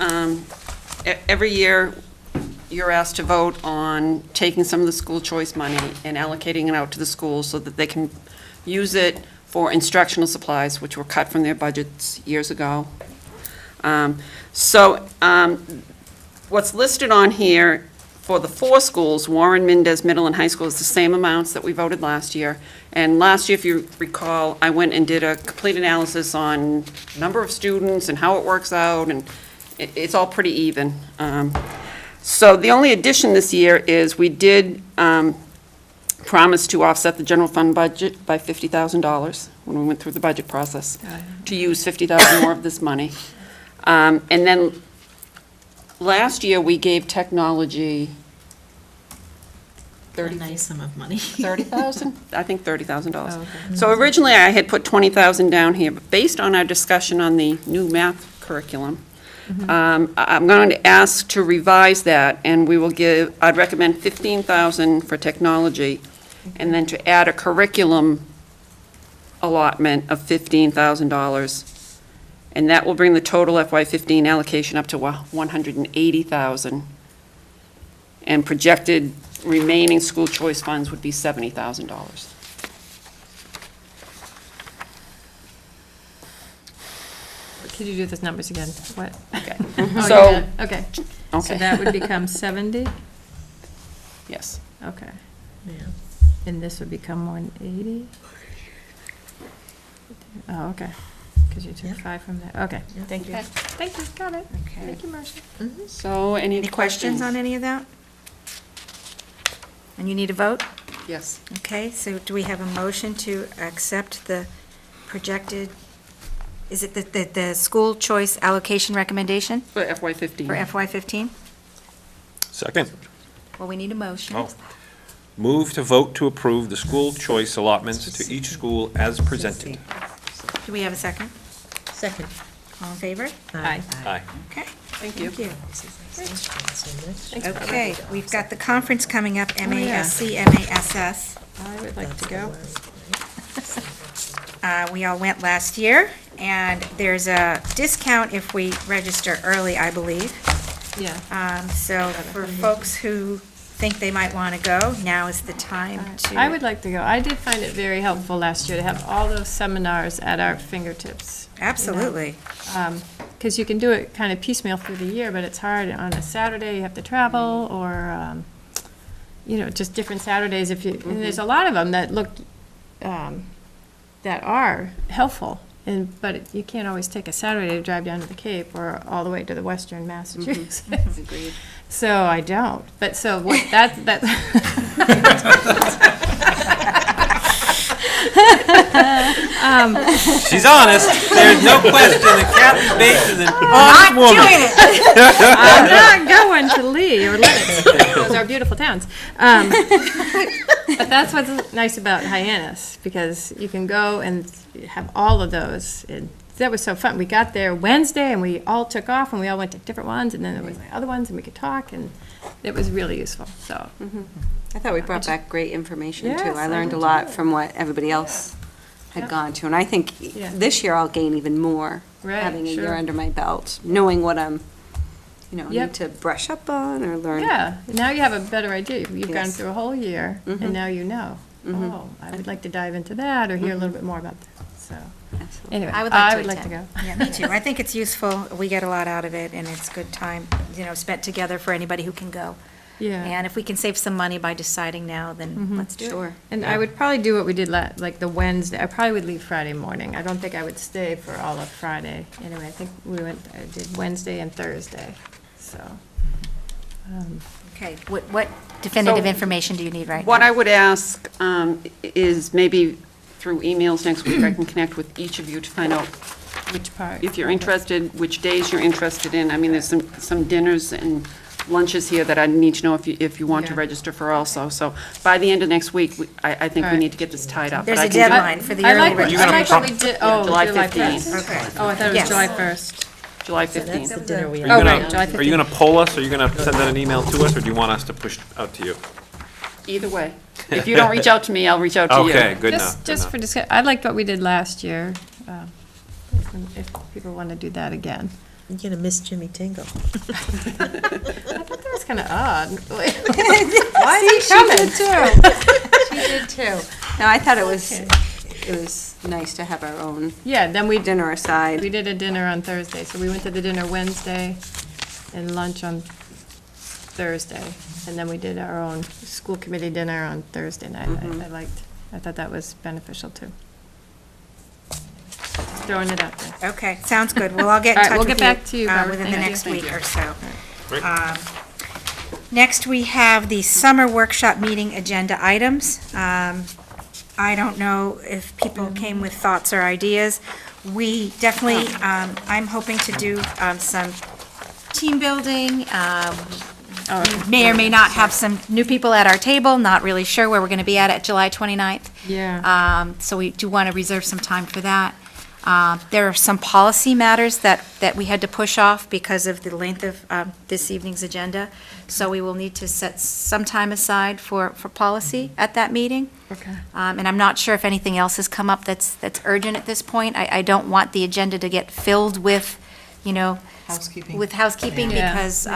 every year, you're asked to vote on taking some of the school choice money and allocating it out to the schools so that they can use it for instructional supplies, which were cut from their budgets years ago. What's listed on here For the 4 schools, Warren, Mendez Middle, and High School, is the same amounts that we voted last year. And last year, if you recall, I went and did a complete analysis on number of students and how it works out, and it's all pretty even. So the only addition this year is we did promise to offset the general fund budget by $50,000 when we went through the budget process, to use $50,000 more of this money. And then last year, we gave technology A nice sum of money. 30,000? I think $30,000. Oh, okay. So originally, I had put 20,000 down here, but based on our discussion on the new math curriculum, I'm going to ask to revise that, and we will give, I'd recommend 15,000 for technology, and then to add a curriculum allotment of $15,000. And that will bring the total FY15 allocation up to 180,000. And projected remaining school choice funds would be $70,000. Could you do those numbers again? What? Okay. Oh, So- you got it. Okay. So Okay. that would become 70? Yes. Okay. And this would become 180? Oh, okay. Because you took 5 from there. Okay. Thank you. Okay. Thank you, got it. Okay. Thank you, Marcia. So any Any questions on any of that? And you need a vote? Yes. Okay, so do we have a motion to accept the projected, is it the school choice allocation recommendation For FY15. for FY15? Second. Well, we need a motion. Oh. Move to vote to approve the school choice allotments to each school as presented. Do we have a second? Second. All in favor? Aye. Aye. Okay. Thank you. Okay, we've got the conference coming up, yeah. MASC, MASS. I would like to go. We all went last year, and there's a discount if we register early, I believe. Yeah. So for folks who think they might want to go, now is the time to. I would like to go. I did find it very helpful last year to have all those seminars at our fingertips. Absolutely. Because you can do it kind of piecemeal through the year, but it's hard on a Saturday, you have to travel, or, just different Saturdays if you, and there's a lot of them that look, that are helpful, but you can't always take a Saturday to drive down to the Cape or all the way to the western Massachusetts. Agreed. So I don't, but so what, that. She's honest. There's no question that Kathy Bates is an Not honest woman. doing it. I'm not going to Lee or Lennox. Those are beautiful towns. But that's what's nice about Hyannis, because you can go and have all of those. And that was so fun. We got there Wednesday, and we all took off, and we all went to different ones, and then there was like other ones, and we could talk, and it was really useful, so. I thought we brought back great information, too. Yes, I I learned a did lot too. from what everybody else had Yep. gone to. And I think Yeah. this year I'll gain even more, Right, having a year sure. under my belt, knowing what I'm, Yep. need to brush up on or learn. Yeah, now you have a better idea. You've gone Yes. through a whole year, and now you know. Oh, I would like to dive into that or hear a little bit more about that, so. Absolutely. Anyway, I would like to attend. Yeah, me too. I think it's useful. We get a lot out of it, and it's good time, spent together for anybody who can go. Yeah. And if we can save some money by deciding now, then let's do it. Sure. And I would probably do what we did like the Wednesday. I probably would leave Friday morning. I don't think I would stay for all of Friday. Anyway, I think I did Wednesday and Thursday, so. Okay, what definitive So, information do you need right now? What I would ask is maybe through emails next week, I can connect with each of you to find out Which part? if you're interested, which days you're interested in. I mean, there's some dinners and lunches here that I need to know if you want to Yeah. register for also. So by the end of next week, I think we Alright. need to get this tied up. There's But I a can do- deadline for the I early like what- registration. I like what we did, oh, July July 15th. 1st. Okay. Oh, I thought it Yes. was July 1st. July 15th. That's the dinner we Are have. you right, gonna, July are you gonna poll us, or are you gonna send out an email to us, or do you want us to push out to you? Either way. If you don't reach out to me, I'll reach out to you. Okay, good enough. good Just enough. for discuss, I liked what we did last year, if people want to do that again. You're gonna miss Jimmy Tingle. I thought that was kind of odd. Why is he coming? She did too. No, I thought it was nice to have our own Yeah, then we dinner aside. We did a dinner on Thursday, so we went to the dinner Wednesday and lunch on Thursday, and then we did our own school committee dinner on Thursday night. I thought that was beneficial too. Throwing it out there. Okay, sounds good. We'll all get in All right, touch we'll with get you back to you, Barbara. within the Thank you. next week or so. Great. Next, we have the summer workshop meeting agenda items. I don't know if people came with thoughts or ideas. We definitely, I'm hoping to do some team building. We may or may not have some new people at our table, not really sure where we're going to be at July 29th. Yeah. So we do want to reserve some time for that. There are some policy matters that we had to push off because of the length of this evening's agenda. So we will need to set some time aside for policy at that meeting. Okay. And I'm not sure if anything else has come up that's urgent at this point. I don't want the agenda to get filled with, Housekeeping. with housekeeping Yeah. because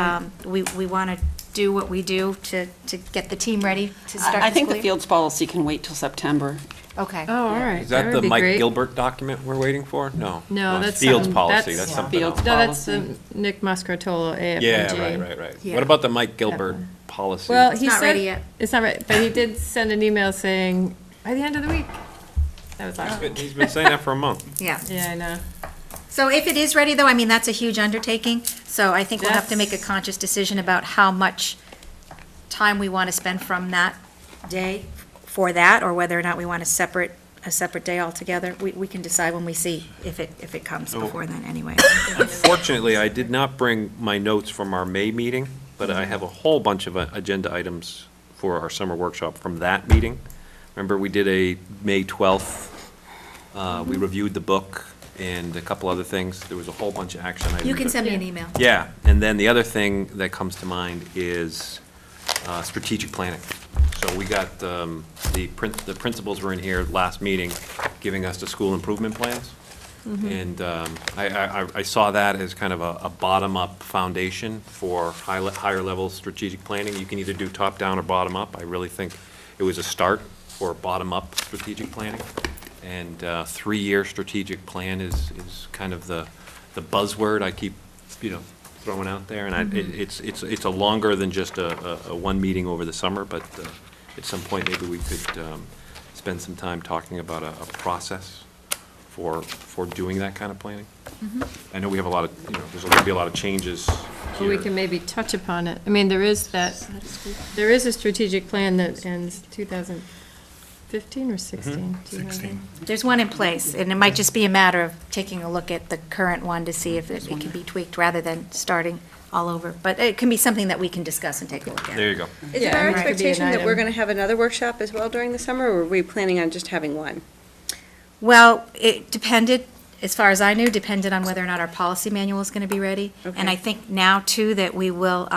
we want to do what we do to get the team ready to start I think school the year. fields policy can wait till September. Okay. Oh, all right. Is that would the be Mike great. Gilbert document we're waiting for? No. No, that's Fields something- policy, that's- that's something Fields else. No, that's policy. Nick Muscartolo, AFMG. Yeah, right. Yeah. What about the Mike Gilbert policy? Well, It's he not said. ready yet. It's not ready, but he did send an email saying, by the end of the week. That was last week. He's been saying that for a month. Yeah. Yeah, I know. So if it is ready, though, I mean, that's a huge undertaking. So I think we'll have to make a conscious decision about how much time we want to spend from that day for that, or whether or not we want a separate day altogether. We can decide when we see if it comes before then, anyway. Unfortunately, I did not bring my notes from our May meeting, but I have a whole bunch of agenda items for our summer workshop from that meeting. Remember, we did a May 12th, we reviewed the book and a couple other things. There was a whole bunch of action items. You can that- send me an email. Yeah, and then the other thing that comes to mind is strategic planning. So we got, the principals were in here last meeting giving us the school improvement plans. And I saw that as kind of a bottom-up foundation for higher-level strategic planning. You can either do top-down or bottom-up. I really think it was a start for bottom-up strategic planning. And three-year strategic plan is kind of the buzzword I keep, throwing out there. And it's a longer than just a one meeting over the summer, but at some point, maybe we could spend some time talking about a process for doing that kind of planning. I know we have a lot of, there's going to be a lot of changes Well, we here. can maybe touch upon it. I mean, there is a strategic plan that ends 2015 or 16? 16. There's one in place, and it might just be a matter of taking a look at the current one to see if it can be tweaked rather than starting all over. But it can be something that we can discuss and take a look at. There you go. Is Yeah, it our it could be an expectation that we're item. going to have another workshop as well during the summer, or are we planning on just having one? Well, it depended, as far as I knew, depended on whether or not our policy manual is going to be ready. And Okay. I think now, too, that we will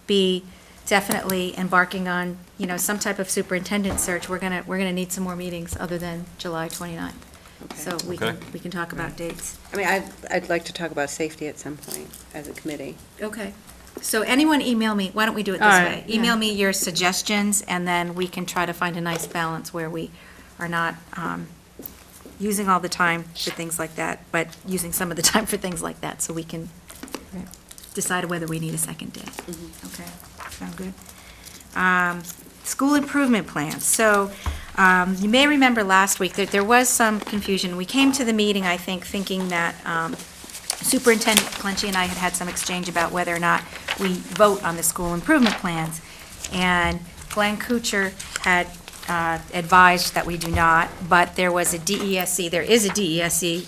be definitely embarking on, some type of superintendent search. We're gonna need some more meetings other than July 29th. So we Okay. can talk about dates. I mean, I'd like to talk about safety at some point as a committee. Okay. So anyone email me, why don't we do it All this right, way? Email me your suggestions, and then we can try to find a nice balance where we are not using all the time for things like that, but using some of the time for things like that, so we can decide whether we need a second day. Okay, sound good? School improvement plans. So you may remember last week that there was some confusion. We came to the meeting, I think, thinking that Superintendent Clenchey and I had some exchange about whether or not we vote on the school improvement plans. And Glenn Kuchar had advised that we do not, but there was a DESC, there is a DESC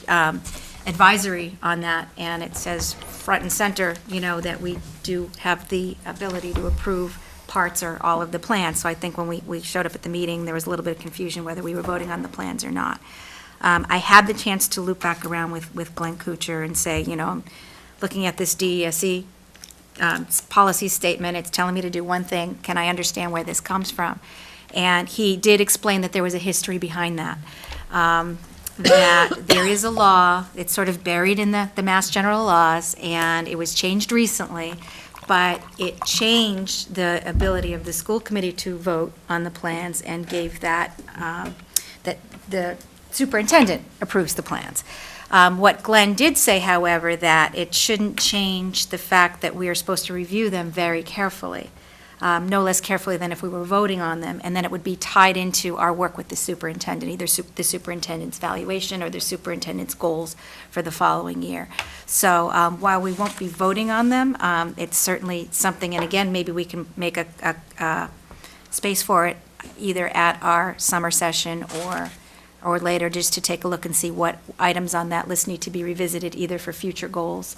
advisory on that, and it says front and center, that we do have the ability to approve parts or all of the plans. So I think when we showed up at the meeting, there was a little bit of confusion whether we were voting on the plans or not. I had the chance to loop back around with Glenn Kuchar and say, I'm looking at this DESC policy statement, it's telling me to do one thing, can I understand where this comes from? And he did explain that there was a history behind that. That there is a law, it's sort of buried in the Mass General laws, and it was changed recently, but it changed the ability of the school committee to vote on the plans and gave that the superintendent approves the plans. What Glenn did say, however, that it shouldn't change the fact that we are supposed to review them very carefully, no less carefully than if we were voting on them, and then it would be tied into our work with the superintendent, either the superintendent's valuation or the superintendent's goals for the following year. So while we won't be voting on them, it's certainly something, and again, maybe we can make a space for it either at our summer session or later, just to take a look and see what items on that list need to be revisited, either for future goals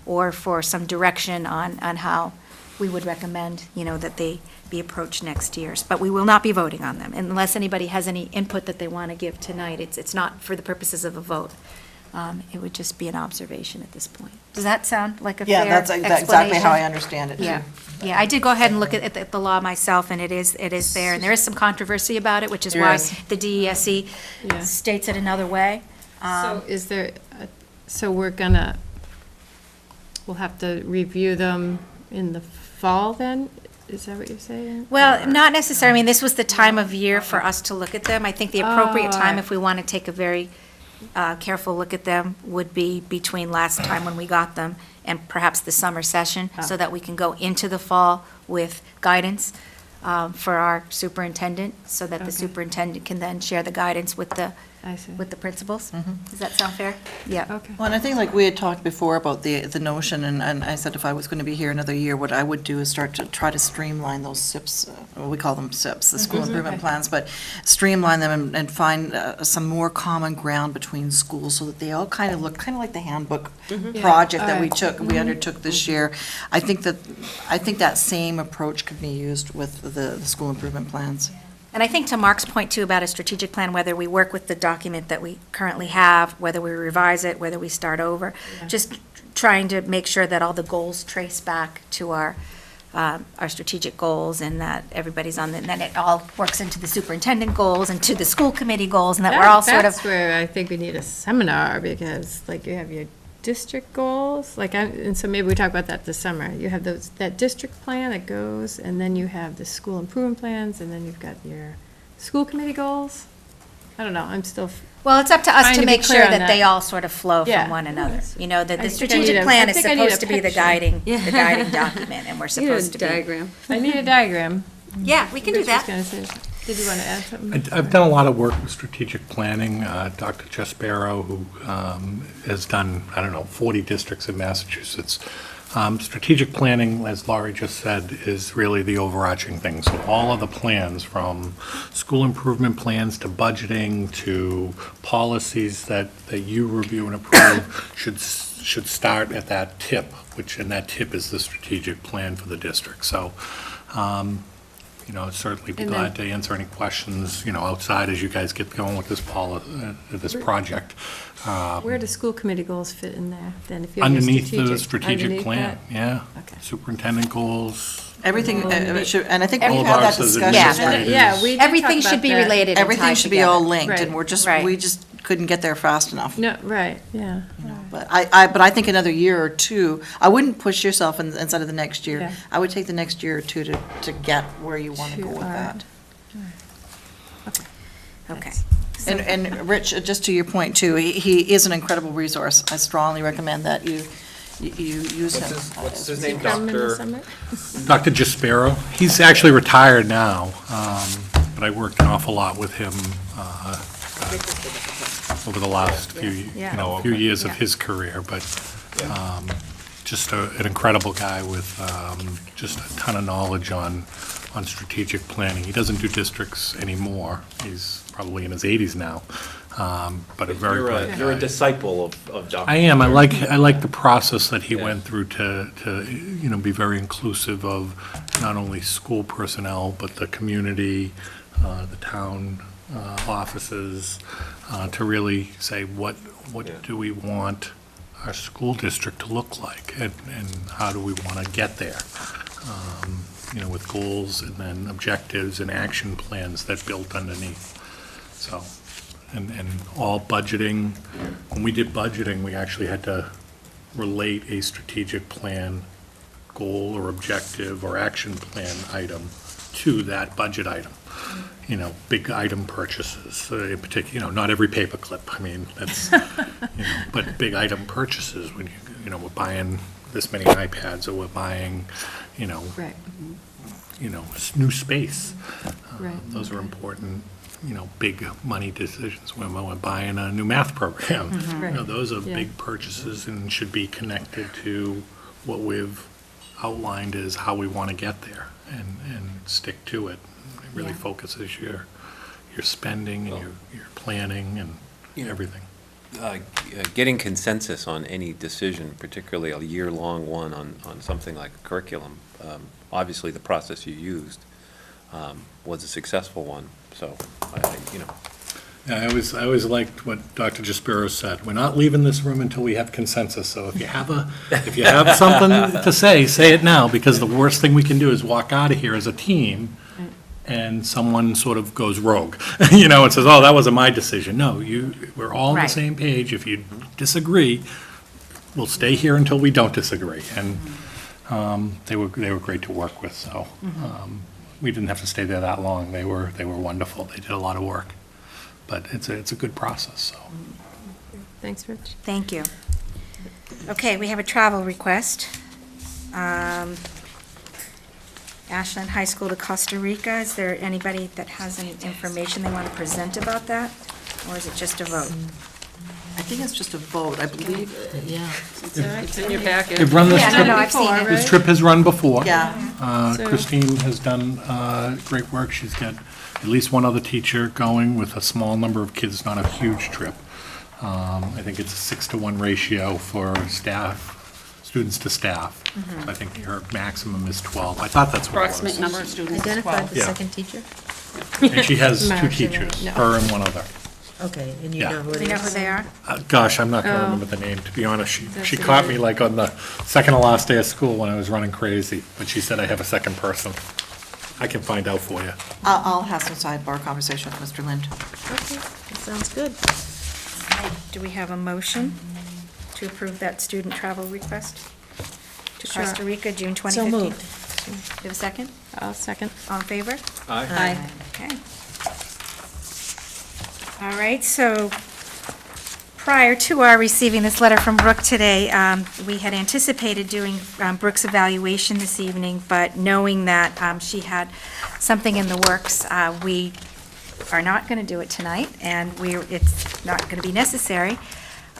or for some direction on how we would recommend, that they be approached next year. But we will not be voting on them unless anybody has any input that they want to give tonight. It's not for the purposes of a vote. It would just be an observation at this point. Does that sound like a fair Yeah, explanation? that's exactly how I understand it, too. Yeah, yeah, I did go ahead and look at the law myself, and it is there, and there is some controversy about it, which is There why is. the DESE Yeah. states it another way. So is there, so we'll have to review them in the fall then? Is that what you're saying? Well, not necessarily, I mean, this was the time of year for us to look at them. I think the appropriate Oh, time, I- if we want to take a very careful look at them, would be between last time when we got them and perhaps the summer session, so that we can go into the fall with guidance for our superintendent, so that the Okay. superintendent can then share the guidance with the I see. principals. Does that sound fair? Yeah. Okay. Well, and I think like we had talked before about the notion, and I said if I was going to be here another year, what I would do is start to try to streamline those SIPs, we call them SIPs, the school improvement Okay. plans, but streamline them and find some more common ground between schools so that they all kind of look, kind of like the handbook project that we undertook this year. I think that same approach could be used with the school improvement plans. And I think to Mark's point too about a strategic plan, whether we work with the document that we currently have, whether we revise it, whether we start over, just trying to make sure that all the goals trace back to our strategic goals, and that everybody's on the, and then it all works into the superintendent goals and to the school committee goals, and that we're all sort of. That's where I think we need a seminar, because like you have your district goals, and so maybe we talk about that this summer. You have that district plan that goes, and then you have the school improvement plans, and then you've got your school committee goals. I don't know, I'm still, Well, it's up to us trying to to be make clear sure on that they that. all sort of flow Yeah. from one another. You know, that I the think I need strategic a- plan I is think I need a supposed to be the picture. guiding document, and we're supposed to be. diagram. I need a diagram. Yeah, we can do Rich was that. gonna say- Did you want to add something? I've done a lot of work with strategic planning. Dr. Jaspero, who has done, 40 districts in Massachusetts. Strategic planning, as Laurie just said, is really the overarching thing. So all of the plans, from school improvement plans to budgeting to policies that you review and approve, should start at that tip, and that tip is the strategic plan for the district. So, I'd certainly be And glad to answer any questions, outside as you guys get going with this project. Where do school committee goals fit in there, then, if you have your Underneath the underneath strategic plan, that? yeah. Okay. Superintendent goals. Everything, and I think All we've of had that ours is discussion. Yeah. administrators. Yeah, we did Everything talk should be about that. related and Everything tied should be all together. linked, Right. and Right. we just couldn't get there fast enough. No, right, yeah. But I think another year or two, I wouldn't push yourself inside of the next year. Yeah. I would take the next year or two to get where you want to go with that. Okay. And Rich, just to your point too, he is an incredible resource. I strongly recommend that you use him. What's his name, Come in the Dr.? summer? Dr. Jaspero, he's actually retired now, but I worked an awful lot with him over the last few years of his career, but just an incredible guy with just a ton of knowledge on strategic planning. He doesn't do districts anymore. He's probably in his 80s now, but a very bright guy. You're a disciple of Dr. I am. I like the process that he went through to be very inclusive of not only school personnel, but the community, the town offices, to really say what do we want our school district to look like, and how do we want to get there, with goals and then objectives and action plans that built underneath. So, and all budgeting, when we did budgeting, we actually had to relate a strategic plan goal or objective or action plan item to that budget item. big item purchases, in particular, not every paperclip, I mean, that's, but big item purchases, when we're buying this many iPads, or we're buying, Right. new space. Right. Those are important, big money decisions when we're buying a new math program. Right. Those are Yeah. big purchases and should be connected to what we've outlined as how we want to get there, and stick to it. It really Yeah. focuses your spending and your planning and everything. Getting consensus on any decision, particularly a year-long one on something like a curriculum, obviously the process you used was a successful one, so, Yeah, I always liked what Dr. Jaspiro said. We're not leaving this room until we have consensus. So if you have something to say it now, because the worst thing we can do is walk out of here as a team and someone sort of goes rogue, and says, "Oh, that wasn't my decision." No, we're all on the Right. same page. If you disagree, we'll stay here until we don't disagree. And they were great to work with. So we didn't have to stay there that long. They were wonderful. They did a lot of work. But it's a good process, so. Thanks, Rich. Thank you. Okay, we have a travel request. Ashland High School to Costa Rica. Is there anybody that has any information they want to present about that? Or is it just a vote? I think it's just a vote, I believe. Yeah. It's in your packet. They've run this Yeah, no, trip. no, I've seen it. This trip has run before. Yeah. So- Christine has done great work. She's got at least one other teacher going with a small number of kids, not a huge trip. I think it's a 6-to-1 ratio for students to staff. So I think her maximum is 12. I thought that's what it was. Approximate number of students is Identified 12. the Yeah. second teacher? And she has two Marcia, teachers, no. her and one other. Okay, and you Yeah. know who it Do you know who is? they are? Gosh, I'm not going to Oh. remember the name, to be honest. She That's caught okay. me like on the second to last day of school when I was running crazy, but she said I have a second person. I can find out for you. I'll have some sidebar conversation with Mr. Lind. Okay, that sounds good. Do we have a motion to approve that student travel request to Sure. Costa Rica, June So 2015? moved. Do you have a second? I'll second. All in favor? Aye. Okay. All right, so prior to our receiving this letter from Brooke today, we had anticipated doing Brooke's evaluation this evening, but knowing that she had something in the works, we are not going to do it tonight, and it's not going to be necessary.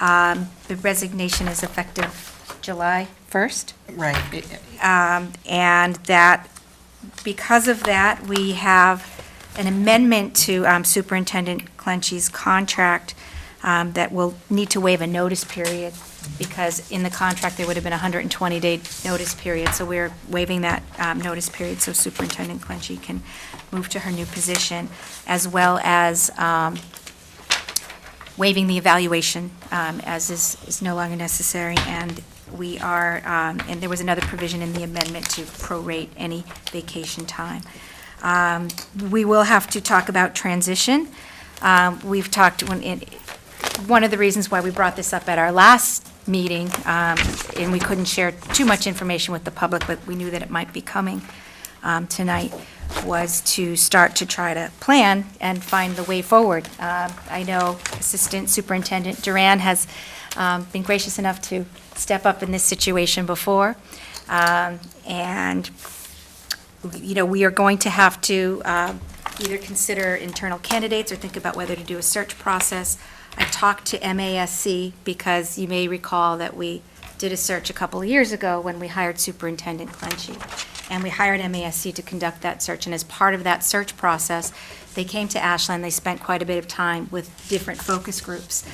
The resignation is effective July 1st. Right. And that, because of that, we have an amendment to Superintendent Clenchey's contract that will need to waive a notice period, because in the contract, there would have been a 120-day notice period. So we're waiving that notice period so Superintendent Clenchey can move to her new position, as well as waiving the evaluation as is no longer necessary. And we are, and there was another provision in the amendment to prorate any vacation time. We will have to talk about transition. We've talked, one of the reasons why we brought this up at our last meeting, and we couldn't share too much information with the public, but we knew that it might be coming tonight, was to start to try to plan and find the way forward. I know Assistant Superintendent Duran has been gracious enough to step up in this situation before, and we are going to have to either consider internal candidates or think about whether to do a search process. I talked to MASC because you may recall that we did a search a couple of years ago when we hired Superintendent Clenchey. And we hired MASC to conduct that search. And as part of that search process, they came to Ashland. They spent quite a bit of time with different focus groups,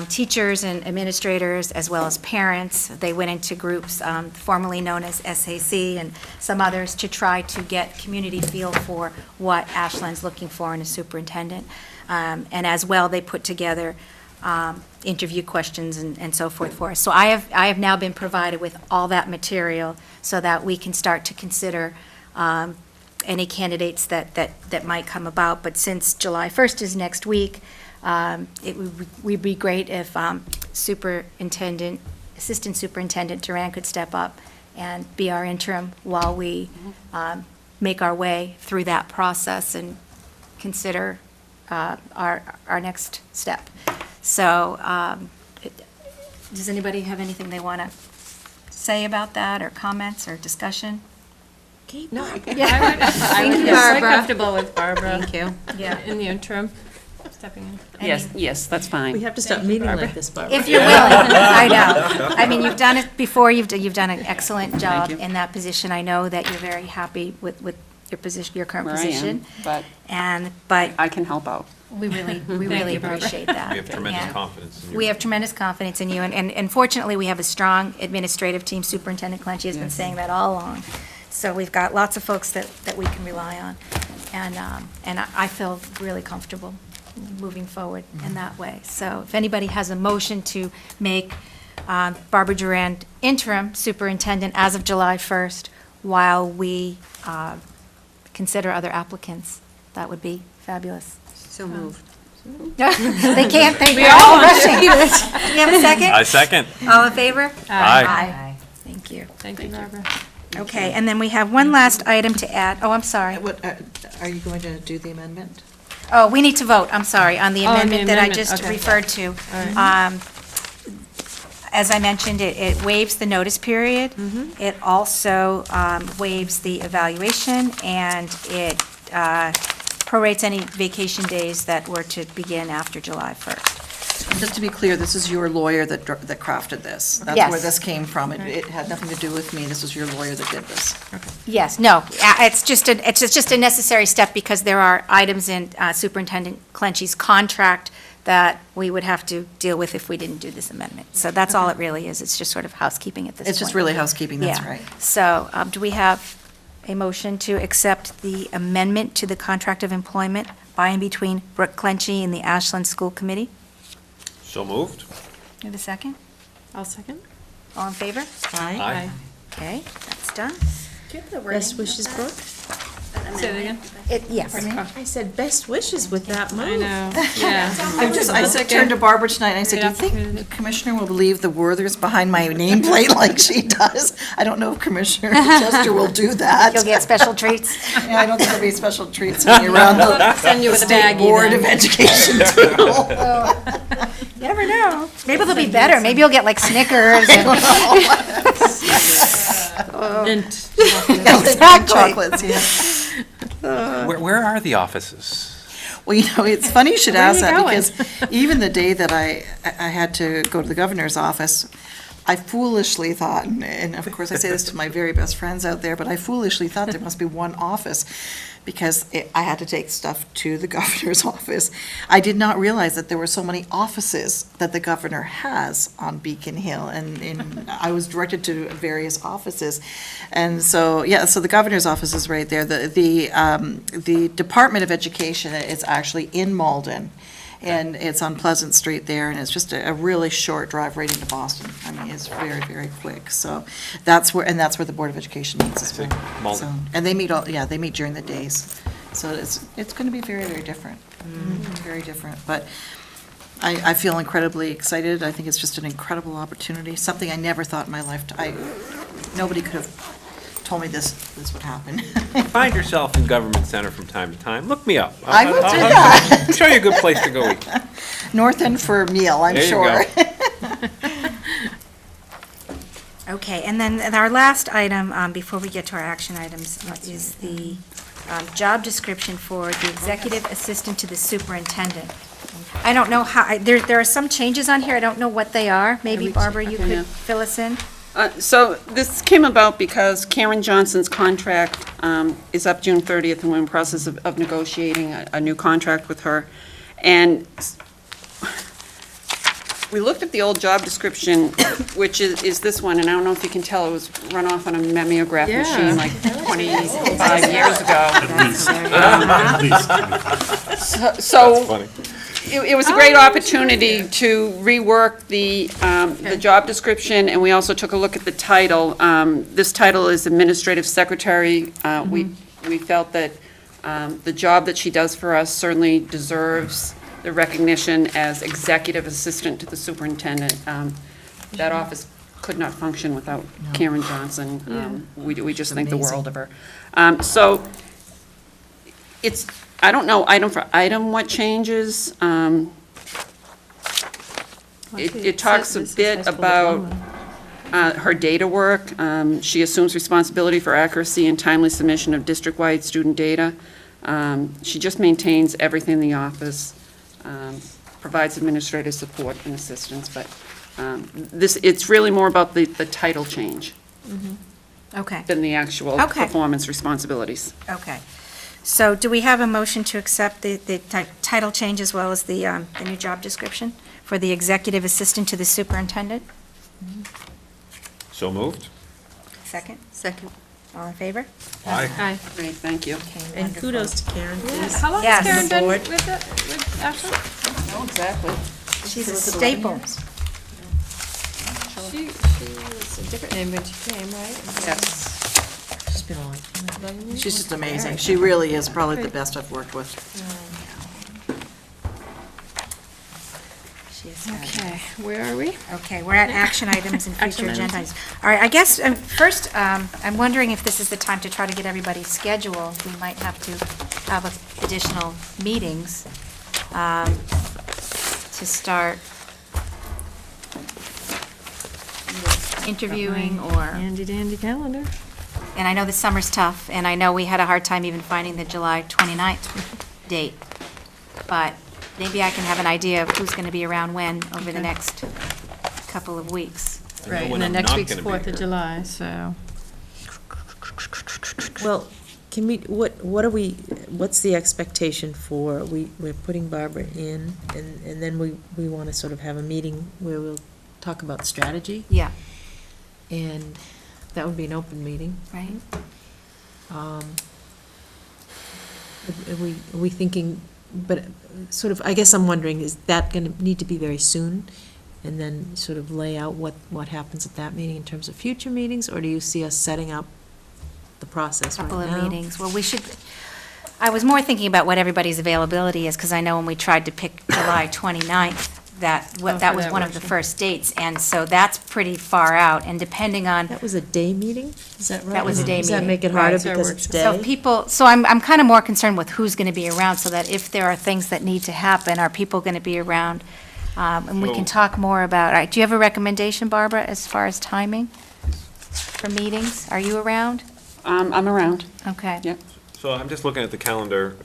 teachers and administrators, as well as parents. They went into groups formerly known as SAC and some others to try to get community feel for what Ashland's looking for in a superintendent. And as well, they put together interview questions and so forth for us. So I have now been provided with all that material so that we can start to consider any candidates that might come about. But since July 1st is next week, it would be great if Assistant Superintendent Duran could step up and be our interim while we make our way through that process and consider our next step. So, does anybody have anything they want to say about that, or comments, or discussion? No. Thank I'm you, quite Barbara. comfortable with Barbara. Thank you. Yeah. In the interim, stepping in. Yes, that's fine. We have to stop meeting like this, Barbara. If you're willing, I know. I mean, you've done it before, you've done an excellent job you. in that position. I know that you're very happy with your position, your current Where I am, position. but But I can help out. we really you, Barbara. appreciate that. We have tremendous And confidence in you. We have tremendous confidence in you, and fortunately, we have a strong administrative team. Superintendent Clenchey has been saying that all along. So we've got lots of folks that we can rely on, and I feel really comfortable moving forward in that way. So if anybody has a motion to make Barbara Durand interim superintendent as of July 1st, while we consider other applicants, that would be fabulous. So moved. They can't, they're all rushing. Do you have a second? I second. All in favor? Aye. Thank you. Thank you, Barbara. Okay, and then we have one last item to add. Oh, I'm sorry. Are you going to do the amendment? Oh, we need to vote, I'm sorry, on the Oh, on the amendment that I amendment, just okay. referred to. right. As I mentioned, it waives the notice period. It also waives the evaluation, and it prorates any vacation days that were to begin after July 1st. Just to be clear, this is your lawyer that crafted this. That's Yes. where this came from. It had nothing to do with me. This was your lawyer that did this. Yes, no, it's just a necessary step because there are items in Superintendent Clenchey's contract that we would have to deal with if we didn't do this amendment. So that's all it really is. It's just sort of housekeeping at this point. It's just really housekeeping, that's Yeah. right. So do we have a motion to accept the amendment to the contract of employment by and between Brooke Clenchy and the Ashland School Committee? So moved. You have a second? I'll second. All in favor? Aye. Okay, that's done. Best wishes, Brooke? Say it again. Yes. I said best wishes with that move. I know, yeah. I turned to Barbara tonight and I said, do you Great think the commissioner will leave the Werthers behind my nameplate like she does? I don't know if Commissioner Chester will do that. You'll get special treats. Yeah, I don't think there'll be special treats when you're around the Send you with a State baggie Board of then. Education table. You never know. Maybe they'll be better. Maybe you'll get like Snickers and. Mint. Exactly. Chocolates, yeah. Where are the offices? Well, it's funny you should Where are ask you that, going? because even the day that I had to go to the governor's office, I foolishly thought, and of course I say this to my very best friends out there, but I foolishly thought there must be one office, because I had to take stuff to the governor's office. I did not realize that there were so many offices that the governor has on Beacon Hill, and I was directed to various offices. And so, yeah, so the governor's office is right there. The Department of Education is actually in Malden, and it's on Pleasant Street there, and it's just a really short drive right into Boston. I mean, it's very, very quick. So that's where the Board of Education meets as well. Malden. So- And they meet during the days. So it's going to be very, very different. Very different. But I feel incredibly excited. I think it's just an incredible opportunity, something I never thought in my life. Nobody could have told me this would happen. Find yourself in Government Center from time to time. Look me up. I will do that. I'll show you a good place to go eat. North End for a meal, I'm There you sure. go. Okay, and then our last item, before we get to our action items, is the job description for the executive assistant to the superintendent. I don't know how, there are some changes on here, I don't know what they are. Maybe Barbara, you Yeah. could fill us in? So this came about because Karen Johnson's contract is up June 30th, and we're in process of negotiating a new contract with her. And we looked at the old job description, which is this one, and I don't know if you can tell, it was run off on a mimeograph machine like 25 years ago. So Funny. it was a great opportunity to rework the job description, and we also took a look at the title. This title is Administrative Secretary. We felt that the job that she does for us certainly deserves the recognition as Executive Assistant to the Superintendent. That office could not function without Karen Johnson. We just think the world of her. So it's I don't know item for item what changes. It talks a bit about her data work. She assumes responsibility for accuracy and timely submission of district-wide student data. She just maintains everything in the office, provides administrative support and assistance, but it's really more about the title change Okay, than the actual Okay. performance responsibilities. okay. So do we have a motion to accept the title change as well as the new job description for the executive assistant to the superintendent? So moved? Second? Second. All in favor? Aye. Aye. Great, thank you. Okay, And wonderful. kudos to Karen, please. How long Yes. has Karen been Board. with Ashley? Oh, exactly. She's a staple. She was a different name when she came, right? Yes. She's been on. 11 years? She's just amazing. She really is probably the best I've worked with. She is fabulous. Okay, where are we? Okay, we're at action items and Action future items. agendas. All right, I guess, first, I'm wondering if this is the time to try to get everybody's schedule. We might have to have additional meetings to start interviewing or, Handy dandy calendar. and I know the summer's tough, and I know we had a hard time even finding the July 29th date, but maybe I can have an idea of who's going to be around when over the next couple of weeks. Right, when and then I'm next not week's gonna be 4th of here. July, so. Well, can we, what are we, what's the expectation for, we're putting Barbara in, and then we want to sort of have a meeting where we'll talk about strategy, Yeah, and that would be an open meeting. right? Are we thinking, but sort of, I guess I'm wondering, is that going to need to be very soon? And then sort of lay out what happens at that meeting in terms of future meetings, or do you see us setting up the process right now? Couple of meetings. Well, we should, I was more thinking about what everybody's availability is, because I know when we tried to pick July 29th, that Oh, that for was that one of the workshop. first dates, and so that's pretty far out, and depending on, That was a day meeting, is that right? That was a day Does that meeting, make it right. harder It's our because it's workshop. day? so people, so I'm kind of more concerned with who's going to be around, so that if there are things that need to happen, are people going to be around? And we can So- talk more about, all right, do you have a recommendation, Barbara, as far as timing for meetings? Are you around? I'm around. Okay. Yep. So I'm just looking at the calendar,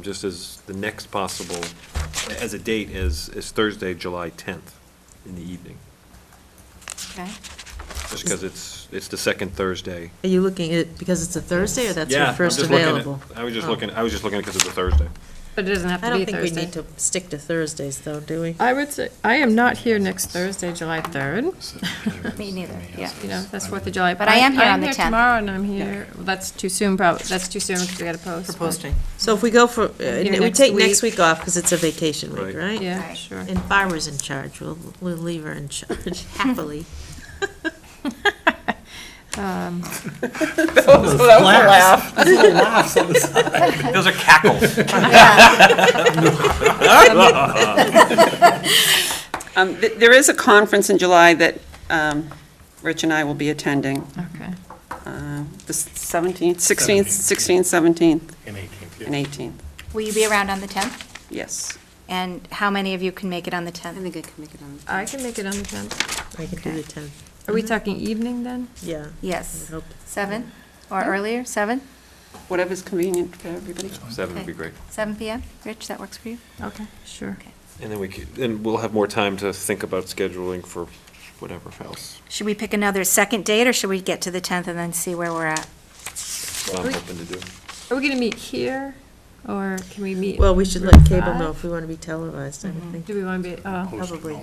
just as the next possible, as a date is Thursday, July 10th in the evening. Okay. Just because it's the second Thursday. Are you looking at it because it's a Thursday, or that's Yeah, your I'm first just looking at- available? I was just Oh. looking at because it's a Thursday. But it doesn't have I to be don't think we Thursday. need to stick to Thursdays, though, do we? I would say, I am not here next Thursday, July 3rd. Me neither, yeah. You know, that's 4th of July. But I am here on the 10th. I'm here tomorrow, and I'm here, well, that's too soon, probably, that's too soon, because we gotta post. For but- posting. So if we go for, Here we next take next week. week off because it's a vacation week, Right. right? Yeah, Right. sure. And Barbara's in charge, we'll leave her in charge happily. That was a laugh. Those are cackles. There is a conference in July that Rich and I will be attending, Okay. the 17th, 16th, 16th, 17th, And 18th, and 18th. Will you be around on the 10th? Yes. And how many of you can make it on the 10th? I think I can make it on. I can make it on the 10th. I can do the 10th. Are we talking evening then? Yeah. Yes. I hope. 7 or earlier, 7? Whatever's convenient for everybody. 7 would be great. 7 PM? Rich, that works for you? Okay, sure. And then we'll have more time to think about scheduling for whatever else. Should we pick another second date, or should we get to the 10th and then see where we're at? That's what I'm hoping to do. Are we gonna meet here, or can we meet? Well, we should let cable know if we want to be televised, I would think. Do we wanna be, Probably.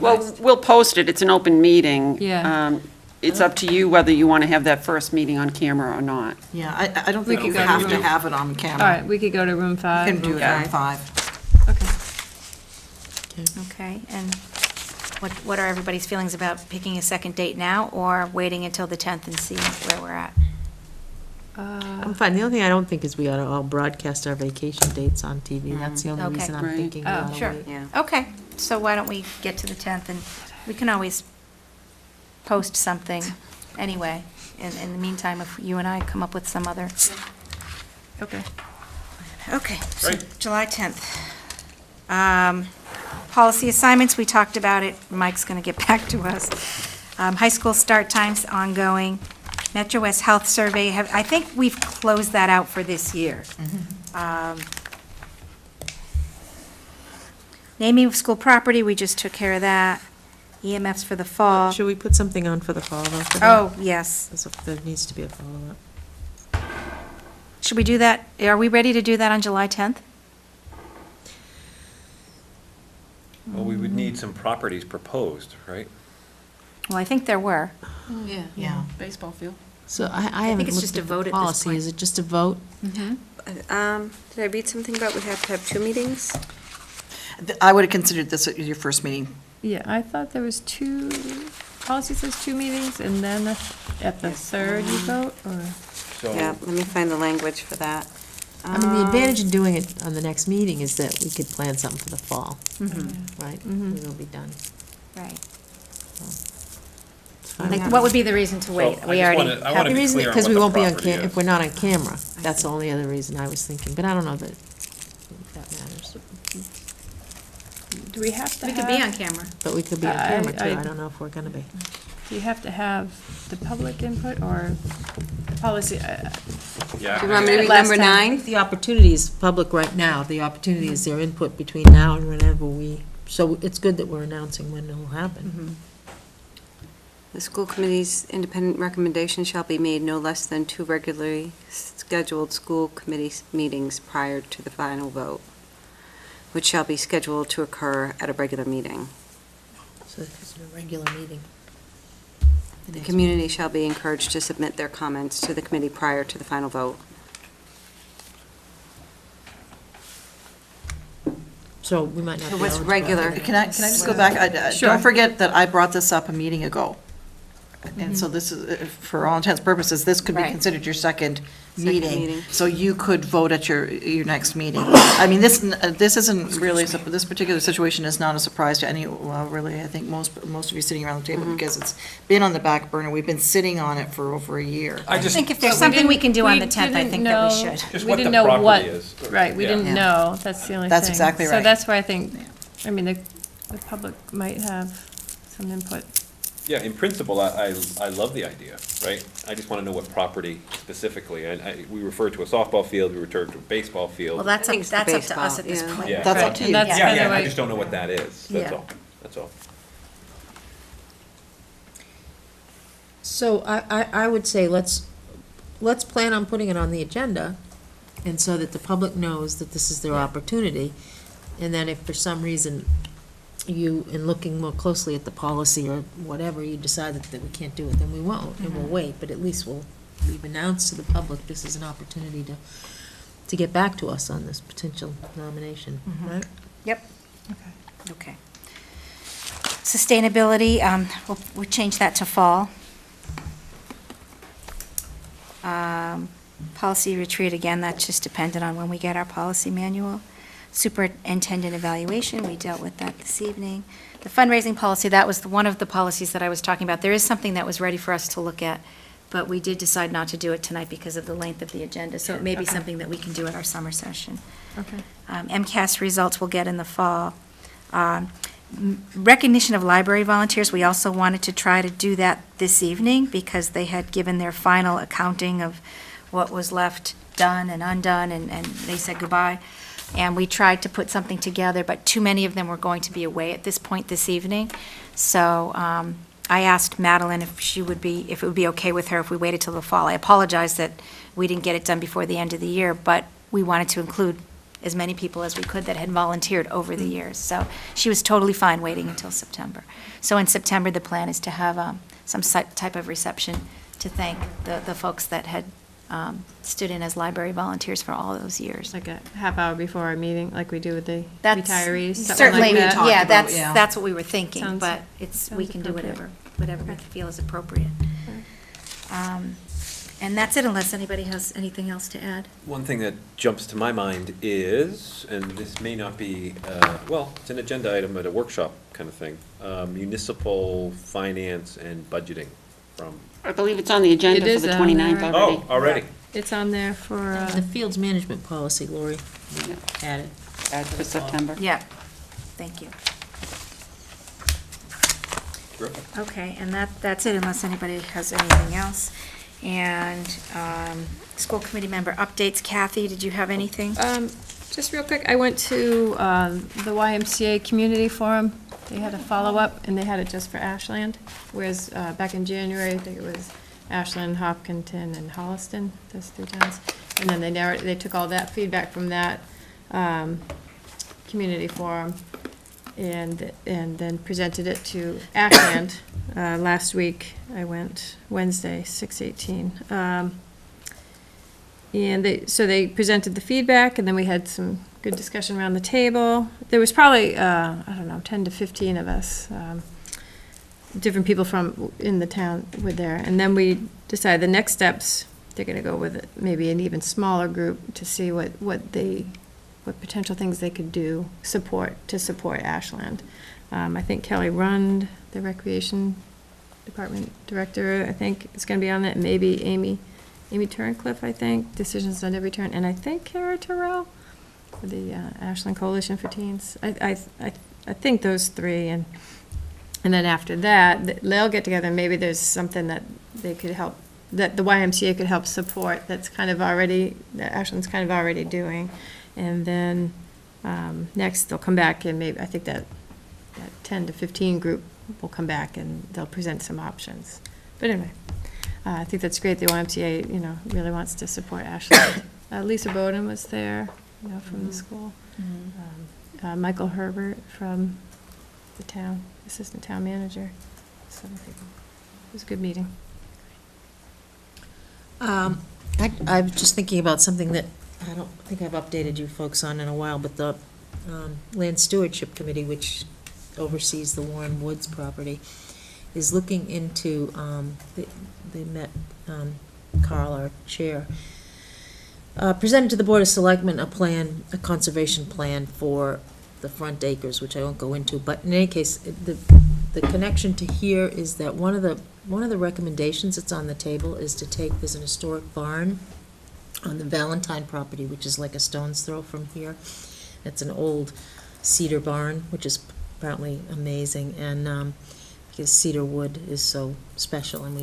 Well, we'll post it. It's an open meeting. Yeah. It's up to you whether you want to have that first meeting on camera or not. Yeah, I don't We think you could go have to to room- have it on all camera. right, we could go to room You 5. can do it Yeah. on 5. Okay. Okay, and what are everybody's feelings about picking a second date now, or waiting until the 10th and seeing where we're at? I'm fine. The only thing I don't think is we ought to all broadcast our vacation dates on TV. That's the only Okay. reason I'm Right. thinking we Oh, ought to Sure. wait. Yeah. Okay, so why don't we get to the 10th, and we can always post something anyway. In the meantime, if you and I come up with some other Okay. Okay, so Great. July 10th. Policy assignments, we talked about it. Mike's going to get back to us. High school start times ongoing. Metro West Health Survey, I think we've closed that out for this year. Naming of school property, we just took care of that. EMFs for the fall. Should we put something on for the fall, though? for that? Oh, yes. There needs to be a follow-up. Should we do that? Are we ready to do that on July 10th? Well, we would need some properties proposed, right? Well, I think there were. Yeah, baseball field. So I haven't it's looked just a at vote the at this policy. point. Is it just a vote? Did I read something about we have to have 2 meetings? I would have considered this at your first meeting. Yeah, I thought there was 2, policy says 2 meetings, and then at the third you vote, or? Yeah, let me find the language for that. I mean, the advantage in doing it on the next meeting is that we could plan something for the fall, right? We will be done. Right. It's fine. Like, what would be the reason to wait? So I We just already wanna- I have wanna The be reason, clear on because what we the won't be on property if is. we're not on camera. That's the only other reason I was thinking, but I don't know that matters. Do we have to We have? could be on camera. But we could be on I- camera too. I- I don't know if we're gonna be. Do you have to have the public input or the policy? Yeah. Do you want me to read Last number time. 9? The opportunity is public right now. The opportunity is their input between now and whenever so it's good that we're announcing when it will happen. The school committee's independent recommendation shall be made no less than 2 regularly scheduled school committee meetings prior to the final vote, which shall be scheduled to occur at a regular meeting. So it's a regular meeting. The community shall be encouraged to submit their comments to the committee prior to the final vote. So we might not So be what's eligible. regular? Can I just go back? Don't forget that I brought this up a meeting ago. And so this is, for all intents and purposes, this could be Right. considered your second Second meeting. meeting. So you could vote at your next meeting. I mean, this isn't really, this particular situation is not a surprise to any, well, really, I think most of you sitting around the table, because it's been on the back burner. We've been sitting on it for over a year. I I just, think if there's something we can do on the 10th, I didn't think that we know- should. just we what the didn't know what- property is. Right, we Yeah. didn't Yeah. know, that's the only thing. That's exactly So right. that's why I think, I mean, the public might have some input. Yeah, in principle, I love the idea, right? I just want to know what property specifically. We refer to a softball field, we refer to a baseball field. Well, that's I think up it's the to us baseball, at this yeah. point. Yeah. That's Right, up to and you. that's Yeah, kinda yeah, I like- just don't know what that is, that's Yeah. all, that's all. So I would say let's plan on putting it on the agenda, and so that the public knows that this is their opportunity. And then if for some reason you, in looking more closely at the policy or whatever, you decide that we can't do it, then we won't, and we'll wait. But at least we've announced to the public this is an opportunity to get back to us on this potential nomination, right? Yep. Okay. Sustainability, we'll change that to fall. Policy retreat, again, that's just dependent on when we get our policy manual. Superintendent evaluation, we dealt with that this evening. The fundraising policy, that was one of the policies that I was talking about. There is something that was ready for us to look at, but we did decide not to do it tonight because of the length of the agenda, so it may be something that we can do at our summer session. Okay. MCAS results we'll get in the fall. Recognition of library volunteers, we also wanted to try to do that this evening because they had given their final accounting of what was left done and undone, and they said goodbye. And we tried to put something together, but too many of them were going to be away at this point this evening. So I asked Madeline if it would be okay with her if we waited till the fall. I apologize that we didn't get it done before the end of the year, but we wanted to include as many people as we could that had volunteered over the years. So she was totally fine waiting until September. So in September, the plan is to have some type of reception to thank the folks that had stood in as library volunteers for all those years. Like a half hour before our meeting, like we do with the That's retirees, something certainly, like that. talked yeah, about, yeah. that's what we were thinking, Sounds- but we sounds can do appropriate. whatever we feel is appropriate. And that's it, unless anybody has anything else to add. One thing that jumps to my mind is, and this may not be, well, it's an agenda item at a workshop kind of thing, municipal finance and budgeting from, I believe it's on the agenda It for is the on there 29th already. already. oh, already? It's on there for, The fields management policy, Lori, added. Add for September. Yeah, thank you. Okay, and that's it unless anybody has anything else. And school committee member updates. Kathy, did you have anything? just real quick, I went to the YMCA Community Forum. They had a follow-up, and they had it just for Ashland, whereas back in January, I think it was Ashland, Hopkinton, and Holliston, those 3 towns. And then they took all that feedback from that community forum and then presented it to Ashland. Last week, I went Wednesday, 6/18. And they presented the feedback, and then we had some good discussion around the table. There was probably, 10 to 15 of us, different people from in the town were there. And then we decided the next steps, they're gonna go with maybe an even smaller group to see what potential things they could do, to support Ashland. I think Kelly Rund, the Recreation Department Director, I think is gonna be on it, and maybe Amy Turncliffe, I think, Decisions on Every Turn, and I think Kara Terrell for the Ashland Coalition for Teens. I think those 3, and then after that, they'll get together, and maybe there's something that they could help, that the YMCA could help support, that Ashland's kind of already doing. And then next, they'll come back, and maybe, I think that 10 to 15 group will come back, and they'll present some options. But anyway, I think that's great. The YMCA, really wants to support Ashland. Lisa Bowden was there, from the school. Michael Herbert from the town, assistant town manager. So it was a good meeting. I'm just thinking about something that I don't think I've updated you folks on in a while, but the Land Stewardship Committee, which oversees the Warren Woods property, is looking into, they met Carl, our chair, presented to the Board of Selectmen a conservation plan for the front acres, which I won't go into, but in any case, the connection to here is that one of the recommendations that's on the table is to take, there's an historic barn on the Valentine property, which is like a stone's throw from here. It's an old cedar barn, which is apparently amazing, and because cedar wood is so special, and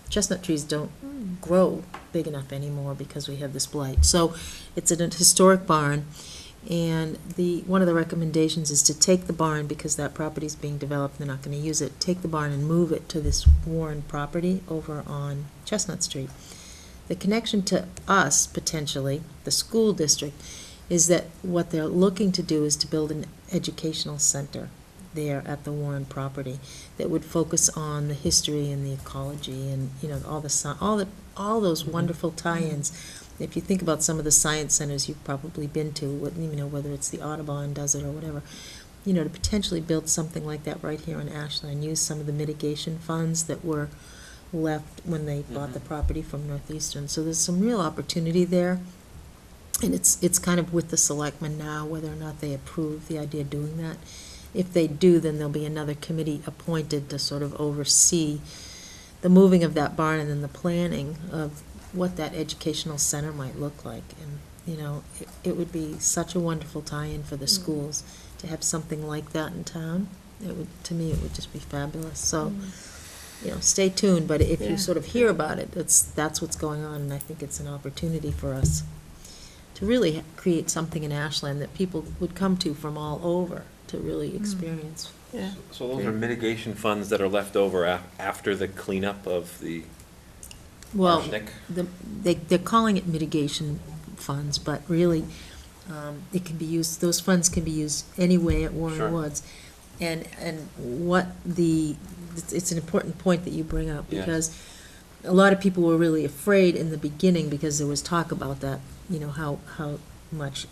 chestnut trees don't grow big enough anymore because we have this blight. So it's an historic barn, and one of the recommendations is to take the barn, because that property is being developed, they're not going to use it, take the barn and move it to this Warren property over on Chestnut Street. The connection to us, potentially, the school district, is that what they're looking to do is to build an educational center there at the Warren property that would focus on the history and the ecology and, all those wonderful tie-ins. If you think about some of the science centers you've probably been to, whether it's the Audubon does it or whatever, to potentially build something like that right here in Ashland, use some of the mitigation funds that were left when they bought the property from Northeastern. So there's some real opportunity there. And it's kind of with the selectmen now, whether or not they approve the idea of doing that. If they do, then there'll be another committee appointed to sort of oversee the moving of that barn and then the planning of what that educational center might look like. And, it would be such a wonderful tie-in for the schools to have something like that in town. To me, it would just be fabulous. So, stay tuned, but if you sort of hear about it, that's what's going on, and I think it's an opportunity for us to really create something in Ashland that people would come to from all over to really experience. Yeah. So those are mitigation funds that are left over after the cleanup of the arsenic? They're calling it mitigation funds, but really, it can be used, those funds can be used anyway at Warren Woods. And it's an important point that you bring up, because a lot of people were really afraid in the beginning, because there was talk about that, how much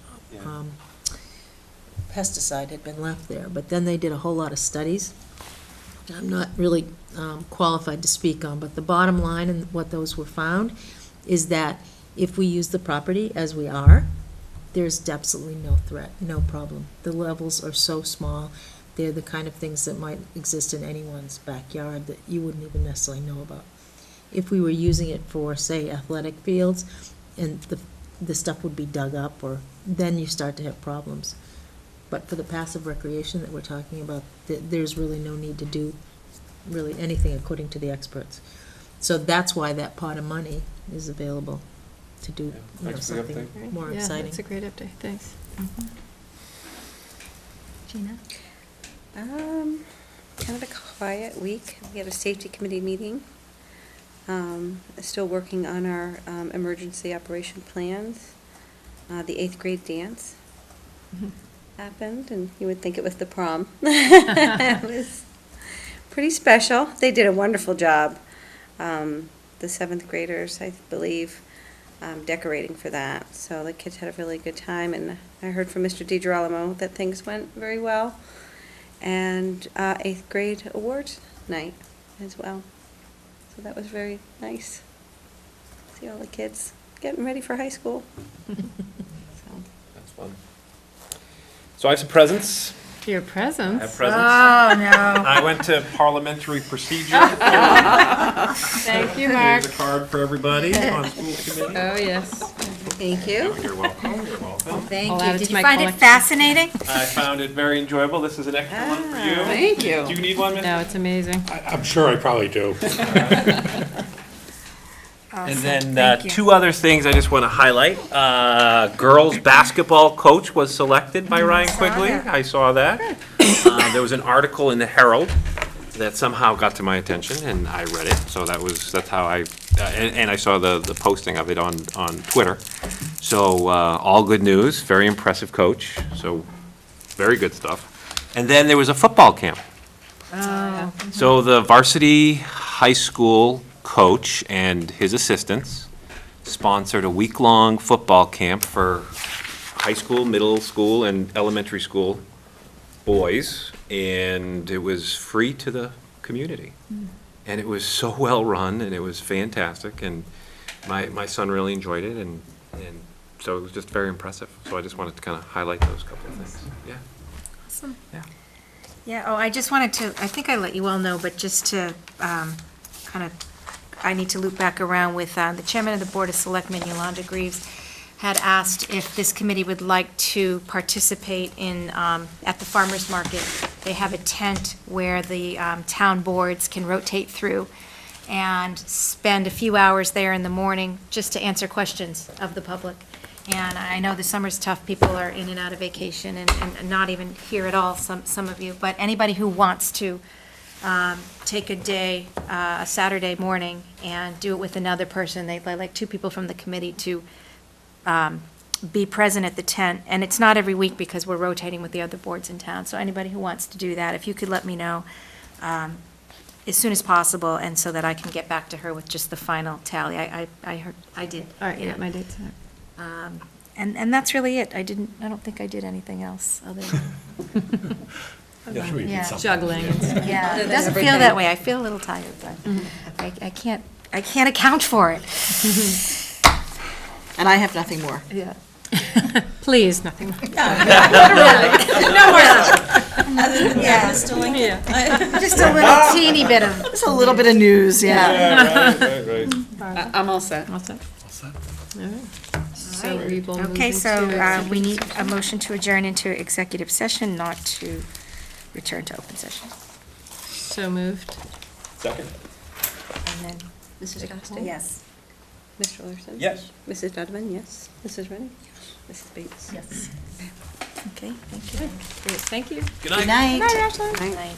pesticide had been left there. But then they did a whole lot of studies, which I'm not really qualified to speak on, but the bottom line and what those were found is that if we use the property as we are, there's absolutely no threat, no problem. The levels are so small. They're the kind of things that might exist in anyone's backyard that you wouldn't even necessarily know about. if we were using it for, say, athletic fields, and the stuff would be dug up, or, then you start to have problems. But for the passive recreation that we're talking about, there's really no need to do really anything according to the experts. So that's why that pot of money is available to do, thanks for the something more Yeah, exciting. that's a great update, thanks. Gina? Kind of a quiet week. We had a safety committee meeting. Still working on our emergency operation plans. The 8th grade dance happened, and you would think it was the prom. It was pretty special. They did a wonderful job. The 7th graders, I believe, decorating for that. So the kids had a really good time, and I heard from Mr. DiGirolamo that things went very well. And 8th grade awards night as well. So that was very nice. See all the kids getting ready for high school. That's fun. So I have some presents. Your I presents? have presents. Oh, no. I went to parliamentary procedure. Thank you, Mark. Here's a card for everybody on school committee. Oh, yes. Thank you. You're welcome, you're welcome. Thank I'll add you. it Did to you my find it collection. fascinating? I found it very enjoyable. This is an extra one for you. Thank you. Do you need one, Miss? No, it's amazing. I'm sure I probably do. And then Thank you. two other things I just want to highlight. Girls' basketball coach was selected by Ryan Quigley. that. I saw that. There was an article in the Herald that somehow got to my attention, and I read it. So that's how I, and I saw the posting of it on Twitter. So all good news, very impressive coach, so very good stuff. And then there was a football camp. So the varsity high school coach and his assistants sponsored a week-long football camp for high school, middle school, and elementary school boys, and it was free to the community. And it was so well-run, and it was fantastic, and my son really enjoyed it, and so it was just very impressive. So I just wanted to kind of highlight those couple of things. Yeah. Awesome. Yeah. Yeah, oh, I just wanted to, I think I let you all know, but just to kind of, I need to loop back around with the chairman of the Board of Selectmen, Yolanda Greaves, had asked if this committee would like to participate in, at the farmer's market. They have a tent where the town boards can rotate through and spend a few hours there in the morning just to answer questions of the public. And I know the summer's tough, people are in and out of vacation and not even here at all, some of you, but anybody who wants to take a day, a Saturday morning, and do it with another person, they'd like two people from the committee to be present at the tent. And it's not every week because we're rotating with the other boards in town, so anybody who wants to do that, if you could let me know as soon as possible, and so that I can get back to her with just the final tally. I heard, I did. All right, yeah, my date's out. And that's really it. I don't think I did anything else other than, yeah. Juggling and stuff. Yeah, it doesn't feel that way. I feel a little tired, but I can't account for it. And I have nothing more. Yeah. Please, nothing. Yeah, just a little teeny bit of. Just a little bit of news, yeah. Right. I'm all set. All set? All right. So we will move Okay, so into we need a motion to adjourn into executive session, not to return to open session. So moved. Second? And then, Mrs. Costa? yes. Mr. Larson? Yes. Mrs. Donovan, yes. Mrs. Rennie? Mrs. Bates? Yes. Okay, thank you. Great, thank you. Good night. Night. Good night.